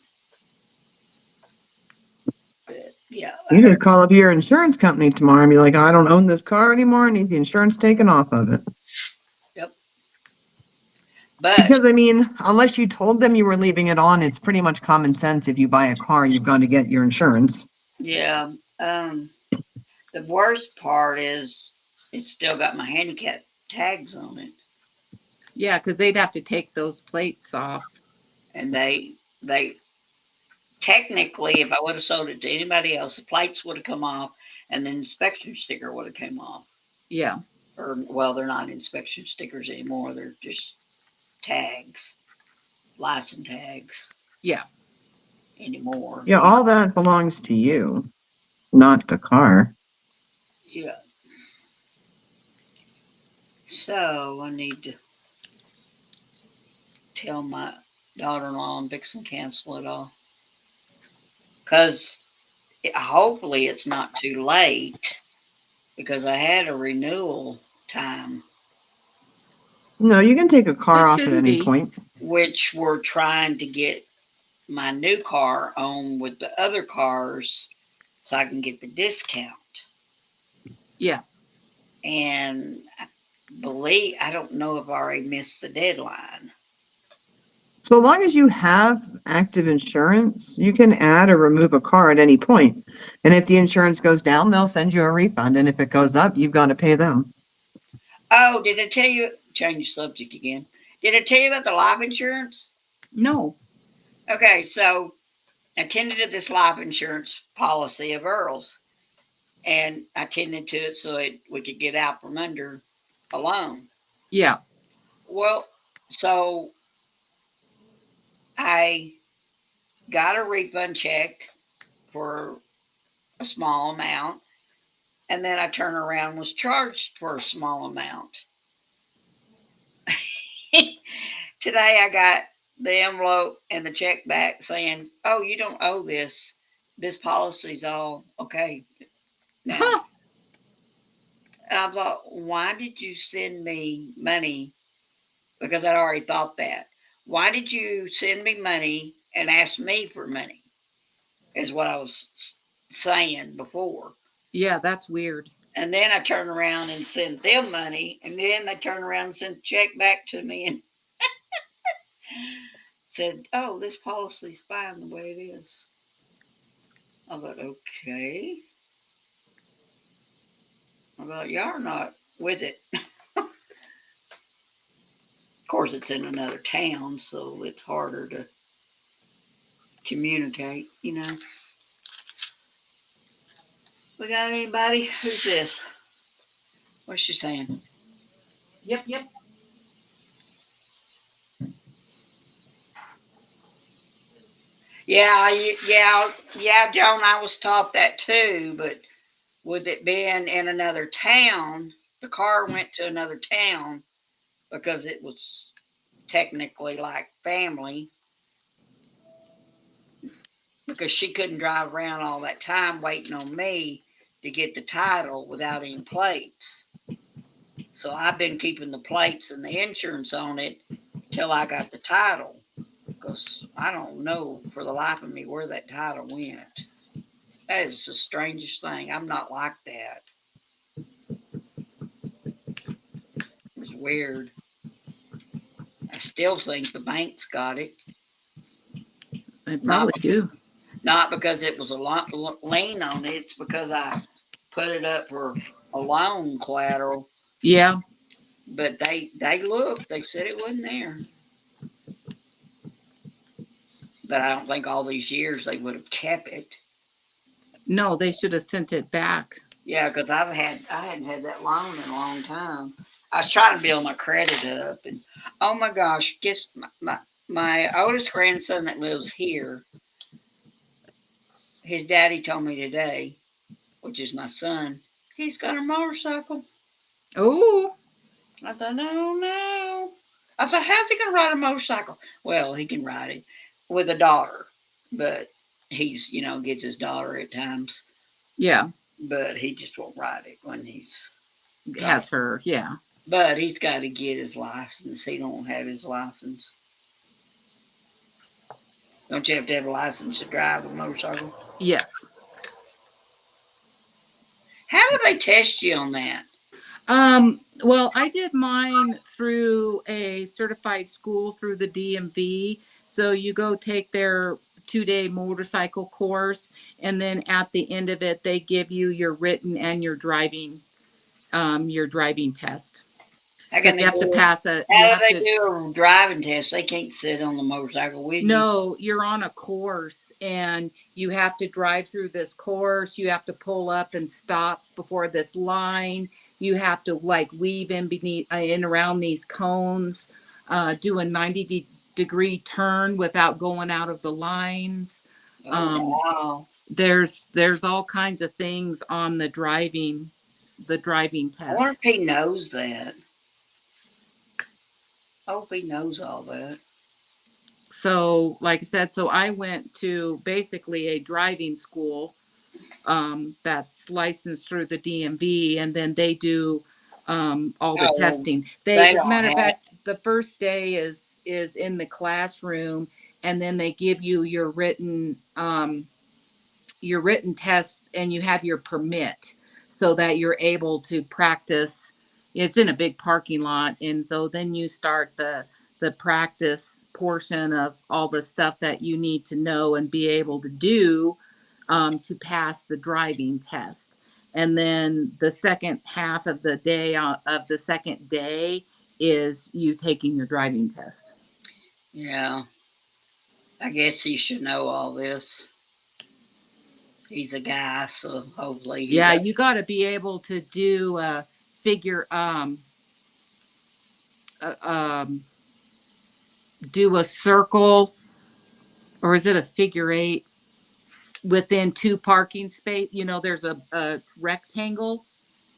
But yeah, I You heard. could call up your insurance company tomorrow and be like, I don't own this car anymore. I need the insurance taken off of it. Yep. But Because, I mean, unless you told them you were leaving it on, it's pretty much common sense. If you buy a car, you've got to get your insurance. yeah, the worst part is it's still got my handicap tags on it, Yeah, because they'd have to take those plates off. and they technically, if I would have sold it to anybody else, the plates would have come off, and the inspection sticker would have come off. Yeah. Or well, they're not inspection stickers anymore; they're just tags, license tags Yeah. anymore. Yeah, all that belongs to you, not the car. Yeah. So I need to tell my daughter-in-law and fix and cancel it all. Because hopefully it's not too late because I had a renewal time, No, you can take a car It off at shouldn't any be. point. which we're trying to get my new car on with the other cars so I can get the discount. Yeah. And I don't know if I already missed the deadline. So long as you have active insurance, you can add or remove a car at any point. And if the insurance goes down, they'll send you a refund. And if it goes up, you've got to pay them. Oh, did I tell you? Change subject again. Did I tell you about the life insurance? No. Okay, so I tended to this life insurance policy of Earl's, and I tended to it so we could get out from under a loan. Yeah. Well, so I got a refund check for a small amount, and then I turned around and was charged for a small amount. Today I got the envelope and the check back saying, "Oh, you don't owe this. This policy's all okay now." Huh. I thought, why did you send me money? Because I'd already thought that. Why did you send me money and ask me for money? Is what I was saying before. Yeah, that's weird. And then I turned around and sent them money, and then they turned around and sent the check back to me and said, "Oh, this policy's fine the way it is." I thought, okay. I thought, y'all are not with it. Of course, it's in another town, so it's harder to communicate, you know. We got anybody? Who's this? What's she saying? Yep, yep. Yeah, yeah, Joan, I was taught that too, but with it being in another town, the car went to another town because it was technically like family because she couldn't drive around all that time waiting on me to get the title without any plates. So I've been keeping the plates and the insurance on it till I got the title because I don't know for the life of me where that title went. That is the strangest thing. I'm not like that. It's weird. I still think the bank's got it. I Not probably do. not because it was a lien on it. It's because I put it up for a loan collateral. Yeah. But they looked. They said it wasn't there. But I don't think all these years they would have kept it. No, they should have sent it back. Yeah, because I hadn't had that loan in a long time. I was trying to build my credit up, and oh my gosh, guess my oldest grandson that lives here, his daddy told me today, which is my son, he's got a motorcycle. Oh. I thought, no, no. I thought, how's he gonna ride a motorcycle? Well, he can ride it with a daughter, but he's gets his daughter at times, Yeah. but he just won't ride it when he's Has her. Yeah. But he's got to get his license. He don't have his license. Don't you have to have a license to drive a motorcycle? Yes. How do they test you on that? Well, I did mine through a certified school through the DMV. So you go take their 2-day motorcycle course, and then at the end of it, they give you your written and your driving test. How Because can you they have to do? pass a, you How do have they to, do a driving test? They can't sit on the motorcycle with you. no, you're on a course and you have to drive through this course. You have to pull up and stop before this line. You have to like weave in beneath in around these cones, do a 90-degree turn without going out of the lines. Oh, wow. There's all kinds of things on the driving I wonder if test. he knows that. I hope he knows all that. So, like I said, so I went to basically a driving school that's licensed through the DMV, and then they do all the Oh, well, testing. they As a don't matter of have. fact, the first day is in the classroom, and then they give you your written tests, and you have your permit so that you're able to practice. It's in a big parking lot, and so then you start the practice portion of all the stuff that you need to know and be able to do to pass the driving test. And then the second half of the day of the second day is you taking your driving test. Yeah, I guess he should know all this. He's a guy, so hopefully he Yeah, does. you got to be able to do a figure uh, um do a circle, or is it a figure eight within two parking space? There's a rectangle,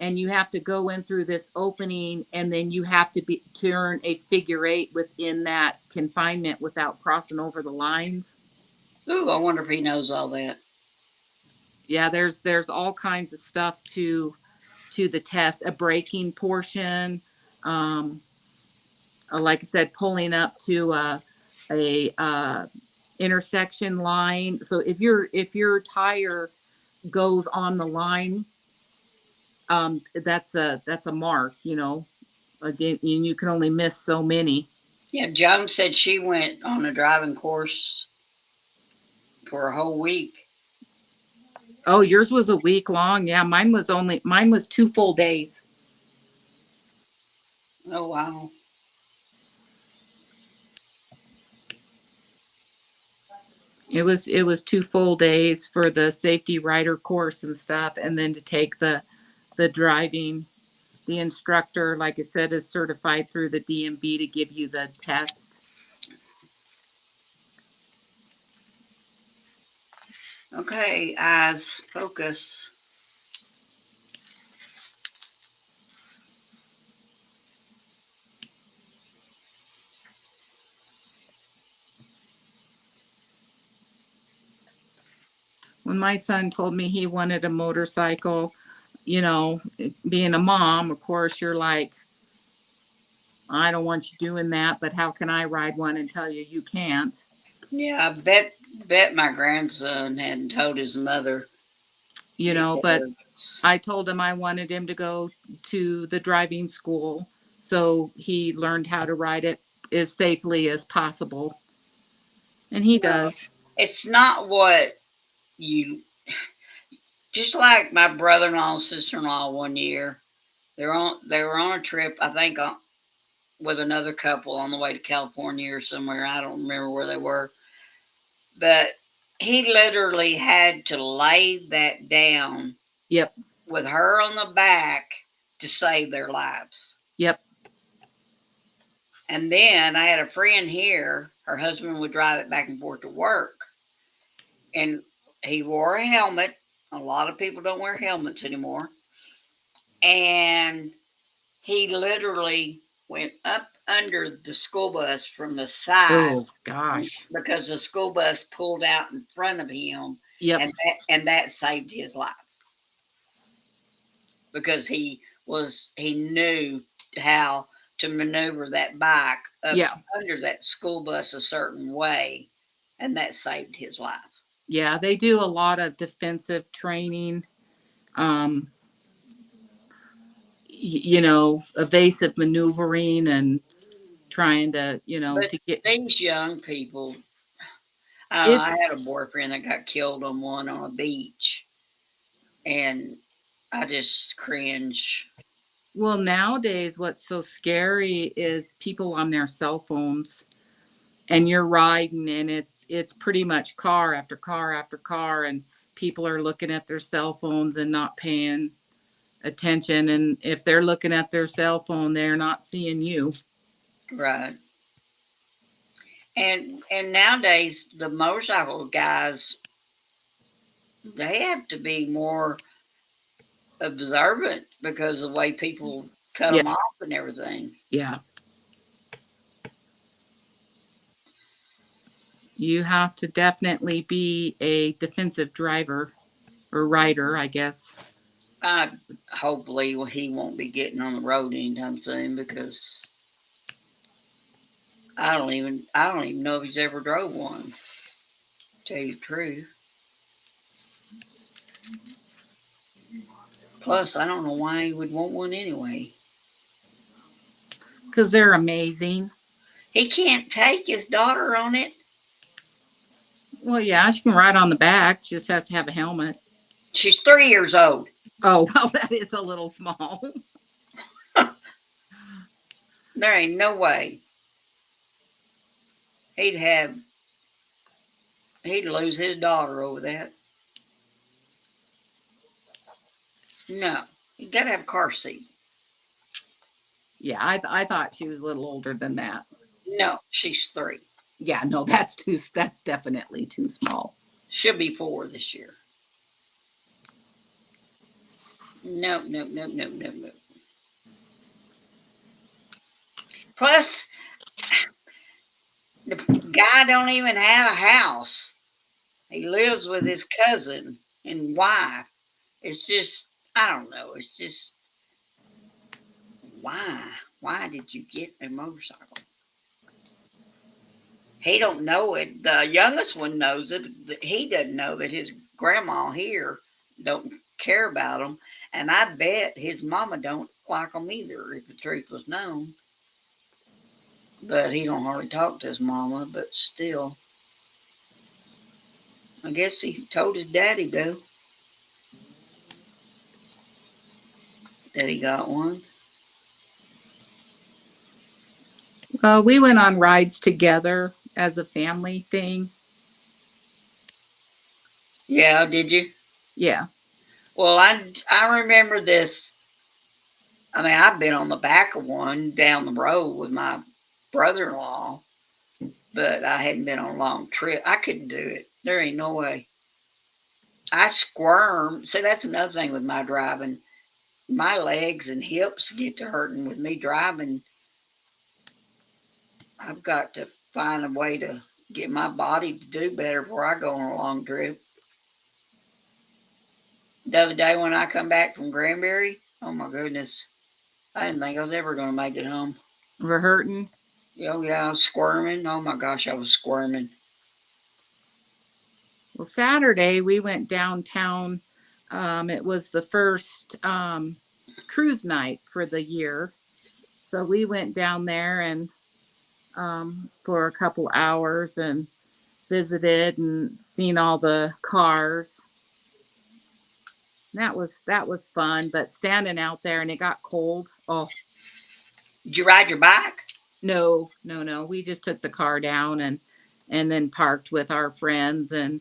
and you have to go in through this opening, and then you have to turn a figure eight within that confinement without crossing over the lines. Ooh, I wonder if he knows all that. Yeah, there's all kinds of stuff to the test. A braking portion, um like I said, pulling up to a intersection line. So if your tire goes on the line, that's a mark. Again, and you can only miss so many. Yeah, Joan said she went on a driving course for a whole week. Oh, yours was a week long. Yeah, mine was 2 full days. Oh, wow. It was 2 full days for the safety rider course and stuff, and then to take the driving. The instructor, like I said, is certified through the DMV to give you the test. Okay, eyes, focus. when my son told me he wanted a motorcycle, you know, being a mom, of course, you're like, I don't want you doing that, but how can I ride one and tell you you can't? Yeah, I bet my grandson hadn't told his mother You know, but because I told him I wanted him to go to the driving school so he learned how to ride it as safely as possible. And he no, does. it's not what you. Just like my brother-in-law and sister-in-law one year, they were on a trip. I think with another couple on the way to California or somewhere. I don't remember where they were, but he literally had to lay that down Yep. with her on the back to save their lives. Yep. And then I had a friend here, her husband would drive it back and forth to work, and he wore a helmet. A lot of people don't wear helmets anymore. And he literally went up under the school bus from the side Oh, gosh. because the school bus pulled out in front of him, Yep. and that saved his life because he knew how to maneuver that bike up Yeah. under that school bus a certain way, and that saved his life. Yeah. They do a lot of defensive training, um, you know, evasive maneuvering and trying to, you know, But to get these young people, I it's had a boyfriend that got killed on one on a beach, and I just cringe. well, nowadays, what's so scary is people on their cell phones and you're riding and it's pretty much car after car after car and people are looking at their cell phones and not paying attention and if they're looking at their cell phone they're not seeing you. Right. And nowadays the motorcycle guys, they have to be more observant because of the way people cut Yeah. them off and everything. Yeah. You have to definitely be a defensive driver or rider, I guess. I hopefully he won't be getting on the road anytime soon because I don't even know if he's ever drove one. To tell you the truth. Plus, I don't know why he would want one anyway. Because they're amazing. He can't take his daughter on it. Well, yeah, she can ride on the back. She just has to have a helmet. She's 3 years old. Oh, well, that is a little small. There ain't no way he'd have he'd lose his daughter over that. No, you gotta have a car seat. Yeah, I thought she was a little older than that. No, she's 3. Yeah, no, that's definitely too small. She'll be 4 this year. No, no, no, no, no, no. Plus, the guy don't even have a house. He lives with his cousin and wife. It's just, I don't know. It's just, why? Why did you get a motorcycle? He don't know it. The youngest one knows it. He doesn't know that his grandma here don't care about him, and I bet his mama don't like him either, if the truth was known. But he don't hardly talk to his mama. But still, I guess he told his daddy though that he got one. Well, we went on rides together as a family thing. Yeah, did you? Yeah. Well, I remember this. I mean, I've been on the back of one down the road with my brother-in-law, but I hadn't been on a long trip. I couldn't do it. There ain't no way. I squirm. See, that's another thing with my driving. My legs and hips get to hurting with me driving. I've got to find a way to get my body to do better before I go on a long trip. The other day when I come back from Granbury, oh my goodness, I didn't think I was ever going to make it home. We're hurting. Oh yeah, I was squirming. Oh my gosh, I was squirming. Well, Saturday we went downtown. It was the first cruise night for the year. So we went down there and for a couple hours and visited and seen all the cars. That was fun, but standing out there and it got cold. Oh, Did you ride your bike? no, no, no. We just took the car down and then parked with our friends and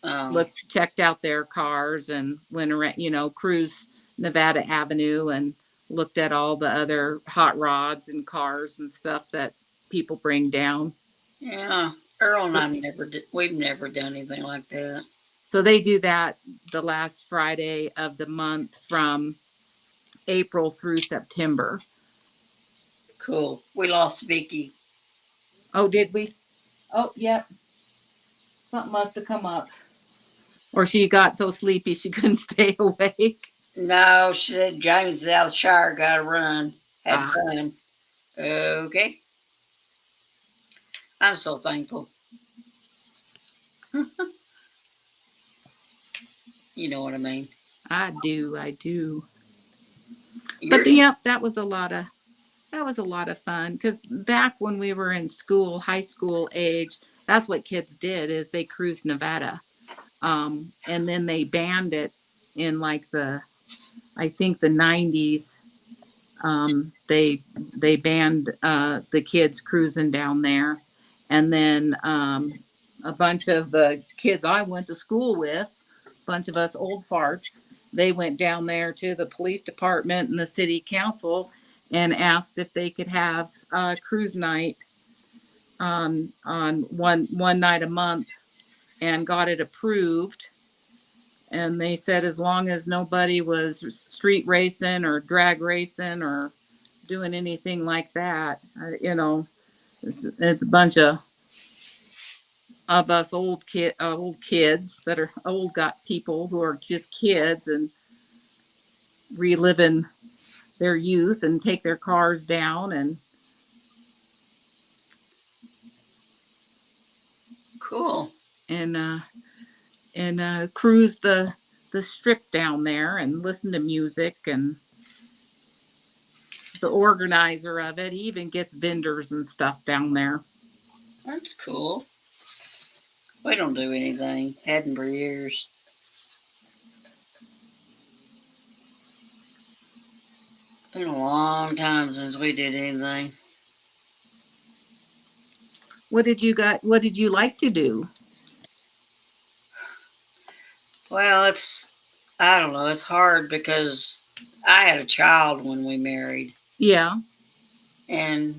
Oh, checked out their cars and went around, cruised Nevada Avenue and looked at all the other hot rods and cars and stuff that people bring down. yeah. Earl and I never did. We've never done anything like that. So they do that the last Friday of the month from April through September. Cool. We lost Vicki. Oh, did we? Oh, yep. Something must have come up. Or she got so sleepy she couldn't stay awake. No, she said James is out of the shower. Got to run. Had Ah, fun. Okay. I'm so thankful. You know what I mean. I do. I do. You're But yep, that was a lot of fun because back when we were in school, high school age, that's what kids did is they cruised Nevada. And then they banned it in like I think the 90s. They banned the kids cruising down there. And then a bunch of the kids I went to school with, a bunch of us old farts, they went down there to the police department and the city council and asked if they could have a cruise night on one night a month and got it approved. And they said as long as nobody was street racing or drag racing or doing anything like that, it's a bunch of us old kids that are old got people who are just kids and reliving their youth and take their cars down cool. and uh and cruise the strip down there and listen to music. And the organizer of it, he even gets vendors and stuff down there. That's cool. We don't do anything. Hadn't for years. Been a long time since we did anything. What did you like to do? Well, I don't know. It's hard because I had a child when we married, Yeah. and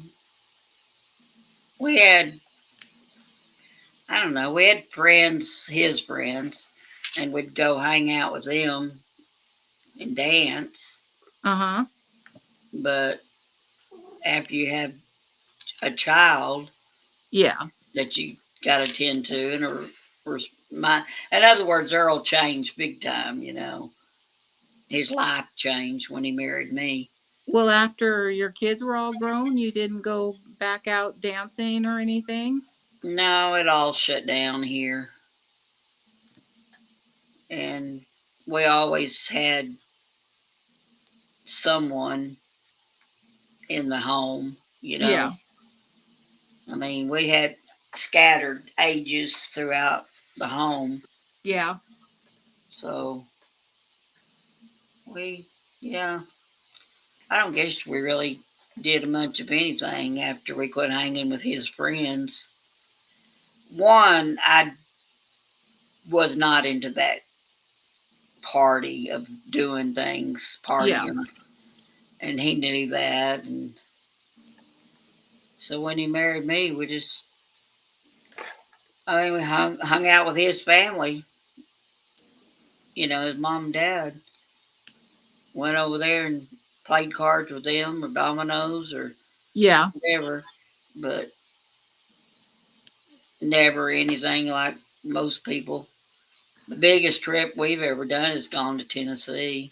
we had, I don't know, we had friends, his friends, and we'd go hang out with them and dance. Uh-huh. But after you have a child Yeah. that you got to tend to, or in other words, Earl changed big time. His life changed when he married me. Well, after your kids were all grown, you didn't go back out dancing or anything? No, it all shut down here, and we always had someone in the home. Yeah. I mean, we had scattered ages throughout the home, Yeah. so we, yeah, I don't guess we really did much of anything after we quit hanging with his friends. One, I was not into that party of doing things, Yeah. partying, and he knew that. And so when he married me, we hung out with his family, his mom and dad. Went over there and played cards with them or dominoes or Yeah. whatever, but never anything like most people. The biggest trip we've ever done is gone to Tennessee.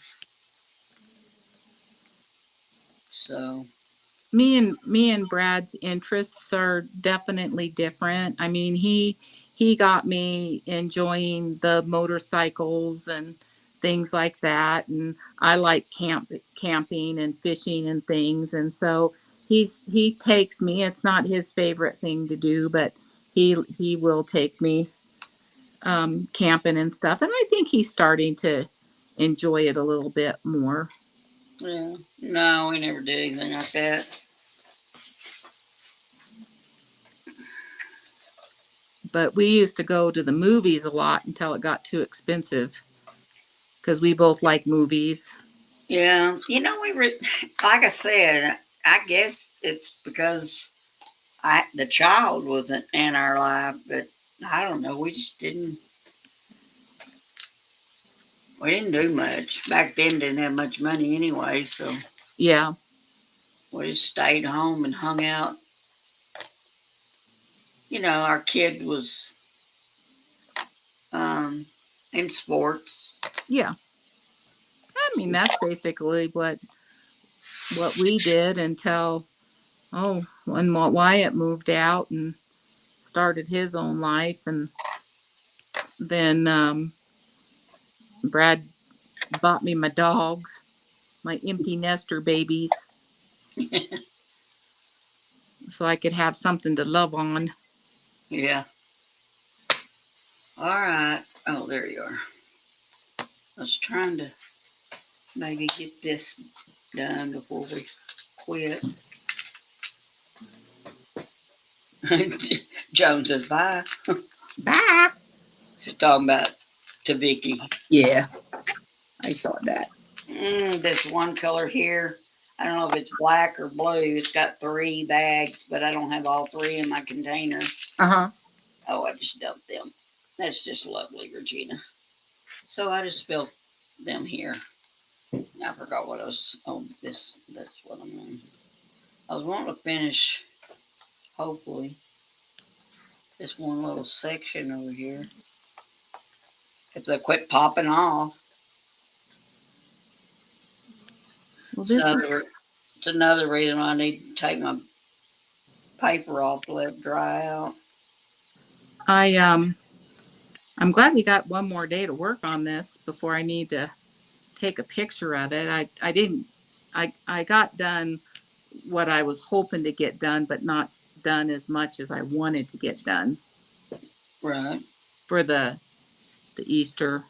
So Me and Brad's interests are definitely different. I mean, he got me enjoying the motorcycles and things like that, and I like camping and fishing and things, and so he takes me. It's not his favorite thing to do, but he will take me camping and stuff, and I think he's starting to enjoy it a little bit more. yeah, no, we never did anything like that. But we used to go to the movies a lot until it got too expensive because we both like movies. Yeah, like I said, I guess it's because the child wasn't in our life, but I don't know. We didn't do much back then. Didn't have much money anyway, so Yeah, we just stayed home and hung out. Our kid was um, in sports. yeah. I mean, that's basically what we did until when Wyatt moved out and started his own life, and then Brad bought me my dogs, my empty nester babies, so I could have something to love on. Yeah. All right. Oh, there you are. I was trying to maybe get this done before we quit. Joan says bye. Bye. She's talking about to Vicki. Yeah, I saw that. This one color here. I don't know if it's black or blue. It's got 3 bags, but I don't have all 3 in my container. Uh-huh. Oh, I just dumped them. That's just lovely, Regina. So I just spilled them here. I forgot what I was. Oh, that's what I'm on. I was wanting to finish, hopefully, this one little section over here. If they quit popping off. Well, It's another reason why I need to take my paper off to let it dry out. I'm glad we got one more day to work on this before I need to take a picture of it. I didn't I got done what I was hoping to get done, but not done as much as I wanted to get done Right. for the Easter.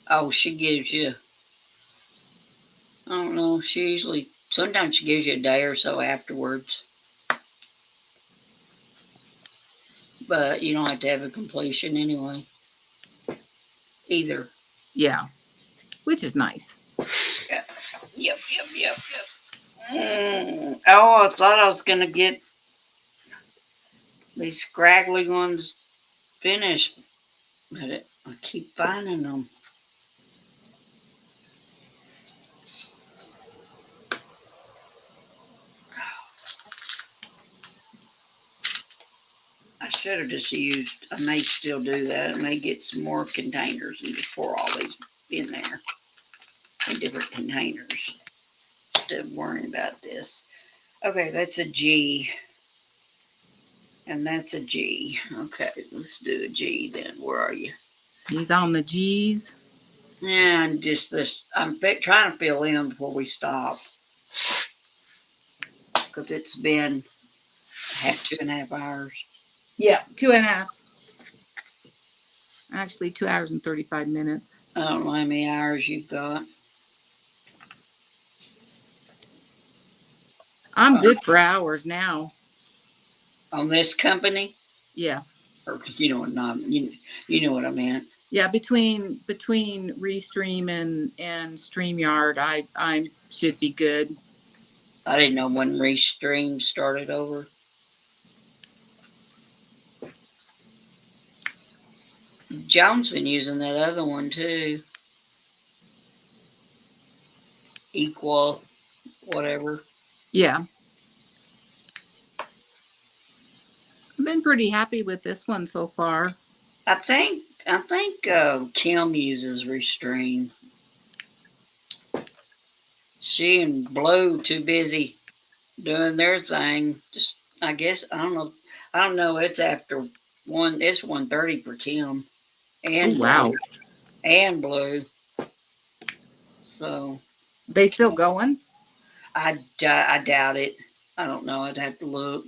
Oh, she gives you, I don't know, sometimes she gives you a day or so afterwards. But you don't have to have a completion anyway. Either. Yeah, which is nice. Yep. Oh, I thought I was going to get these scraggly ones finished, but I keep finding them. I should have just used, I may still do that. I may get some more containers and just pour all these in there in different containers instead of worrying about this. Okay, that's a G. And that's a G. Okay, let's do a G then. Where are you? He's on the G's. Yeah, and just this, I'm trying to fill in before we stop. Because it's been 2.5 hours. Yeah, 2.5. Actually, 2 hours and 35 minutes. I don't know how many hours you've got. I'm good for hours now. On this company? Yeah. Or you know what I meant. Yeah, between Restream and StreamYard, I should be good. I didn't know when Restream started over. Joan's been using that other one too. Equal, whatever. Yeah. I've been pretty happy with this one so far. I think I think Kim uses Restream. She and Blue too busy doing their thing. Just I guess I don't know. I don't know. It's after one. It's 1:30 for Kim and Oh, Blue wow. and Blue. So They still going? I doubt it. I don't know. I'd have to look.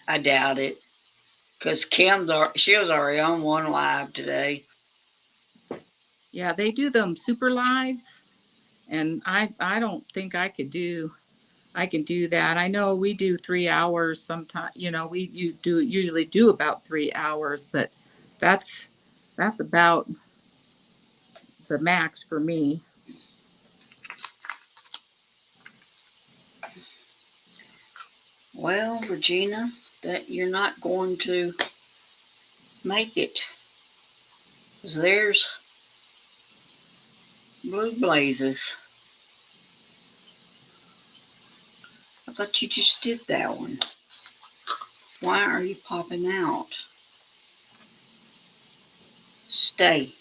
I doubt it because she was already on one live today. Yeah, they do them super lives, and I don't think I can do that. I know we do 3 hours sometimes. Usually do about 3 hours, but that's that's about the max for me. Well, Regina, that you're not going to make it. 'Cause there's Blue Blazes. I thought you just did that one. Why are you popping out? Stay.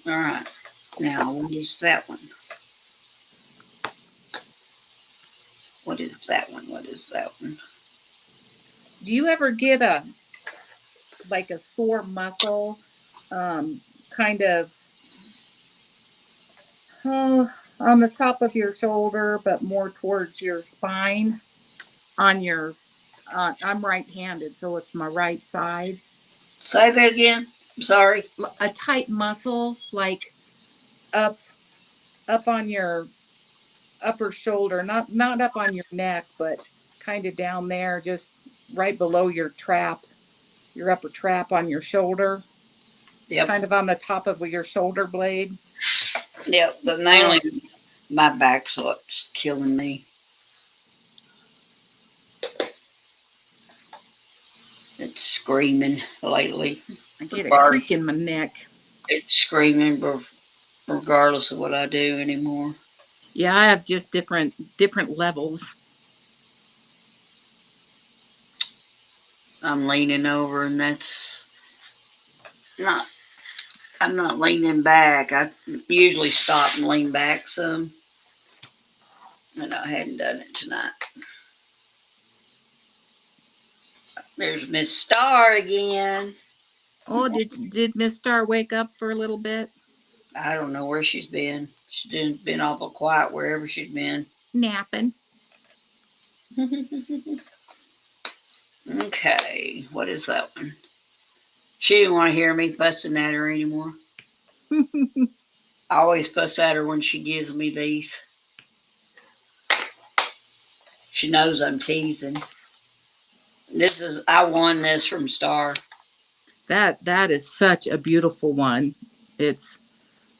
All right. Now, what is that one? What is that one? What is that one? Do you ever get a sore muscle, kind of on the top of your shoulder, but more towards your spine on your I'm right-handed, so it's my right side. Say that again. I'm sorry. A tight muscle, like up on your upper shoulder, not up on your neck, but kind of down there, just right below your upper trap on your shoulder, Yep. kind of on the top of your shoulder blade. Yep. But mainly my back's what's killing me. It's screaming lately. I get a creak in my neck. It's screaming regardless of what I do anymore. Yeah, I have just different levels. I'm leaning over, and that's not. I'm not leaning back. I usually stop and lean back some, and I hadn't done it tonight. There's Miss Star again. Oh, did Miss Star wake up for a little bit? I don't know where she's been. She's been awful quiet wherever she's been. Napping. Okay, what is that one? She didn't want to hear me fussing at her anymore. I always fuss at her when she gives me these. She knows I'm teasing. I won this from Star. That is such a beautiful one.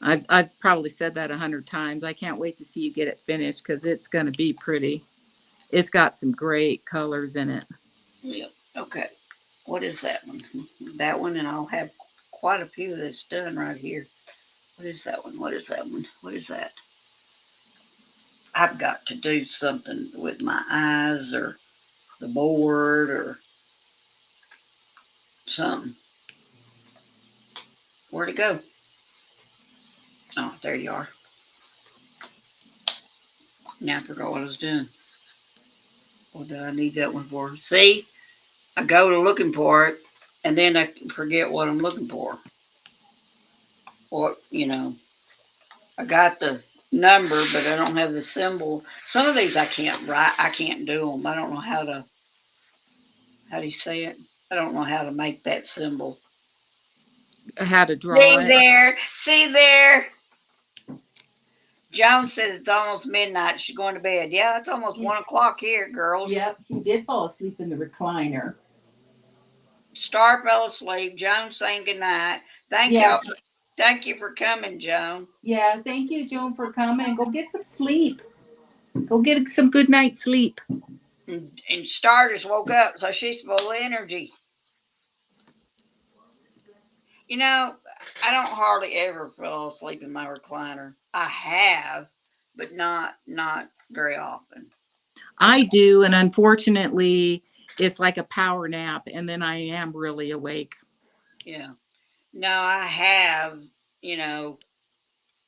I've probably said that 100 times. I can't wait to see you get it finished because it's going to be pretty. It's got some great colors in it. Yep. Okay. What is that one? That one, and I'll have quite a few of this done right here. What is that one? What is that one? What is that? I've got to do something with my eyes or the board or something. Where'd it go? Oh, there you are. Now I forgot what I was doing. What do I need that one for? See, I go to looking for it, and then I forget what I'm looking for. Or, I got the number, but I don't have the symbol. Some of these I can't write. I can't do them. I don't know how do you say it? I don't know how to make that symbol. How to draw See it. there. See there. Joan says it's almost midnight. She's going to bed. Yeah, it's almost 1 o'clock here, girls. Yep, she did fall asleep in the recliner. Star fell asleep. Joan saying goodnight. Thank you for coming, Joan. Yeah, thank you, Joan, for coming. Go get some sleep. Go get some good night's sleep. And Star just woke up, so she's full of energy. I don't hardly ever fall asleep in my recliner. I have, but not very often. I do, and unfortunately, it's like a power nap, and then I am really awake. Yeah. No, I have,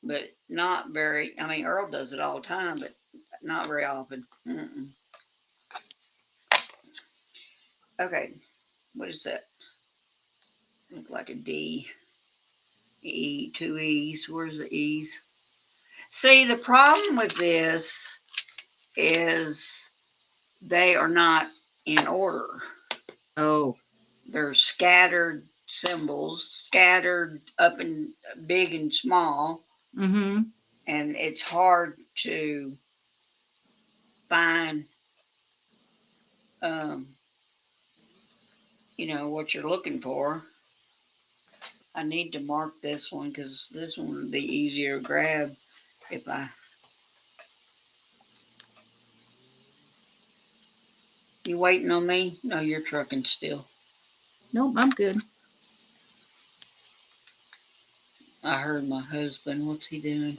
but not very. I mean, Earl does it all the time, but not very often. Mm-mm. Okay, what is that? Look like a D. E, two E's. Where's the E's? See, the problem with this is they are not in order. Oh. They're scattered symbols, scattered up and big and small, Mm-hmm. and it's hard to find, um, what you're looking for. I need to mark this one because this one would be easier to grab if I. You waiting on me? No, you're trucking still. Nope, I'm good. I heard my husband. What's he doing?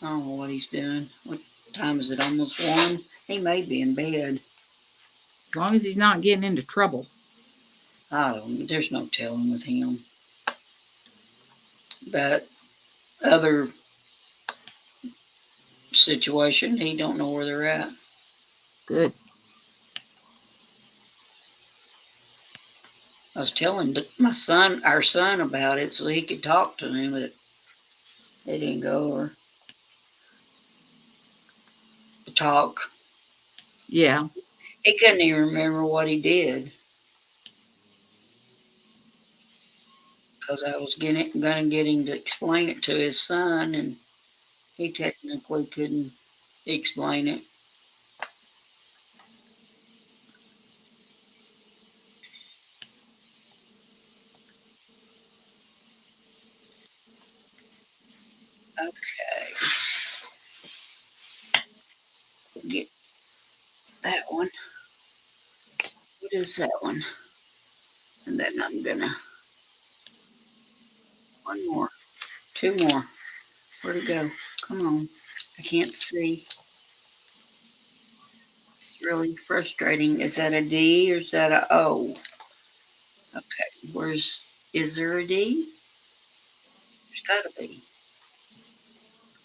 I don't know what he's doing. What time is it? Almost 1? He may be in bed. As long as he's not getting into trouble. I don't. There's no telling with him. That other situation, he don't know where they're at. Good. I was telling our son about it so he could talk to him, but they didn't go or to talk. Yeah. He couldn't even remember what he did because I was gonna get him to explain it to his son, and he technically couldn't explain it. Okay. Get that one. What is that one? And then I'm gonna one more, 2 more. Where'd it go? Come on. I can't see. It's really frustrating. Is that a D or is that a O? Okay. Is there a D? There's gotta be.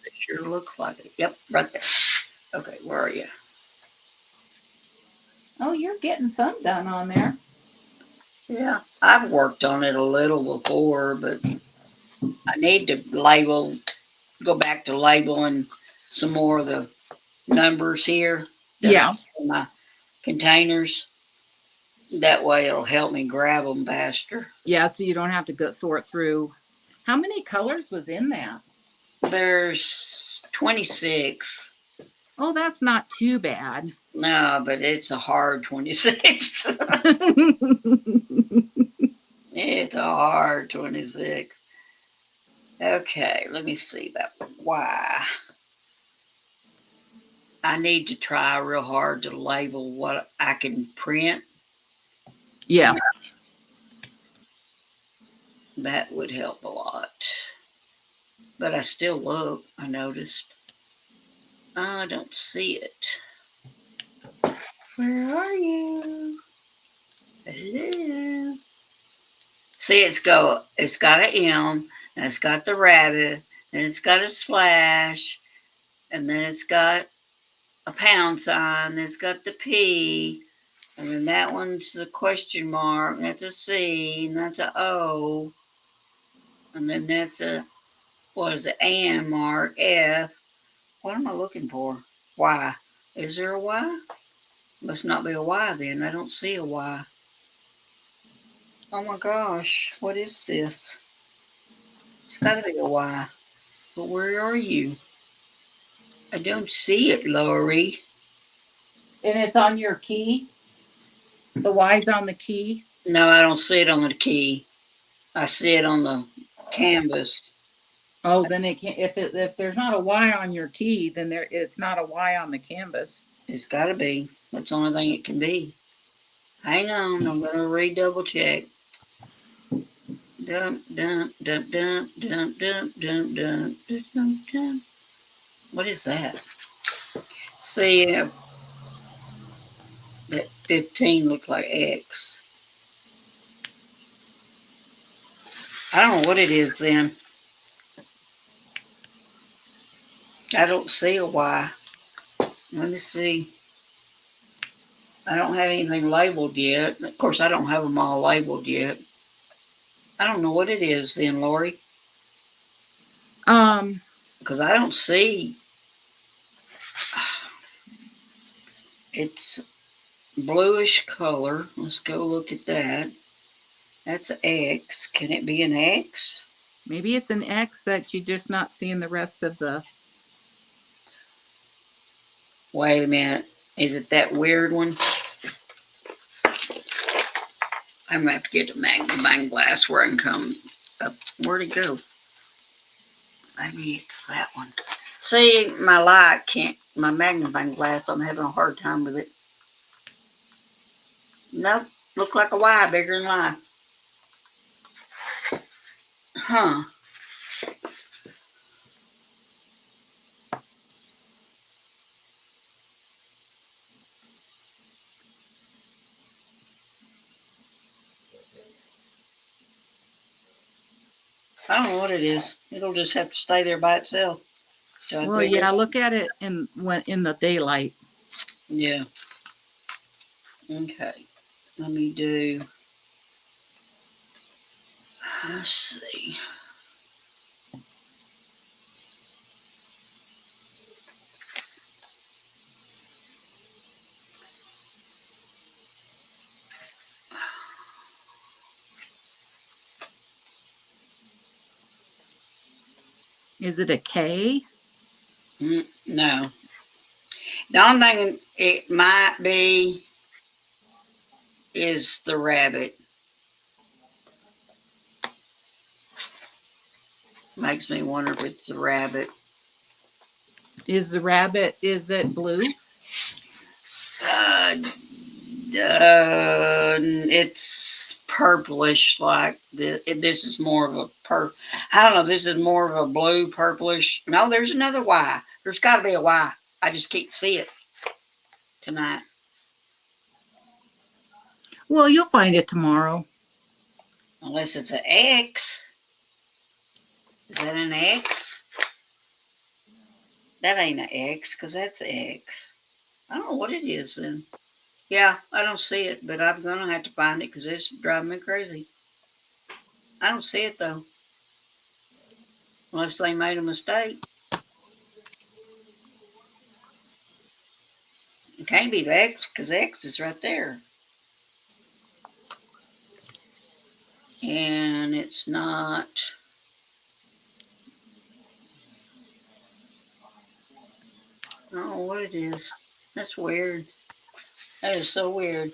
It sure looks like it. Yep, right there. Okay, where are you? Oh, you're getting some done on there. Yeah, I've worked on it a little before, but I need to go back to labeling some more of the numbers here. Yeah. My containers. That way it'll help me grab them faster. Yeah, so you don't have to go sort through. How many colors was in that? There's 26. Oh, that's not too bad. No, but it's a hard 26. It's a hard 26. Okay, let me see that Y. I need to try real hard to label what I can print. Yeah. That would help a lot. But I still look, I noticed. I don't see it. Where are you? Hello. See, it's got an M, and it's got the rabbit, and it's got a slash, and then it's got a pound sign, and it's got the P, and then that one's a question mark, and that's a C, and that's a O, and then that's a, what is it, and mark, F. What am I looking for? Y. Is there a Y? Must not be a Y then. I don't see a Y. Oh my gosh, what is this? It's got to be a Y. But where are you? I don't see it, Lori. And it's on your key? The Y's on the key? No, I don't see it on the key. I see it on the canvas. Oh, then it can't. If there's not a Y on your key, then it's not a Y on the canvas. It's got to be. That's the only thing it can be. Hang on, I'm going to redouble check. Dump, dump, dump, dump, dump, dump, dump, dump, dump, dump. What is that? See, 15 look like X. I don't know what it is then. I don't see a Y. Let me see. I don't have anything labeled yet. Of course, I don't have them all labeled yet. I don't know what it is then, Lori. Because I don't see. It's bluish color. Let's go look at that. That's an X. Can it be an X? Maybe it's an X that you're just not seeing the rest of the. Wait a minute. Is it that weird one? I'm going to have to get a magnifying glass where I can come up. Where'd it go? Maybe it's that one. See, my light can't, my magnifying glass, I'm having a hard time with it. Nope. Look like a Y, bigger than life. Huh. I don't know what it is. It'll just have to stay there by itself. Well, yeah, look at it in the daylight. Yeah. Okay. Let me do. Let's see. Is it a K? No. The only thing it might be is the rabbit. Makes me wonder if it's the rabbit. Is the rabbit, is it blue? It's purplish like this. This is more of a I don't know. This is more of a blue purplish. No, there's another Y. There's got to be a Y. I just can't see it tonight. Well, you'll find it tomorrow. Unless it's an X. Is that an X? That ain't an X because that's X. I don't know what it is then. Yeah, I don't see it, but I'm going to have to find it because it's driving me crazy. I don't see it though. Unless they made a mistake. It can't be the X because X is right there. And it's not. I don't know what it is. That's weird. That is so weird.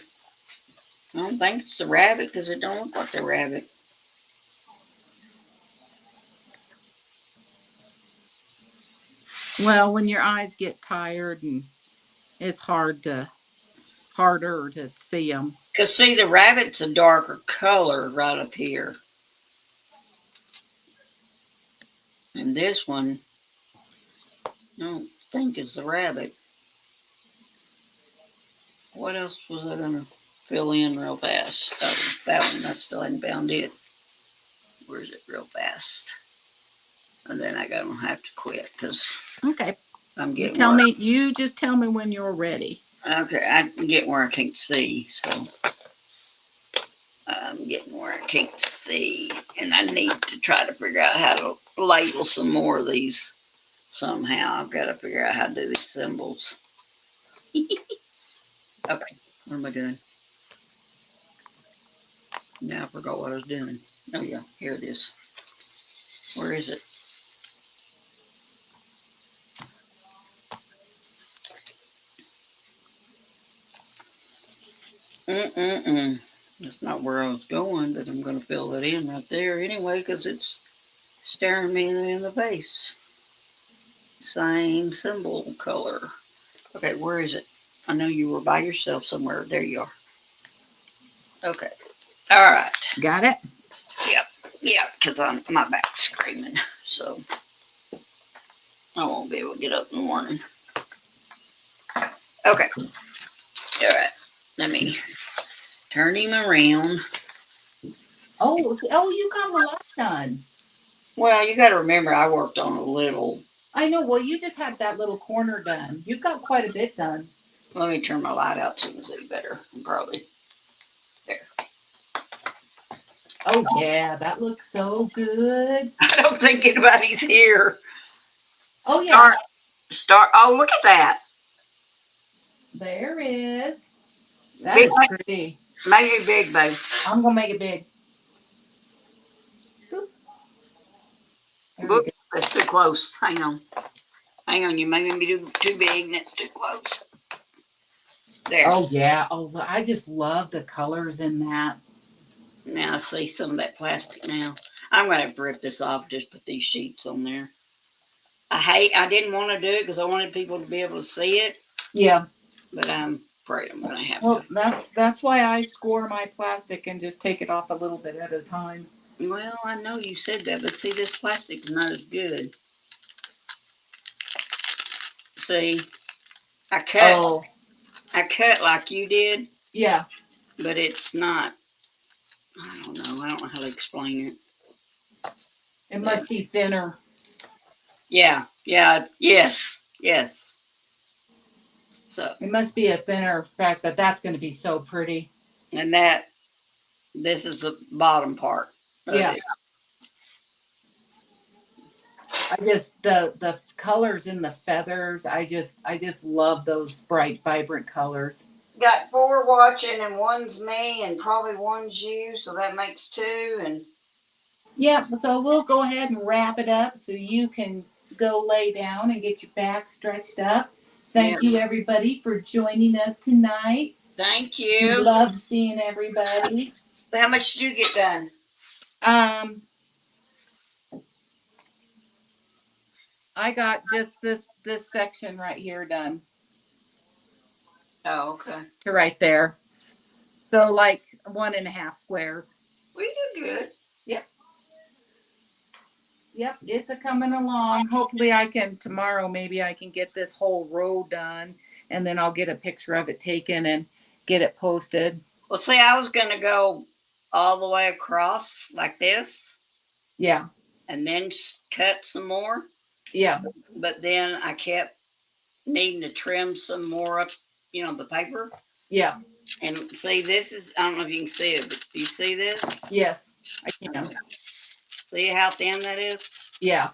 I don't think it's the rabbit because it don't look like the rabbit. Well, when your eyes get tired and it's harder to see them. Because see, the rabbit's a darker color right up here. And this one, I don't think is the rabbit. What else was I going to fill in real fast? Oh, that one. I still hadn't found it. Where's it real fast? And then I'm going to have to quit because okay. I'm getting You just tell me when you're ready. Okay, I'm getting where I can't see, so I'm getting where I can't see, and I need to try to figure out how to label some more of these somehow. I've got to figure out how to do these symbols. Okay, what am I doing? Now I forgot what I was doing. Oh yeah, here it is. Where is it? That's not where I was going, but I'm going to fill it in right there anyway because it's staring me in the face. Same symbol color. Okay, where is it? I know you were by yourself somewhere. There you are. Okay. All right. Got it? Yep. Yep, because my back's screaming. So I won't be able to get up in the morning. Okay. All right. Let me turn him around. Oh, you got a lot done. Well, you got to remember, I worked on a little. I know. Well, you just had that little corner done. You've got quite a bit done. Let me turn my light out so you can see better. Probably. There. Oh, yeah. That looks so good. I don't think anybody's here. Oh, yeah. Start. Oh, look at that. There is. That Big, is pretty. make it big, babe. I'm going to make it big. Boop. There we Whoops, go. that's too close. Hang on. Hang on, you making me do too big and it's too close. There. Oh, yeah. Oh, I just love the colors in that. Now see some of that plastic now. I'm going to have to rip this off, just put these sheets on there. I didn't want to do it because I wanted people to be able to see it. Yeah. But I'm afraid I'm going to have Well, to. that's why I score my plastic and just take it off a little bit at a time. Well, I know you said that, but see, this plastic's not as good. See, I cut like you did. Yeah. But it's not. I don't know. I don't know how to explain it. It must be thinner. Yeah. Yes. So. It must be a thinner fact, but that's going to be so pretty. And this is the bottom part. Yeah. It. I just the colors in the feathers. I just love those bright, vibrant colors. Got 4 watching and 1's me and probably 1's you, so that makes 2. And yeah, so we'll go ahead and wrap it up so you can go lay down and get your back stretched up. Thank you everybody for joining us tonight. Thank We you. love seeing everybody. How much did you get done? I got just this section right here done. Oh, okay. To right there. So like 1.5 squares. We do good. Yep, it's a coming along. Hopefully tomorrow maybe I can get this whole row done, and then I'll get a picture of it taken and get it posted. Well, see, I was going to go all the way across like this. Yeah. And then cut some more. Yeah. But then I kept needing to trim some more up, the paper. Yeah. And see, this is, I don't know if you can see it, but do you see this? Yes, I can. See how thin that is? Yeah.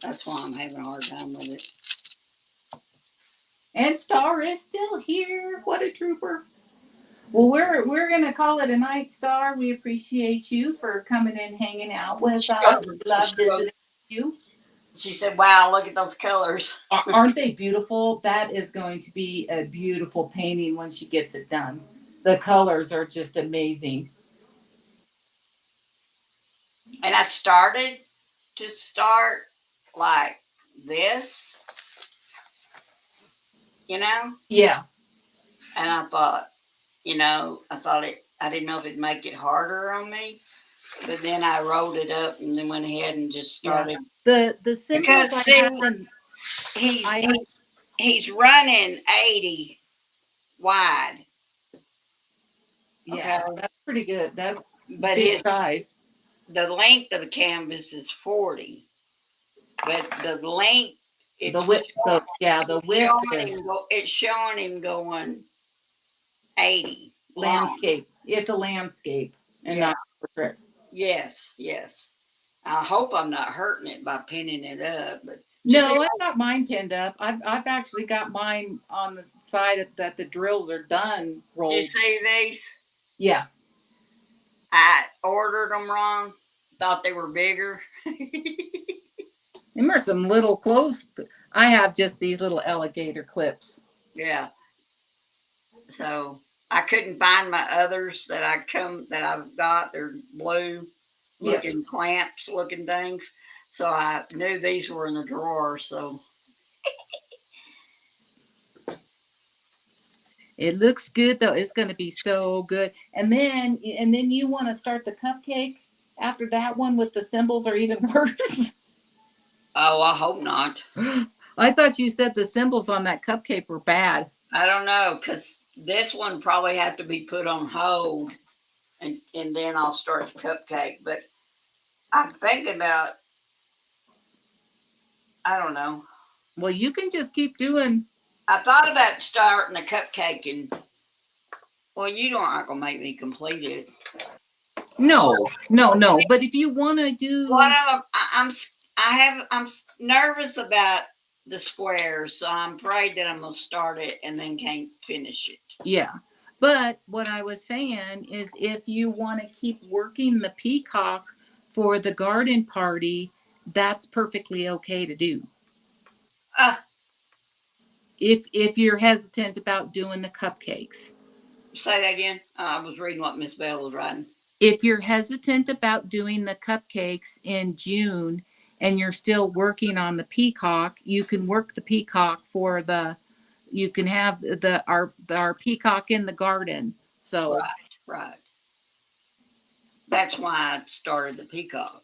That's why I'm having a hard time with it. And Star is still here. What a trooper. Well, we're gonna call it a night, Star. We appreciate you for coming and hanging out with us. We love visiting you. She said, "Wow, look at those colors. Aren't they beautiful?" That is going to be a beautiful painting when she gets it done. The colors are just amazing. And I started like this, Yeah. And I thought, I didn't know if it'd make it harder on me. But then I rolled it up and then went ahead and just started. Yeah. The symbols because, he's running 80 wide. Yeah, okay. That's pretty good. That's but big size. The length of the canvas is 40, but the length, the width is. It's showing him going 80. Landscape. It's a landscape and not a portrait. Yes. I hope I'm not hurting it by pinning it up, but no, I got mine pinned up. I've actually got mine on the side that the drills are done rolled. You see these? Yeah. I ordered them wrong. Thought they were bigger. Them are some little clothes. I have just these little alligator clips. Yeah. So I couldn't find my others that I've got. They're blue looking clamps looking things. So I knew these were in the drawer. So it looks good though. It's going to be so good. And then you want to start the cupcake after that one with the symbols or even worse. Oh, I hope not. I thought you said the symbols on that cupcake were bad. I don't know, because this one probably have to be put on hold, and then I'll start the cupcake. But I'm thinking about, I don't know. Well, you can just keep doing. I thought about starting a cupcake, and well, you aren't gonna make me complete it. No, no, no. But if you want to do, What I'm nervous about the squares, so I'm afraid that I'm gonna start it and then can't finish it. yeah. But what I was saying is if you want to keep working the peacock for the garden party, that's perfectly okay to do. Uh, If you're hesitant about doing the cupcakes. Say that again. I was reading what Miss Bell was writing. If you're hesitant about doing the cupcakes in June and you're still working on the peacock, you can work the peacock for the, you can have our peacock in the garden. So Right. That's why I started the peacock,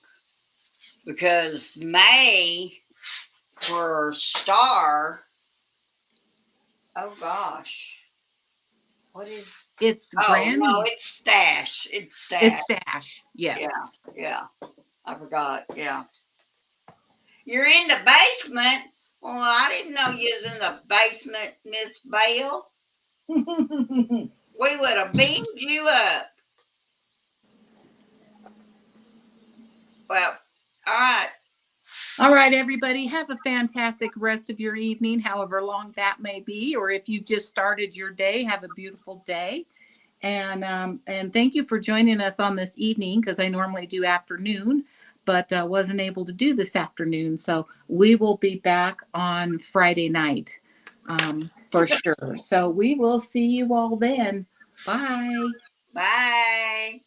because May for star. Oh gosh, what is? it's Oh no, Granny's. it's stash. It's stash. It's stash. Yes. Yeah. I forgot. Yeah. You're in the basement. Well, I didn't know you was in the basement, Miss Bell. We would have beamed you up. Well, all right. All right, everybody, have a fantastic rest of your evening, however long that may be, or if you've just started your day, have a beautiful day. And thank you for joining us on this evening, because I normally do afternoon, but wasn't able to do this afternoon. So we will be back on Friday night for sure. So we will see you all then. Bye. Bye.